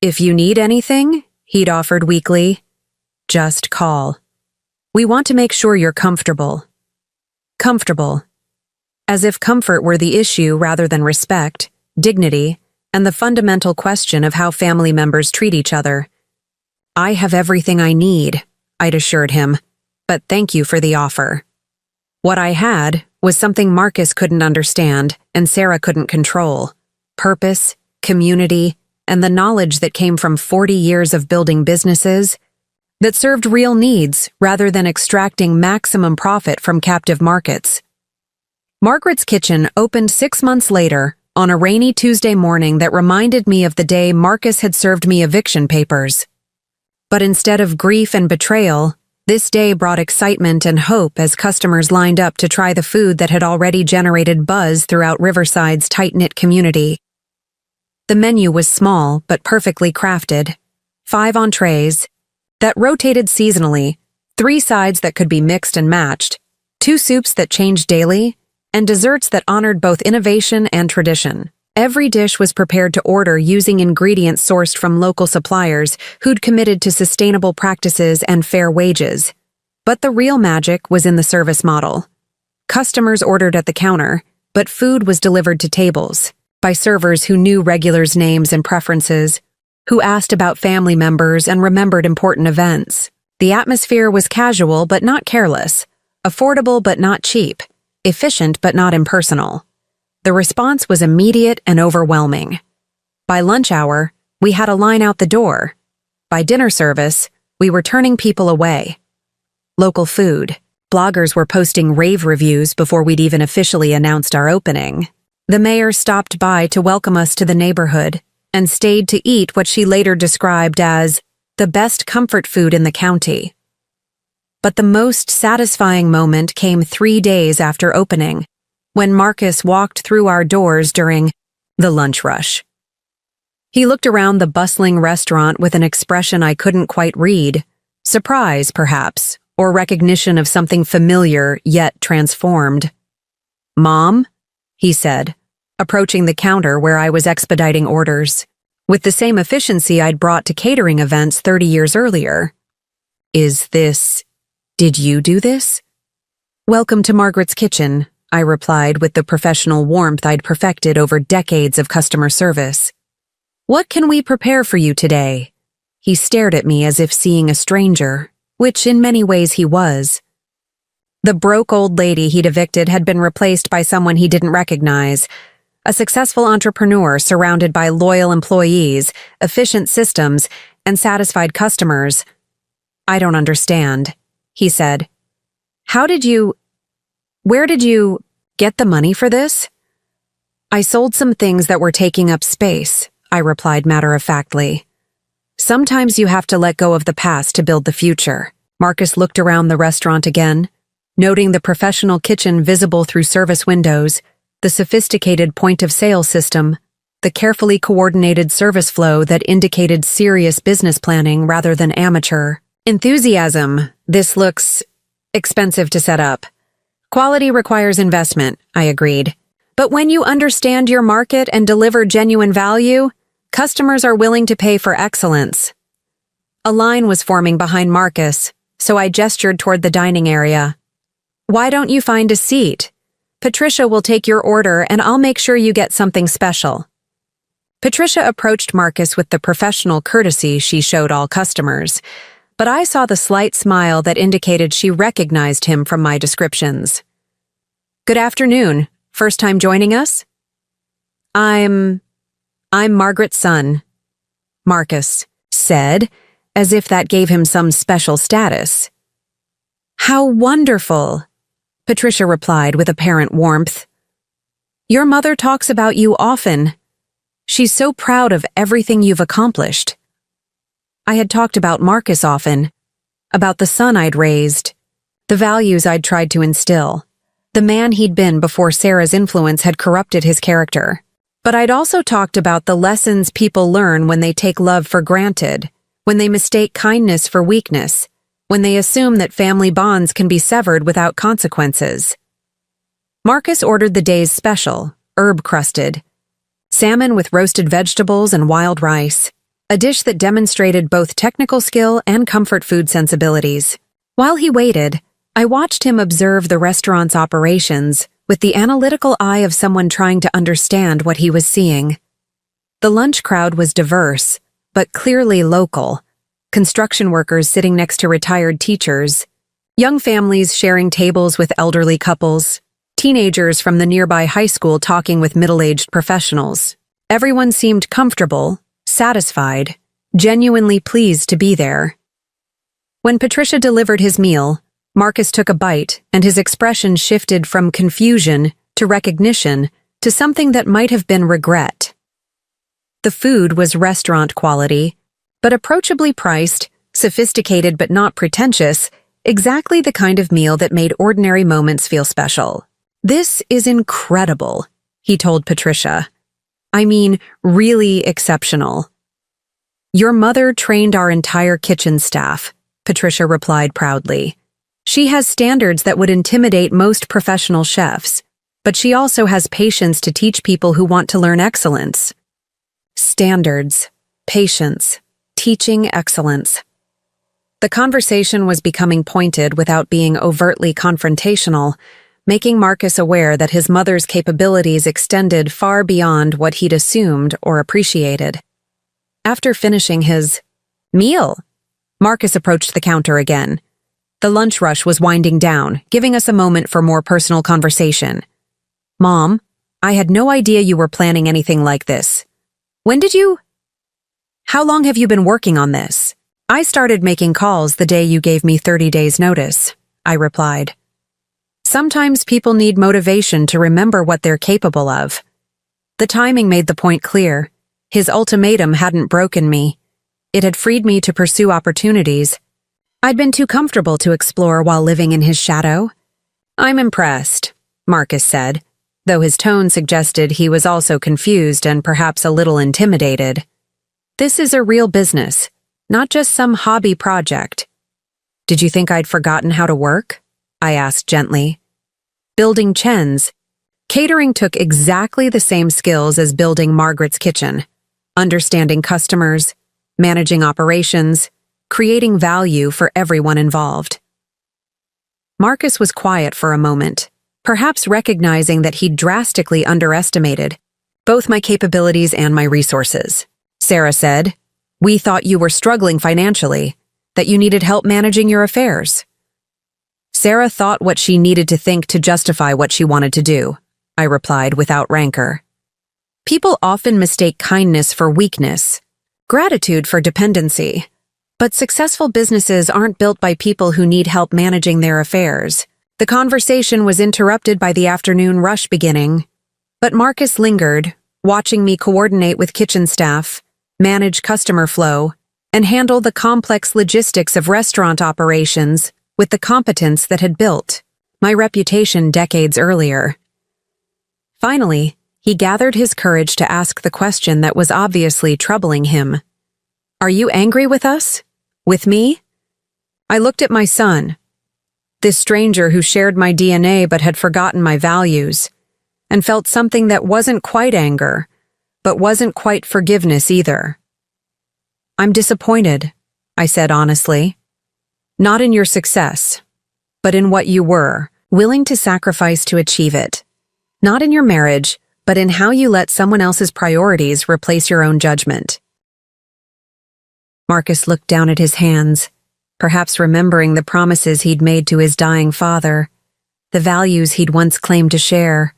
"If you need anything," he'd offered weakly, "just call. We want to make sure you're comfortable." Comfortable. As if comfort were the issue rather than respect, dignity, and the fundamental question of how family members treat each other. "I have everything I need," I'd assured him, "but thank you for the offer." What I had was something Marcus couldn't understand and Sarah couldn't control: purpose, community, and the knowledge that came from 40 years of building businesses that served real needs rather than extracting maximum profit from captive markets. Margaret's Kitchen opened 6 months later, on a rainy Tuesday morning that reminded me of the day Marcus had served me eviction papers. But instead of grief and betrayal, this day brought excitement and hope as customers lined up to try the food that had already generated buzz throughout Riverside's tight-knit community. The menu was small but perfectly crafted. 5 entrees that rotated seasonally, 3 sides that could be mixed and matched, 2 soups that changed daily, and desserts that honored both innovation and tradition. Every dish was prepared to order using ingredients sourced from local suppliers who'd committed to sustainable practices and fair wages. But the real magic was in the service model. Customers ordered at the counter, but food was delivered to tables by servers who knew regulars' names and preferences, who asked about family members and remembered important events. The atmosphere was casual but not careless, affordable but not cheap, efficient but not impersonal. The response was immediate and overwhelming. By lunch hour, we had a line out the door. By dinner service, we were turning people away. Local food. Bloggers were posting rave reviews before we'd even officially announced our opening. The mayor stopped by to welcome us to the neighborhood and stayed to eat what she later described as the best comfort food in the county. But the most satisfying moment came 3 days after opening, when Marcus walked through our doors during the lunch rush. He looked around the bustling restaurant with an expression I couldn't quite read, surprise, perhaps, or recognition of something familiar yet transformed. "Mom?" he said, approaching the counter where I was expediting orders, with the same efficiency I'd brought to catering events 30 years earlier. Did you do this?" "Welcome to Margaret's Kitchen," I replied with the professional warmth I'd perfected over decades of customer service. "What can we prepare for you today?" He stared at me as if seeing a stranger, which in many ways he was. The broke old lady he'd evicted had been replaced by someone he didn't recognize, a successful entrepreneur surrounded by loyal employees, efficient systems, and satisfied customers. "I don't understand," he said. Where did you get the money for this?" "I sold some things that were taking up space," I replied matter-of-factly. "Sometimes you have to let go of the past to build the future." Marcus looked around the restaurant again, noting the professional kitchen visible through service windows, the sophisticated point-of-sale system, the carefully coordinated service flow that indicated serious business planning rather than amateur enthusiasm. "This looks expensive to set up." "Quality requires investment," I agreed. "But when you understand your market and deliver genuine value, customers are willing to pay for excellence." A line was forming behind Marcus, so I gestured toward the dining area. "Why don't you find a seat? Patricia will take your order and I'll make sure you get something special." Patricia approached Marcus with the professional courtesy she showed all customers, but I saw the slight smile that indicated she recognized him from my descriptions. "Good afternoon. First time joining us?" I'm Margaret's son," Marcus said, as if that gave him some special status. "How wonderful," Patricia replied with apparent warmth. "Your mother talks about you often. She's so proud of everything you've accomplished." I had talked about Marcus often, about the son I'd raised, the values I'd tried to instill, the man he'd been before Sarah's influence had corrupted his character. But I'd also talked about the lessons people learn when they take love for granted, when they mistake kindness for weakness, when they assume that family bonds can be severed without consequences. Marcus ordered the day's special, herb-crusted, salmon with roasted vegetables and wild rice, a dish that demonstrated both technical skill and comfort food sensibilities. While he waited, I watched him observe the restaurant's operations with the analytical eye of someone trying to understand what he was seeing. The lunch crowd was diverse, but clearly local. Construction workers sitting next to retired teachers, young families sharing tables with elderly couples, teenagers from the nearby high school talking with middle-aged professionals. Everyone seemed comfortable, satisfied, genuinely pleased to be there. When Patricia delivered his meal, Marcus took a bite and his expression shifted from confusion to recognition to something that might have been regret. The food was restaurant quality, but approachably priced, sophisticated but not pretentious, exactly the kind of meal that made ordinary moments feel special. "This is incredible," he told Patricia. "I mean, really exceptional." "Your mother trained our entire kitchen staff," Patricia replied proudly. "She has standards that would intimidate most professional chefs, but she also has patience to teach people who want to learn excellence." Standards, patience, teaching excellence. The conversation was becoming pointed without being overtly confrontational, making Marcus aware that his mother's capabilities extended far beyond what he'd assumed or appreciated. After finishing his meal, Marcus approached the counter again. The lunch rush was winding down, giving us a moment for more personal conversation. "Mom, I had no idea you were planning anything like this. When did you? How long have you been working on this?" "I started making calls the day you gave me 30 days' notice," I replied. Sometimes people need motivation to remember what they're capable of. The timing made the point clear. His ultimatum hadn't broken me. It had freed me to pursue opportunities I'd been too comfortable to explore while living in his shadow. "I'm impressed," Marcus said, though his tone suggested he was also confused and perhaps a little intimidated. "This is a real business, not just some hobby project." "Did you think I'd forgotten how to work?" I asked gently. Building Chen's catering took exactly the same skills as building Margaret's kitchen. Understanding customers, managing operations, creating value for everyone involved. Marcus was quiet for a moment, perhaps recognizing that he'd drastically underestimated both my capabilities and my resources. Sarah said, "We thought you were struggling financially, that you needed help managing your affairs." Sarah thought what she needed to think to justify what she wanted to do, I replied without rancor. People often mistake kindness for weakness, gratitude for dependency, but successful businesses aren't built by people who need help managing their affairs. The conversation was interrupted by the afternoon rush beginning, but Marcus lingered, watching me coordinate with kitchen staff, manage customer flow, and handle the complex logistics of restaurant operations with the competence that had built my reputation decades earlier. Finally, he gathered his courage to ask the question that was obviously troubling him. "Are you angry with us? With me?" I looked at my son, this stranger who shared my DNA but had forgotten my values, and felt something that wasn't quite anger, but wasn't quite forgiveness either. "I'm disappointed," I said honestly. "Not in your success, but in what you were, willing to sacrifice to achieve it. Not in your marriage, but in how you let someone else's priorities replace your own judgment." Marcus looked down at his hands, perhaps remembering the promises he'd made to his dying father, the values he'd once claimed to share,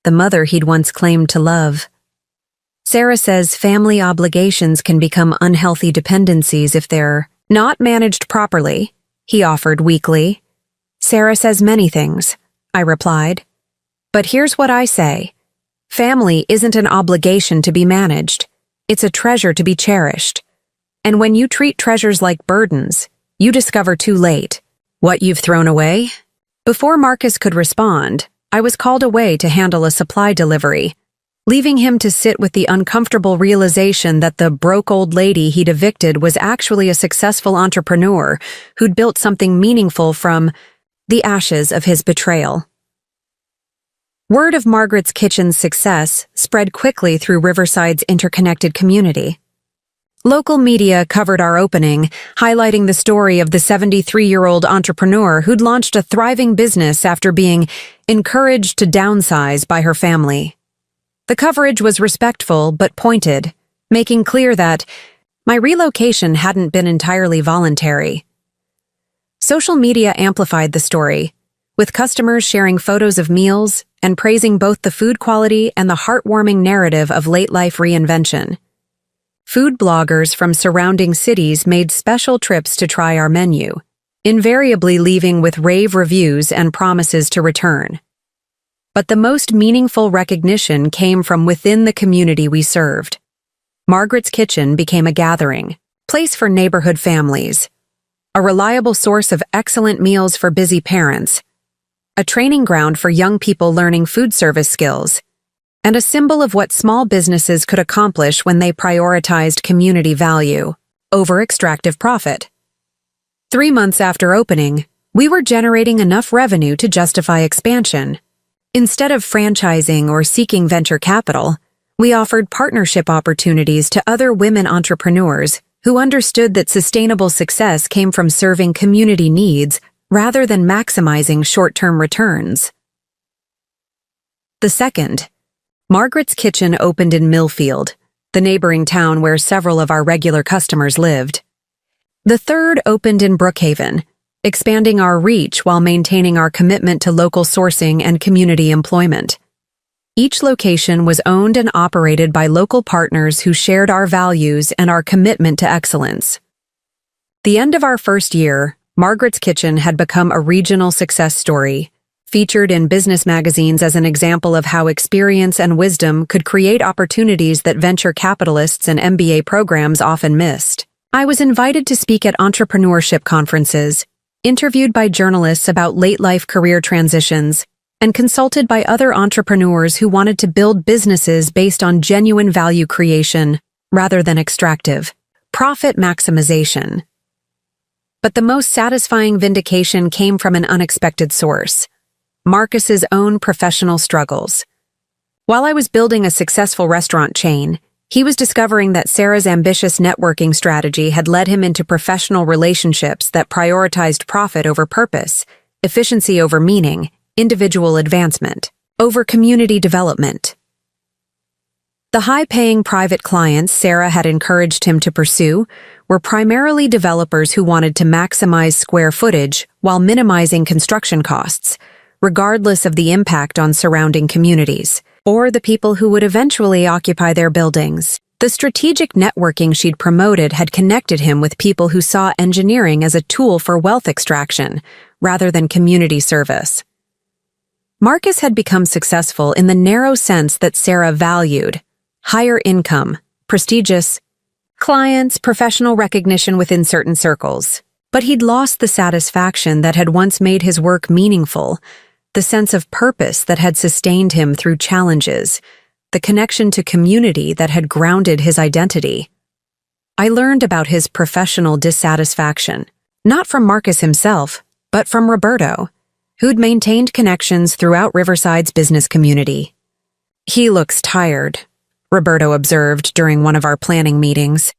the mother he'd once claimed to love. Sarah says family obligations can become unhealthy dependencies if they're not managed properly, he offered weakly. Sarah says many things, I replied. But here's what I say. Family isn't an obligation to be managed. It's a treasure to be cherished. And when you treat treasures like burdens, you discover too late what you've thrown away. Before Marcus could respond, I was called away to handle a supply delivery, leaving him to sit with the uncomfortable realization that the broke old lady he'd evicted was actually a successful entrepreneur who'd built something meaningful from the ashes of his betrayal. Word of Margaret's Kitchen's success spread quickly through Riverside's interconnected community. Local media covered our opening, highlighting the story of the 73-year-old entrepreneur who'd launched a thriving business after being encouraged to downsize by her family. The coverage was respectful but pointed, making clear that my relocation hadn't been entirely voluntary. Social media amplified the story, with customers sharing photos of meals and praising both the food quality and the heartwarming narrative of late-life reinvention. Food bloggers from surrounding cities made special trips to try our menu, invariably leaving with rave reviews and promises to return. But the most meaningful recognition came from within the community we served. Margaret's Kitchen became a gathering place for neighborhood families, a reliable source of excellent meals for busy parents, a training ground for young people learning food service skills, and a symbol of what small businesses could accomplish when they prioritized community value over extractive profit. 3 months after opening, we were generating enough revenue to justify expansion. Instead of franchising or seeking venture capital, we offered partnership opportunities to other women entrepreneurs who understood that sustainable success came from serving community needs rather than maximizing short-term returns. The second, Margaret's Kitchen opened in Millfield, the neighboring town where several of our regular customers lived. The third opened in Brookhaven, expanding our reach while maintaining our commitment to local sourcing and community employment. Each location was owned and operated by local partners who shared our values and our commitment to excellence. The end of our first year, Margaret's Kitchen had become a regional success story, featured in business magazines as an example of how experience and wisdom could create opportunities that venture capitalists and MBA programs often missed. I was invited to speak at entrepreneurship conferences, interviewed by journalists about late-life career transitions, and consulted by other entrepreneurs who wanted to build businesses based on genuine value creation rather than extractive profit maximization. But the most satisfying vindication came from an unexpected source: Marcus's own professional struggles. While I was building a successful restaurant chain, he was discovering that Sarah's ambitious networking strategy had led him into professional relationships that prioritized profit over purpose, efficiency over meaning, individual advancement over community development. The high-paying private clients Sarah had encouraged him to pursue were primarily developers who wanted to maximize square footage while minimizing construction costs, regardless of the impact on surrounding communities, or the people who would eventually occupy their buildings. The strategic networking she'd promoted had connected him with people who saw engineering as a tool for wealth extraction rather than community service. Marcus had become successful in the narrow sense that Sarah valued: higher income, prestigious clients, professional recognition within certain circles. But he'd lost the satisfaction that had once made his work meaningful, the sense of purpose that had sustained him through challenges, the connection to community that had grounded his identity. I learned about his professional dissatisfaction, not from Marcus himself, but from Roberto, who'd maintained connections throughout Riverside's business community. "He looks tired," Roberto observed during one of our planning meetings.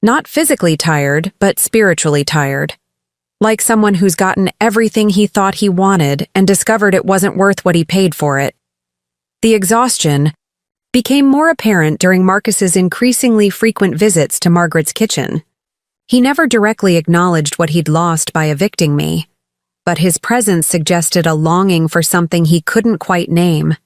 "Not physically tired, but spiritually tired. Like someone who's gotten everything he thought he wanted and discovered it wasn't worth what he paid for it." The exhaustion became more apparent during Marcus's increasingly frequent visits to Margaret's Kitchen. He never directly acknowledged what he'd lost by evicting me, but his presence suggested a longing for something he couldn't quite name.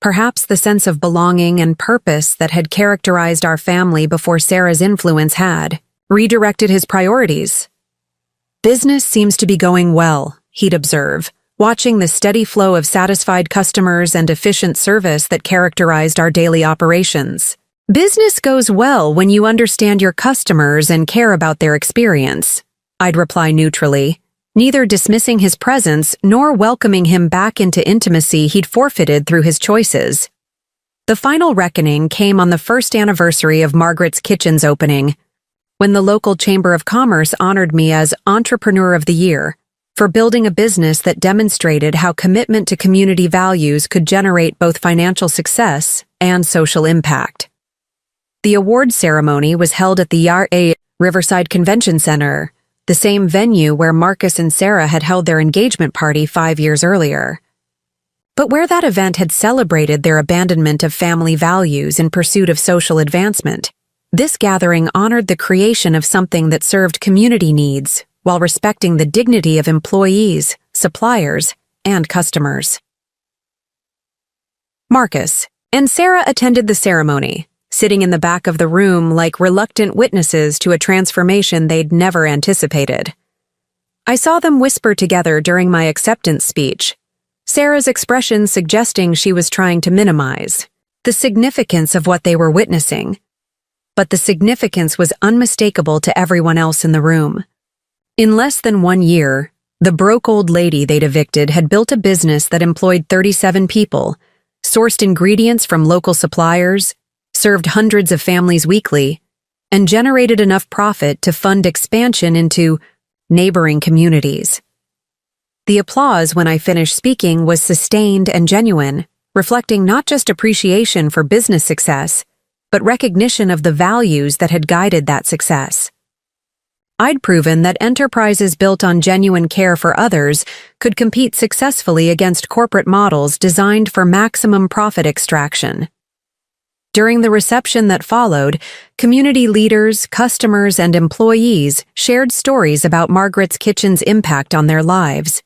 Perhaps the sense of belonging and purpose that had characterized our family before Sarah's influence had redirected his priorities. "Business seems to be going well," he'd observe, watching the steady flow of satisfied customers and efficient service that characterized our daily operations. "Business goes well when you understand your customers and care about their experience," I'd reply neutrally, neither dismissing his presence nor welcoming him back into intimacy he'd forfeited through his choices. The final reckoning came on the first anniversary of Margaret's Kitchen's opening, when the local Chamber of Commerce honored me as Entrepreneur of the Year for building a business that demonstrated how commitment to community values could generate both financial success and social impact. The award ceremony was held at the YAR-A Riverside Convention Center, the same venue where Marcus and Sarah had held their engagement party 5 years earlier. But where that event had celebrated their abandonment of family values in pursuit of social advancement, this gathering honored the creation of something that served community needs while respecting the dignity of employees, suppliers, and customers. Marcus and Sarah attended the ceremony, sitting in the back of the room like reluctant witnesses to a transformation they'd never anticipated. I saw them whisper together during my acceptance speech, Sarah's expression suggesting she was trying to minimize the significance of what they were witnessing. But the significance was unmistakable to everyone else in the room. In less than 1 year, the broke old lady they'd evicted had built a business that employed 37 people, sourced ingredients from local suppliers, served hundreds of families weekly, and generated enough profit to fund expansion into neighboring communities. The applause when I finished speaking was sustained and genuine, reflecting not just appreciation for business success, but recognition of the values that had guided that success. I'd proven that enterprises built on genuine care for others could compete successfully against corporate models designed for maximum profit extraction. During the reception that followed, community leaders, customers, and employees shared stories about Margaret's Kitchen's impact on their lives.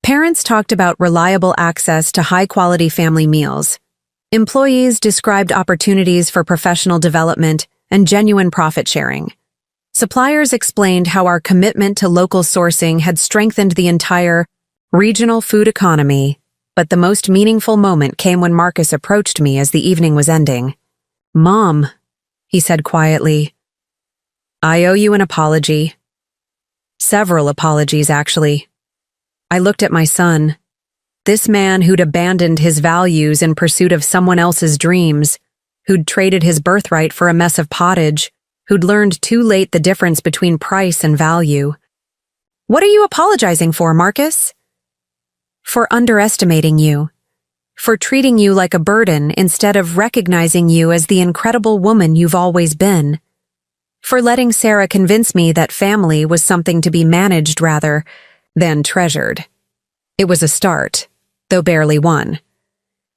Parents talked about reliable access to high-quality family meals. Employees described opportunities for professional development and genuine profit sharing. Suppliers explained how our commitment to local sourcing had strengthened the entire regional food economy, but the most meaningful moment came when Marcus approached me as the evening was ending. "Mom," he said quietly, "I owe you an apology. Several apologies, actually." I looked at my son. This man who'd abandoned his values in pursuit of someone else's dreams, who'd traded his birthright for a mess of pottage, who'd learned too late the difference between price and value. "What are you apologizing for, Marcus?" "For underestimating you. For treating you like a burden instead of recognizing you as the incredible woman you've always been. For letting Sarah convince me that family was something to be managed rather than treasured. It was a start, though barely one.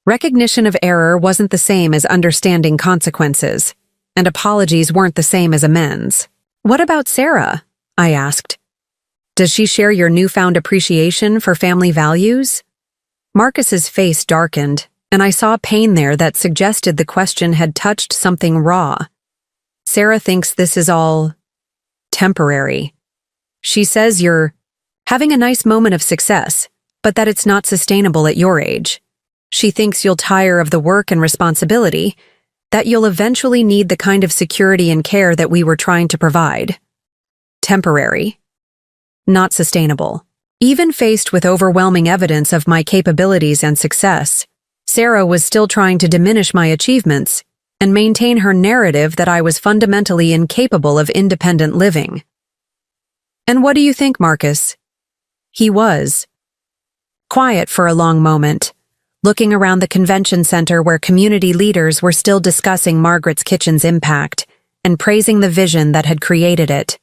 Recognition of error wasn't the same as understanding consequences, and apologies weren't the same as amends. "What about Sarah?" I asked. "Does she share your newfound appreciation for family values?" Marcus's face darkened, and I saw pain there that suggested the question had touched something raw. "Sarah thinks this is all temporary. She says you're having a nice moment of success, but that it's not sustainable at your age. She thinks you'll tire of the work and responsibility, that you'll eventually need the kind of security and care that we were trying to provide. Temporary. Not sustainable." Even faced with overwhelming evidence of my capabilities and success, Sarah was still trying to diminish my achievements and maintain her narrative that I was fundamentally incapable of independent living. "And what do you think, Marcus?" He was quiet for a long moment, looking around the convention center where community leaders were still discussing Margaret's Kitchen's impact and praising the vision that had created it.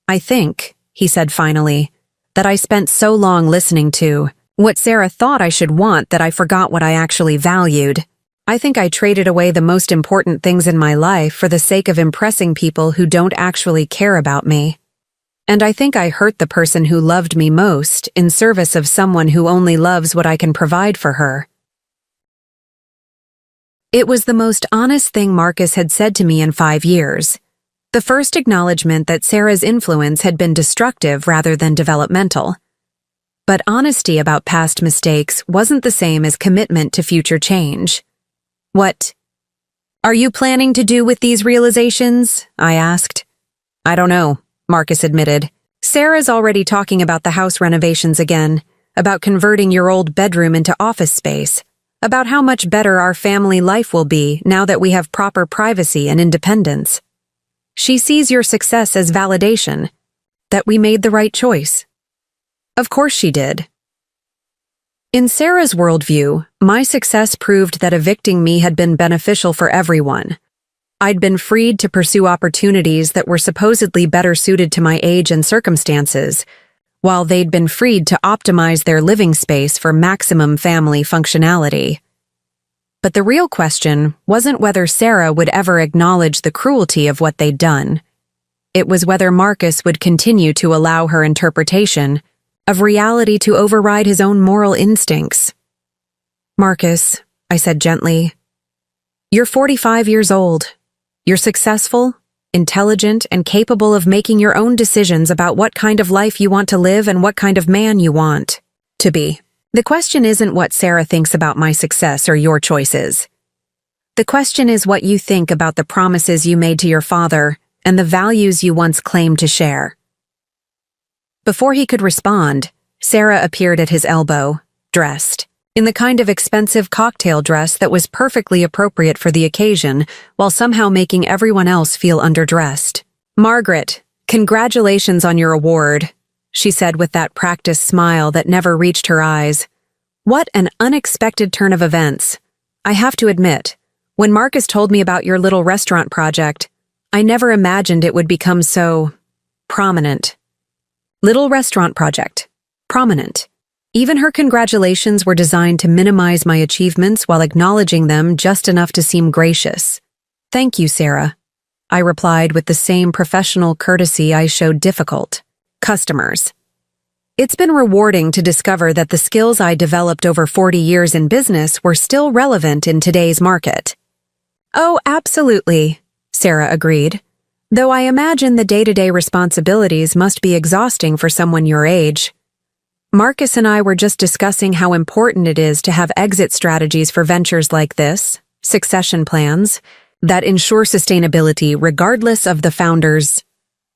"I think," he said finally, "that I spent so long listening to what Sarah thought I should want that I forgot what I actually valued. I think I traded away the most important things in my life for the sake of impressing people who don't actually care about me. And I think I hurt the person who loved me most in service of someone who only loves what I can provide for her." It was the most honest thing Marcus had said to me in 5 years. The first acknowledgement that Sarah's influence had been destructive rather than developmental. But honesty about past mistakes wasn't the same as commitment to future change. "What are you planning to do with these realizations?" I asked. "I don't know," Marcus admitted. "Sarah's already talking about the house renovations again, about converting your old bedroom into office space, about how much better our family life will be now that we have proper privacy and independence. She sees your success as validation, that we made the right choice." Of course she did. In Sarah's worldview, my success proved that evicting me had been beneficial for everyone. I'd been freed to pursue opportunities that were supposedly better suited to my age and circumstances, while they'd been freed to optimize their living space for maximum family functionality. But the real question wasn't whether Sarah would ever acknowledge the cruelty of what they'd done. It was whether Marcus would continue to allow her interpretation of reality to override his own moral instincts. "Marcus," I said gently, "you're 45 years old. You're successful, intelligent, and capable of making your own decisions about what kind of life you want to live and what kind of man you want to be. The question isn't what Sarah thinks about my success or your choices. The question is what you think about the promises you made to your father and the values you once claimed to share. Before he could respond, Sarah appeared at his elbow, dressed in the kind of expensive cocktail dress that was perfectly appropriate for the occasion while somehow making everyone else feel underdressed. "Margaret, congratulations on your award," she said with that practiced smile that never reached her eyes. "What an unexpected turn of events. I have to admit, when Marcus told me about your little restaurant project, I never imagined it would become so prominent." Little restaurant project. Prominent. Even her congratulations were designed to minimize my achievements while acknowledging them just enough to seem gracious. "Thank you, Sarah," I replied with the same professional courtesy I showed difficult customers. It's been rewarding to discover that the skills I developed over 40 years in business were still relevant in today's market. "Oh, absolutely," Sarah agreed, "though I imagine the day-to-day responsibilities must be exhausting for someone your age. Marcus and I were just discussing how important it is to have exit strategies for ventures like this, succession plans, that ensure sustainability regardless of the founder's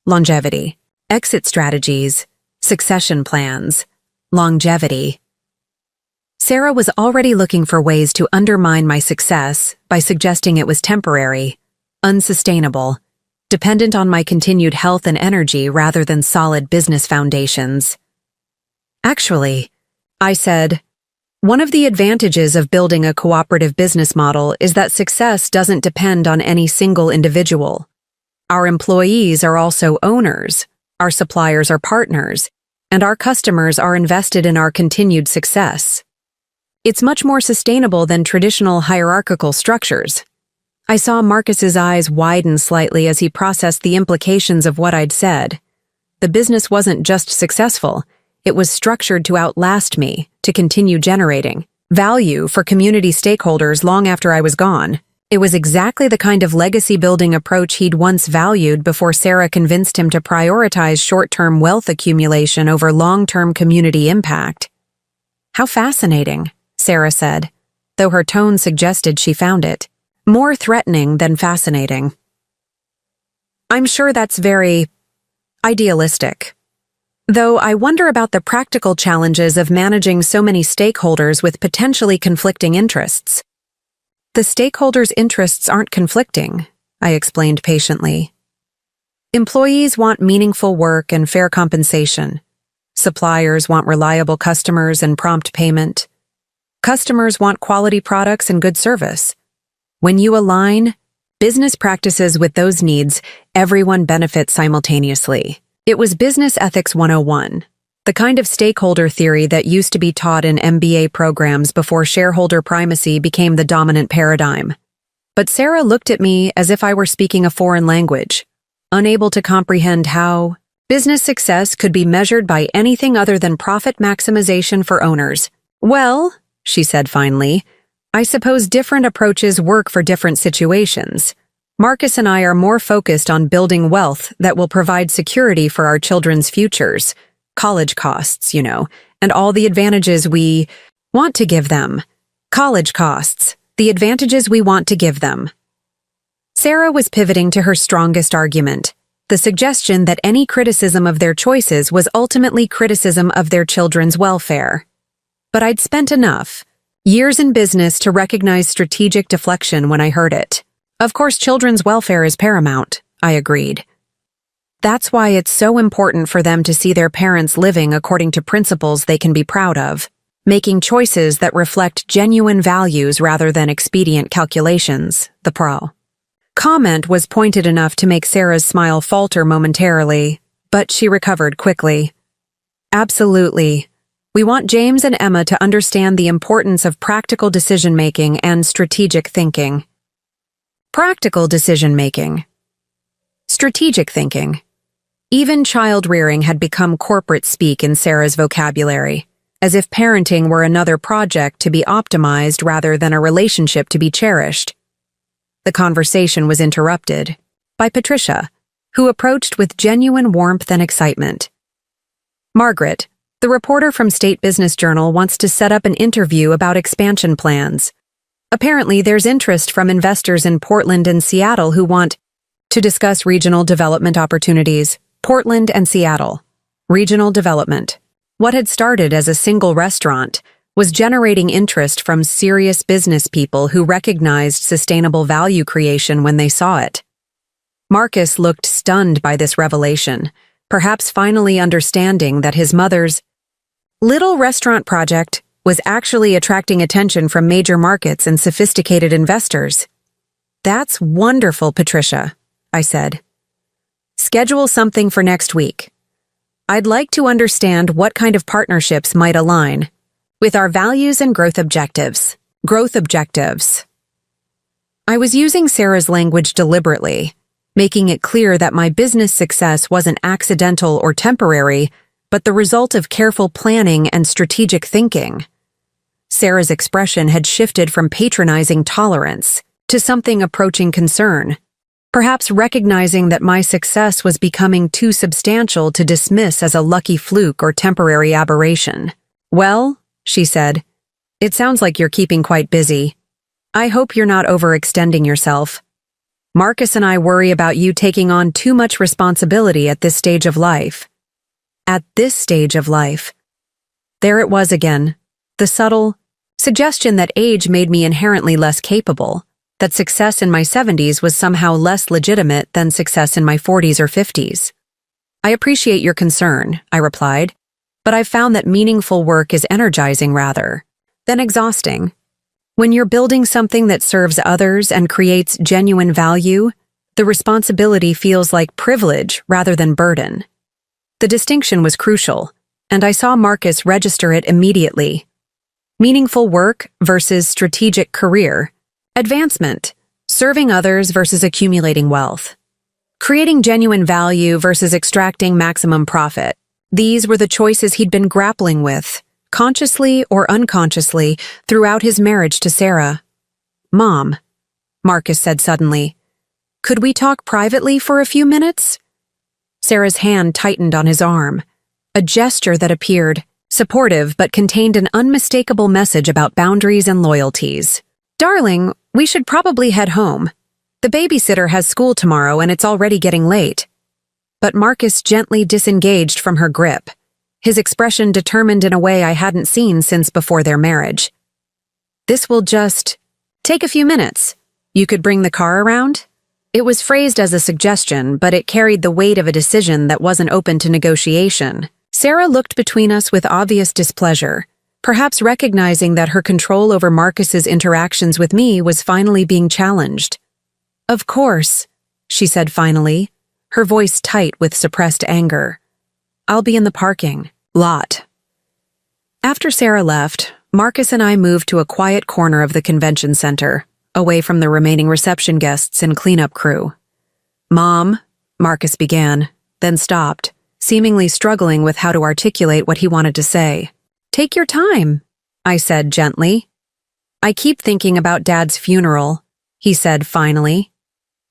longevity. Exit strategies, succession plans, longevity." Sarah was already looking for ways to undermine my success by suggesting it was temporary, unsustainable, dependent on my continued health and energy rather than solid business foundations. "Actually," I said, "one of the advantages of building a cooperative business model is that success doesn't depend on any single individual. Our employees are also owners, our suppliers are partners, and our customers are invested in our continued success. It's much more sustainable than traditional hierarchical structures." I saw Marcus's eyes widen slightly as he processed the implications of what I'd said. The business wasn't just successful. It was structured to outlast me, to continue generating value for community stakeholders long after I was gone. It was exactly the kind of legacy-building approach he'd once valued before Sarah convinced him to prioritize short-term wealth accumulation over long-term community impact. "How fascinating," Sarah said, though her tone suggested she found it more threatening than fascinating. "I'm sure that's very idealistic. Though I wonder about the practical challenges of managing so many stakeholders with potentially conflicting interests." "The stakeholders' interests aren't conflicting," I explained patiently. "Employees want meaningful work and fair compensation. Suppliers want reliable customers and prompt payment. Customers want quality products and good service. When you align business practices with those needs, everyone benefits simultaneously." It was Business Ethics 101, the kind of stakeholder theory that used to be taught in MBA programs before shareholder primacy became the dominant paradigm. But Sarah looked at me as if I were speaking a foreign language, unable to comprehend how business success could be measured by anything other than profit maximization for owners. "Well," she said finally, "I suppose different approaches work for different situations. Marcus and I are more focused on building wealth that will provide security for our children's futures, college costs, and all the advantages we want to give them. College costs, the advantages we want to give them." Sarah was pivoting to her strongest argument, the suggestion that any criticism of their choices was ultimately criticism of their children's welfare. But I'd spent enough years in business to recognize strategic deflection when I heard it. "Of course, children's welfare is paramount," I agreed. "That's why it's so important for them to see their parents living according to principles they can be proud of, making choices that reflect genuine values rather than expedient calculations," the comment was pointed enough to make Sarah's smile falter momentarily, but she recovered quickly. "Absolutely. We want James and Emma to understand the importance of practical decision-making and strategic thinking." Practical decision-making. Strategic thinking. Even child-rearing had become corporate speak in Sarah's vocabulary, as if parenting were another project to be optimized rather than a relationship to be cherished. The conversation was interrupted by Patricia, who approached with genuine warmth and excitement. "Margaret, The reporter from State Business Journal wants to set up an interview about expansion plans. Apparently, there's interest from investors in Portland and Seattle who want to discuss regional development opportunities. Portland and Seattle. Regional development. What had started as a single restaurant was generating interest from serious business people who recognized sustainable value creation when they saw it. Marcus looked stunned by this revelation, perhaps finally understanding that his mother's little restaurant project was actually attracting attention from major markets and sophisticated investors. "That's wonderful, Patricia," I said. "Schedule something for next week. I'd like to understand what kind of partnerships might align with our values and growth objectives." Growth objectives. I was using Sarah's language deliberately, making it clear that my business success wasn't accidental or temporary, but the result of careful planning and strategic thinking. Sarah's expression had shifted from patronizing tolerance to something approaching concern, perhaps recognizing that my success was becoming too substantial to dismiss as a lucky fluke or temporary aberration. "Well," she said, "it sounds like you're keeping quite busy. I hope you're not overextending yourself. Marcus and I worry about you taking on too much responsibility at this stage of life." At this stage of life. There it was again, the subtle suggestion that age made me inherently less capable, that success in my 70s was somehow less legitimate than success in my 40s or 50s. "I appreciate your concern," I replied, "but I've found that meaningful work is energizing rather than exhausting. When you're building something that serves others and creates genuine value, the responsibility feels like privilege rather than burden." The distinction was crucial, and I saw Marcus register it immediately. Meaningful work versus strategic career. Advancement. Serving others versus accumulating wealth. Creating genuine value versus extracting maximum profit. These were the choices he'd been grappling with, consciously or unconsciously, throughout his marriage to Sarah. "Mom," Marcus said suddenly, "could we talk privately for a few minutes?" Sarah's hand tightened on his arm, a gesture that appeared supportive but contained an unmistakable message about boundaries and loyalties. "Darling, we should probably head home. The babysitter has school tomorrow and it's already getting late." But Marcus gently disengaged from her grip, his expression determined in a way I hadn't seen since before their marriage. "This will just take a few minutes. You could bring the car around?" It was phrased as a suggestion, but it carried the weight of a decision that wasn't open to negotiation. Sarah looked between us with obvious displeasure, perhaps recognizing that her control over Marcus's interactions with me was finally being challenged. "Of course," she said finally, her voice tight with suppressed anger. "I'll be in the parking lot." After Sarah left, Marcus and I moved to a quiet corner of the convention center, away from the remaining reception guests and cleanup crew. "Mom," Marcus began, then stopped, seemingly struggling with how to articulate what he wanted to say. "Take your time," I said gently. "I keep thinking about Dad's funeral," he said finally.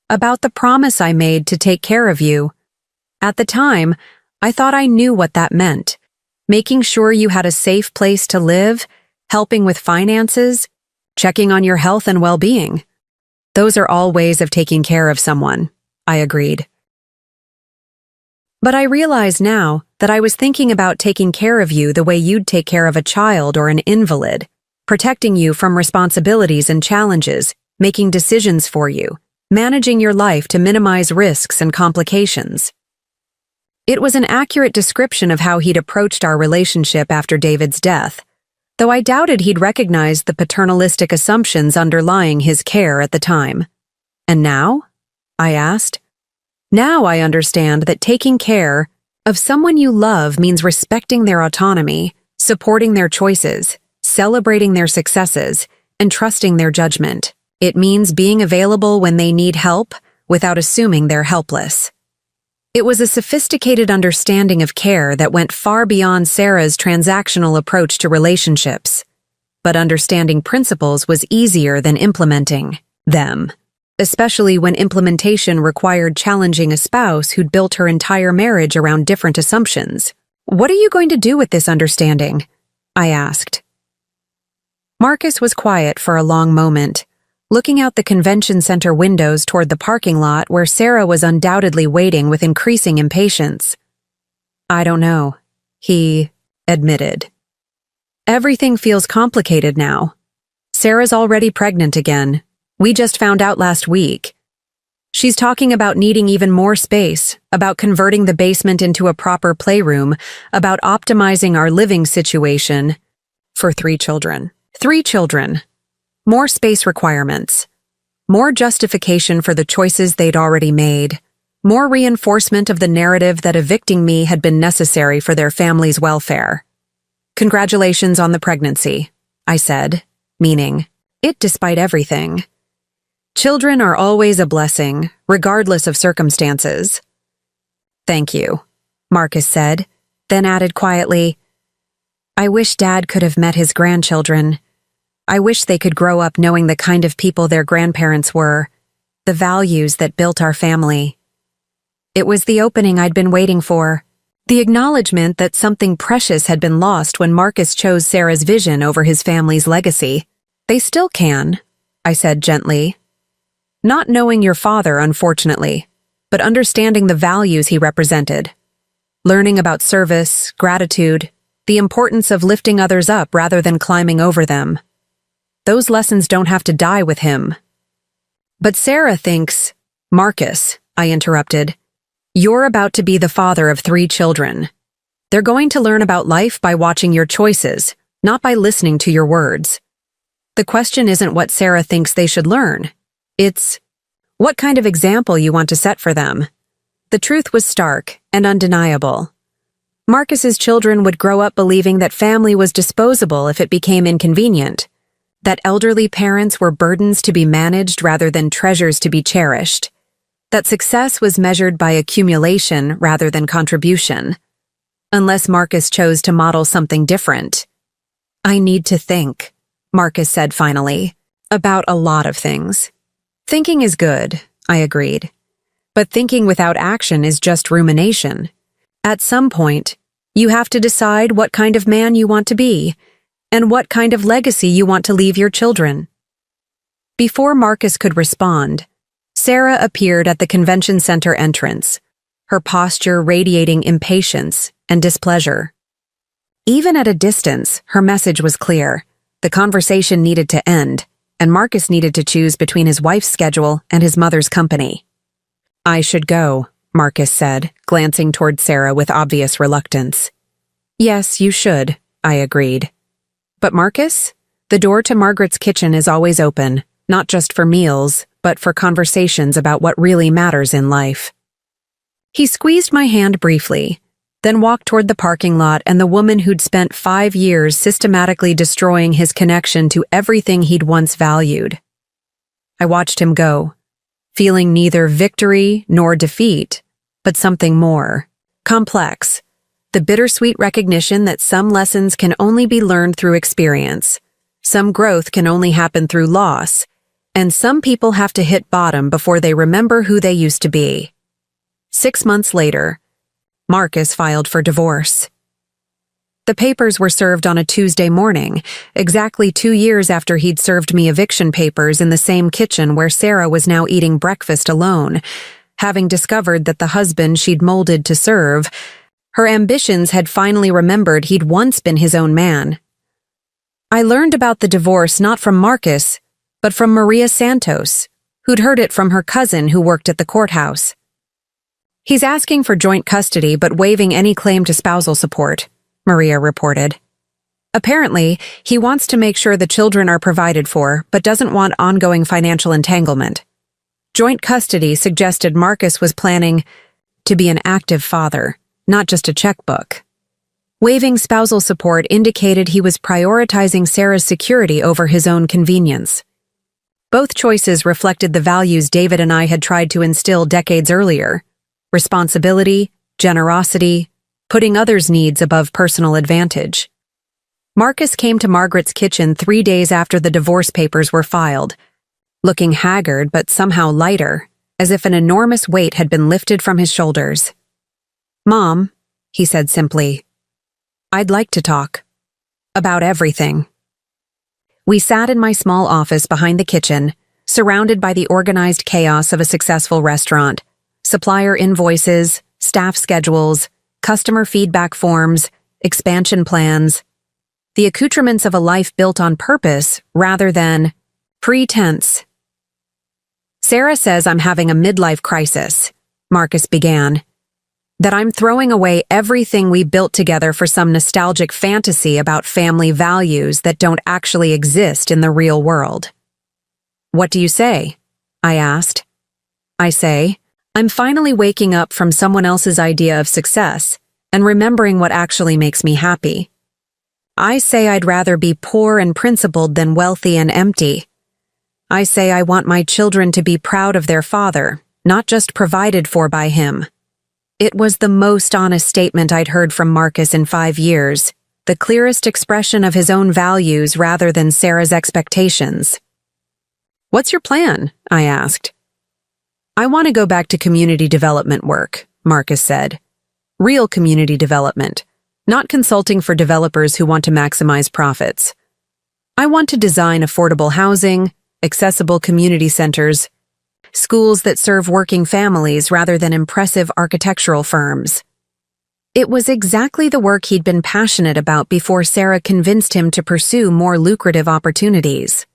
"About the promise I made to take care of you. At the time, I thought I knew what that meant. Making sure you had a safe place to live, helping with finances, checking on your health and well-being. Those are all ways of taking care of someone," I agreed. "But I realize now that I was thinking about taking care of you the way you'd take care of a child or an invalid, protecting you from responsibilities and challenges, making decisions for you, managing your life to minimize risks and complications." It was an accurate description of how he'd approached our relationship after David's death, though I doubted he'd recognized the paternalistic assumptions underlying his care at the time. "And now?" I asked. "Now I understand that taking care of someone you love means respecting their autonomy, supporting their choices, celebrating their successes, and trusting their judgment. It means being available when they need help without assuming they're helpless." It was a sophisticated understanding of care that went far beyond Sarah's transactional approach to relationships. But understanding principles was easier than implementing them, especially when implementation required challenging a spouse who'd built her entire marriage around different assumptions. "What are you going to do with this understanding?" I asked. Marcus was quiet for a long moment, looking out the convention center windows toward the parking lot where Sarah was undoubtedly waiting with increasing impatience. "I don't know," he admitted. "Everything feels complicated now. Sarah's already pregnant again. We just found out last week. She's talking about needing even more space, about converting the basement into a proper playroom, about optimizing our living situation for 3 children. 3 children. More space requirements. More justification for the choices they'd already made. More reinforcement of the narrative that evicting me had been necessary for their family's welfare. Congratulations on the pregnancy," I said, meaning it despite everything. Children are always a blessing, regardless of circumstances. "Thank you," Marcus said, then added quietly, "I wish Dad could have met his grandchildren. I wish they could grow up knowing the kind of people their grandparents were, the values that built our family." It was the opening I'd been waiting for, the acknowledgement that something precious had been lost when Marcus chose Sarah's vision over his family's legacy. "They still can," I said gently. "Not knowing your father, unfortunately, but understanding the values he represented. Learning about service, gratitude, the importance of lifting others up rather than climbing over them. Those lessons don't have to die with him." "But Sarah thinks—" "Marcus," I interrupted, "you're about to be the father of 3 children. They're going to learn about life by watching your choices, not by listening to your words. The question isn't what Sarah thinks they should learn. It's what kind of example you want to set for them." The truth was stark and undeniable. Marcus's children would grow up believing that family was disposable if it became inconvenient, that elderly parents were burdens to be managed rather than treasures to be cherished, that success was measured by accumulation rather than contribution. Unless Marcus chose to model something different. "I need to think," Marcus said finally, "about a lot of things." "Thinking is good," I agreed. "But thinking without action is just rumination. At some point, you have to decide what kind of man you want to be, and what kind of legacy you want to leave your children." Before Marcus could respond, Sarah appeared at the convention center entrance, her posture radiating impatience and displeasure. Even at a distance, her message was clear. The conversation needed to end, and Marcus needed to choose between his wife's schedule and his mother's company. "I should go," Marcus said, glancing toward Sarah with obvious reluctance. "Yes, you should," I agreed. "But Marcus, the door to Margaret's kitchen is always open, not just for meals, but for conversations about what really matters in life." He squeezed my hand briefly, then walked toward the parking lot and the woman who'd spent 5 years systematically destroying his connection to everything he'd once valued. I watched him go, feeling neither victory nor defeat, but something more complex, the bittersweet recognition that some lessons can only be learned through experience, some growth can only happen through loss, and some people have to hit bottom before they remember who they used to be. 6 months later, Marcus filed for divorce. The papers were served on a Tuesday morning, exactly 2 years after he'd served me eviction papers in the same kitchen where Sarah was now eating breakfast alone, having discovered that the husband she'd molded to serve, her ambitions had finally remembered he'd once been his own man. I learned about the divorce not from Marcus, but from Maria Santos, who'd heard it from her cousin who worked at the courthouse. "He's asking for joint custody but waiving any claim to spousal support," Maria reported. "Apparently, he wants to make sure the children are provided for but doesn't want ongoing financial entanglement. Joint custody suggested Marcus was planning to be an active father, not just a checkbook. Waiving spousal support indicated he was prioritizing Sarah's security over his own convenience. Both choices reflected the values David and I had tried to instill decades earlier: responsibility, generosity, putting others' needs above personal advantage. Marcus came to Margaret's kitchen 3 days after the divorce papers were filed, looking haggard but somehow lighter, as if an enormous weight had been lifted from his shoulders. "Mom," he said simply, I'd like to talk. About everything. We sat in my small office behind the kitchen, surrounded by the organized chaos of a successful restaurant. Supplier invoices, staff schedules, customer feedback forms, expansion plans. The accoutrements of a life built on purpose rather than pretense. Sarah says I'm having a midlife crisis, Marcus began. That I'm throwing away everything we built together for some nostalgic fantasy about family values that don't actually exist in the real world. What do you say? I asked. I say, I'm finally waking up from someone else's idea of success and remembering what actually makes me happy. I say I'd rather be poor and principled than wealthy and empty. I say I want my children to be proud of their father, not just provided for by him. It was the most honest statement I'd heard from Marcus in 5 years, the clearest expression of his own values rather than Sarah's expectations. What's your plan? I asked. I want to go back to community development work, Marcus said. Real community development, not consulting for developers who want to maximize profits. I want to design affordable housing, accessible community centers, schools that serve working families rather than impressive architectural firms. It was exactly the work he'd been passionate about before Sarah convinced him to pursue more lucrative opportunities.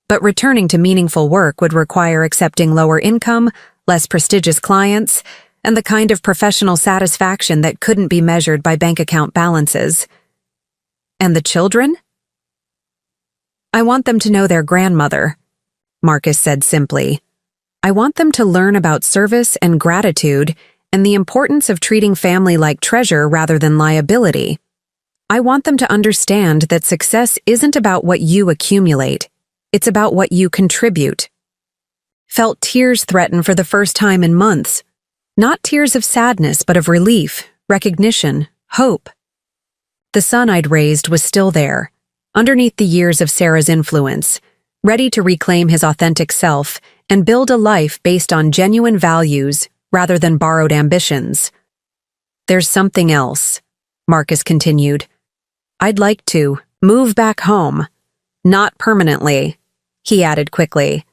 But returning to meaningful work would require accepting lower income, less prestigious clients, and the kind of professional satisfaction that couldn't be measured by bank account balances. And the children? I want them to know their grandmother, Marcus said simply. I want them to learn about service and gratitude and the importance of treating family like treasure rather than liability. I want them to understand that success isn't about what you accumulate, it's about what you contribute. Felt tears threaten for the first time in months. Not tears of sadness, but of relief, recognition, hope. The son I'd raised was still there, underneath the years of Sarah's influence, ready to reclaim his authentic self and build a life based on genuine values rather than borrowed ambitions. There's something else, Marcus continued. I'd like to move back home. Not permanently, he added quickly.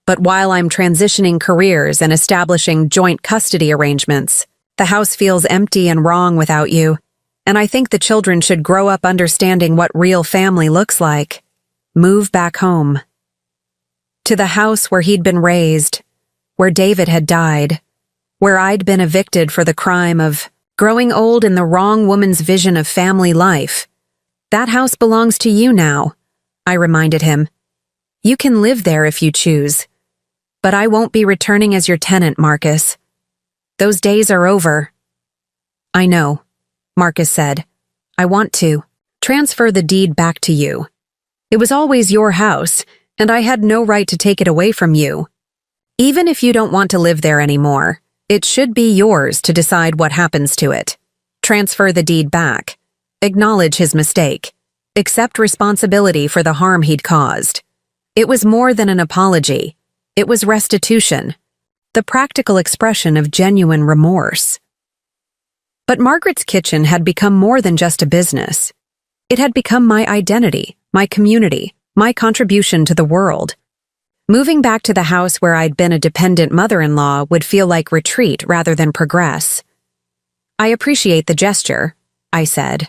But while I'm transitioning careers and establishing joint custody arrangements, the house feels empty and wrong without you, and I think the children should grow up understanding what real family looks like. Move back home. To the house where he'd been raised, where David had died, where I'd been evicted for the crime of growing old in the wrong woman's vision of family life. That house belongs to you now, I reminded him. You can live there if you choose. But I won't be returning as your tenant, Marcus. Those days are over. I know, Marcus said. I want to transfer the deed back to you. It was always your house, and I had no right to take it away from you. Even if you don't want to live there anymore, it should be yours to decide what happens to it. Transfer the deed back. Acknowledge his mistake. Accept responsibility for the harm he'd caused. It was more than an apology. It was restitution, the practical expression of genuine remorse. But Margaret's Kitchen had become more than just a business. It had become my identity, my community, my contribution to the world. Moving back to the house where I'd been a dependent mother-in-law would feel like retreat rather than progress. I appreciate the gesture, I said,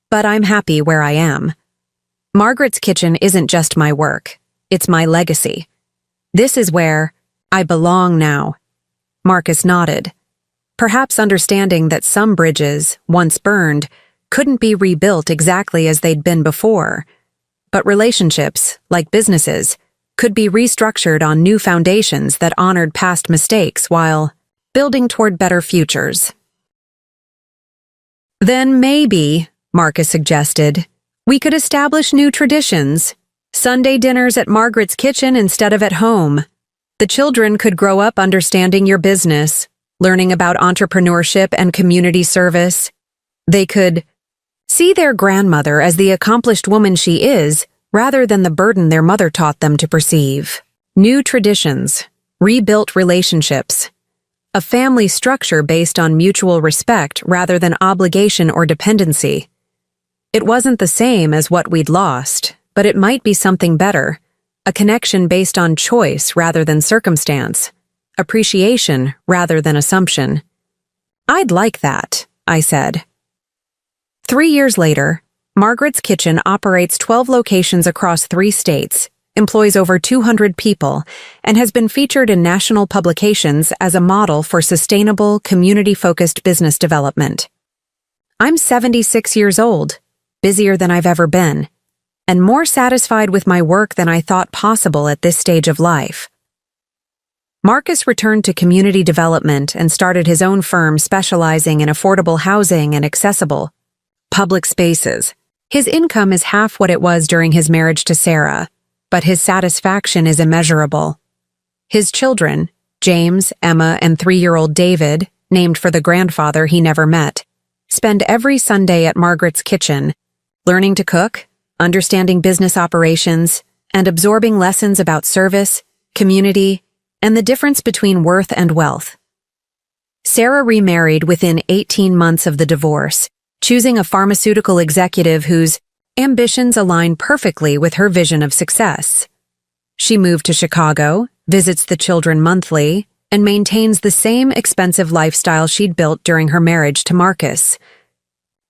but I'm happy where I am. Margaret's Kitchen isn't just my work, it's my legacy. This is where I belong now. Marcus nodded, perhaps understanding that some bridges, once burned, couldn't be rebuilt exactly as they'd been before. But relationships, like businesses, could be restructured on new foundations that honored past mistakes while building toward better futures. Then maybe, Marcus suggested, we could establish new traditions. Sunday dinners at Margaret's Kitchen instead of at home. The children could grow up understanding your business, learning about entrepreneurship and community service. They could see their grandmother as the accomplished woman she is, rather than the burden their mother taught them to perceive. New traditions, rebuilt relationships, a family structure based on mutual respect rather than obligation or dependency. It wasn't the same as what we'd lost, but it might be something better. A connection based on choice rather than circumstance. Appreciation rather than assumption. I'd like that, I said. 3 years later, Margaret's Kitchen operates 12 locations across 3 states, employs over 200 people, and has been featured in national publications as a model for sustainable, community-focused business development. I'm 76 years old, busier than I've ever been, and more satisfied with my work than I thought possible at this stage of life. Marcus returned to community development and started his own firm specializing in affordable housing and accessible public spaces. His income is half what it was during his marriage to Sarah, but his satisfaction is immeasurable. His children, James, Emma, and 3-year-old David, named for the grandfather he never met, spend every Sunday at Margaret's Kitchen, learning to cook, understanding business operations, and absorbing lessons about service, community, and the difference between worth and wealth. Sarah remarried within 18 months of the divorce, choosing a pharmaceutical executive whose ambitions align perfectly with her vision of success. She moved to Chicago, visits the children monthly, and maintains the same expensive lifestyle she'd built during her marriage to Marcus.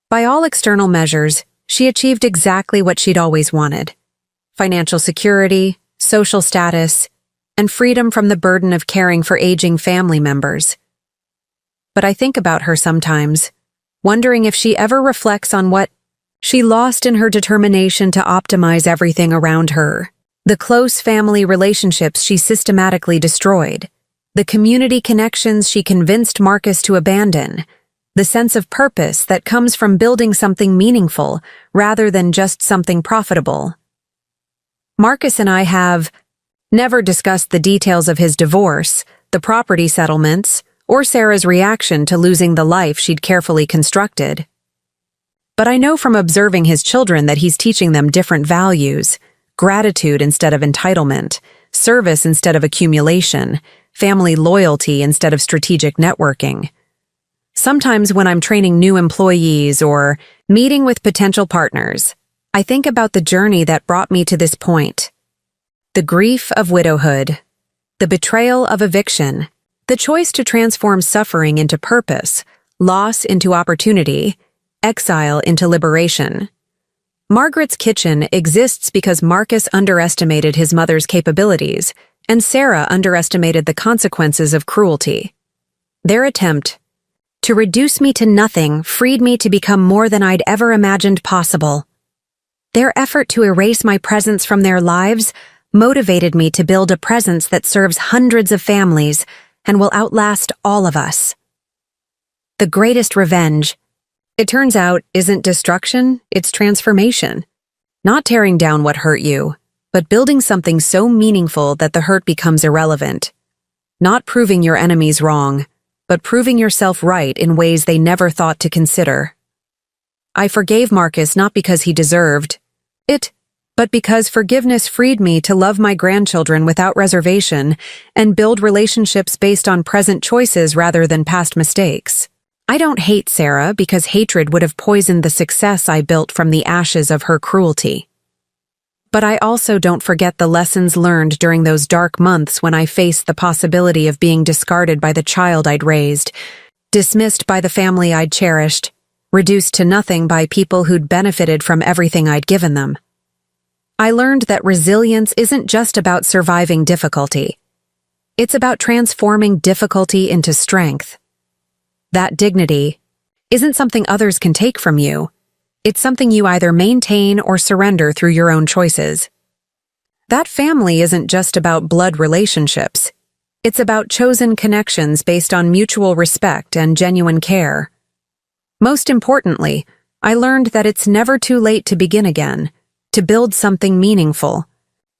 By all external measures, she achieved exactly what she'd always wanted: financial security, social status, and freedom from the burden of caring for aging family members. But I think about her sometimes, wondering if she ever reflects on what she lost in her determination to optimize everything around her. The close family relationships she systematically destroyed, the community connections she convinced Marcus to abandon, the sense of purpose that comes from building something meaningful rather than just something profitable. Marcus and I have never discussed the details of his divorce, the property settlements, or Sarah's reaction to losing the life she'd carefully constructed. But I know from observing his children that he's teaching them different values: gratitude instead of entitlement, service instead of accumulation, family loyalty instead of strategic networking. Sometimes when I'm training new employees or meeting with potential partners, I think about the journey that brought me to this point. The grief of widowhood, the betrayal of eviction, the choice to transform suffering into purpose, loss into opportunity, exile into liberation. Margaret's Kitchen exists because Marcus underestimated his mother's capabilities, and Sarah underestimated the consequences of cruelty. Their attempt to reduce me to nothing freed me to become more than I'd ever imagined possible. Their effort to erase my presence from their lives motivated me to build a presence that serves hundreds of families and will outlast all of us. The greatest revenge, it turns out, isn't destruction, it's transformation. Not tearing down what hurt you, but building something so meaningful that the hurt becomes irrelevant. Not proving your enemies wrong, but proving yourself right in ways they never thought to consider. I forgave Marcus not because he deserved it, but because forgiveness freed me to love my grandchildren without reservation and build relationships based on present choices rather than past mistakes. I don't hate Sarah because hatred would have poisoned the success I built from the ashes of her cruelty. But I also don't forget the lessons learned during those dark months when I faced the possibility of being discarded by the child I'd raised, dismissed by the family I'd cherished, reduced to nothing by people who'd benefited from everything I'd given them. I learned that resilience isn't just about surviving difficulty. It's about transforming difficulty into strength. That dignity isn't something others can take from you. It's something you either maintain or surrender through your own choices. That family isn't just about blood relationships. It's about chosen connections based on mutual respect and genuine care. Most importantly, I learned that it's never too late to begin again, to build something meaningful,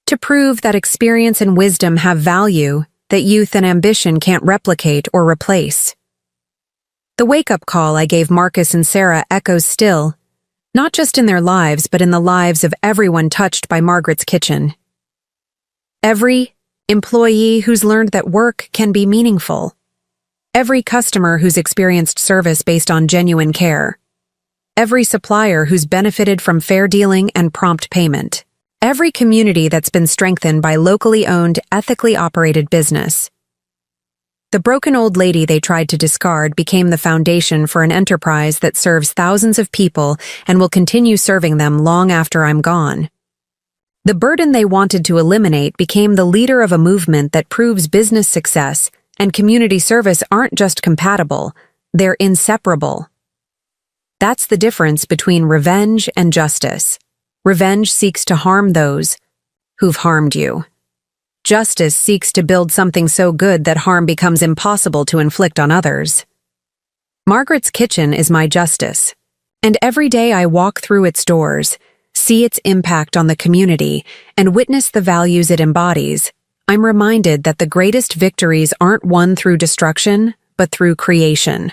to prove that experience and wisdom have value that youth and ambition can't replicate or replace. The wake-up call I gave Marcus and Sarah echoes still, not just in their lives but in the lives of everyone touched by Margaret's Kitchen. Every employee who's learned that work can be meaningful. Every customer who's experienced service based on genuine care. every supplier who's benefited from fair dealing and prompt payment, every community that's been strengthened by locally owned, ethically operated business. The broken old lady they tried to discard became the foundation for an enterprise that serves thousands of people and will continue serving them long after I'm gone. The burden they wanted to eliminate became the leader of a movement that proves business success and community service aren't just compatible, they're inseparable. That's the difference between revenge and justice. Revenge seeks to harm those who've harmed you. Justice seeks to build something so good that harm becomes impossible to inflict on others. Margaret's Kitchen is my justice, and every day I walk through its doors, see its impact on the community, and witness the values it embodies, I'm reminded that the greatest victories aren't won through destruction, but through creation.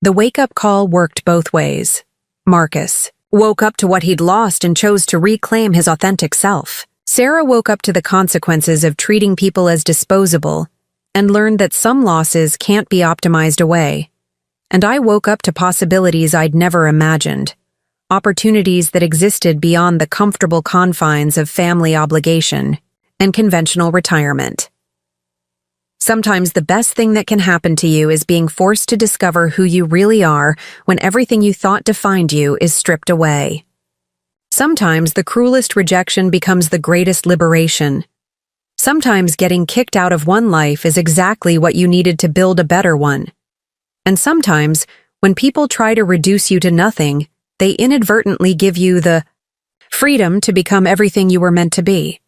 The wake-up call worked both ways. Marcus woke up to what he'd lost and chose to reclaim his authentic self. Sarah woke up to the consequences of treating people as disposable and learned that some losses can't be optimized away. And I woke up to possibilities I'd never imagined, opportunities that existed beyond the comfortable confines of family obligation and conventional retirement. Sometimes the best thing that can happen to you is being forced to discover who you really are when everything you thought defined you is stripped away. Sometimes the cruelest rejection becomes the greatest liberation. Sometimes getting kicked out of one life is exactly what you needed to build a better one. And sometimes, when people try to reduce you to nothing, they inadvertently give you the freedom to become everything you were meant to be.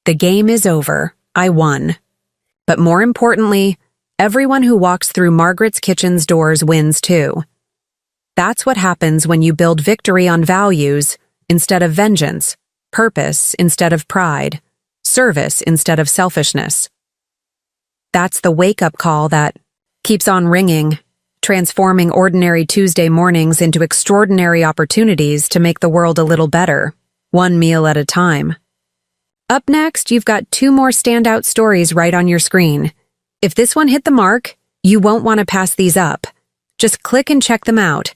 The game is over. I won. But more importantly, everyone who walks through Margaret's Kitchen's doors wins too. That's what happens when you build victory on values instead of vengeance, purpose instead of pride, service instead of selfishness. That's the wake-up call that keeps on ringing, transforming ordinary Tuesday mornings into extraordinary opportunities to make the world a little better, one meal at a time. Up next, you've got 2 more standout stories right on your screen. If this one hit the mark, you won't want to pass these up. Just click and check them out.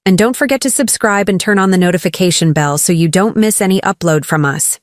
And don't forget to subscribe and turn on the notification bell so you don't miss any upload from us.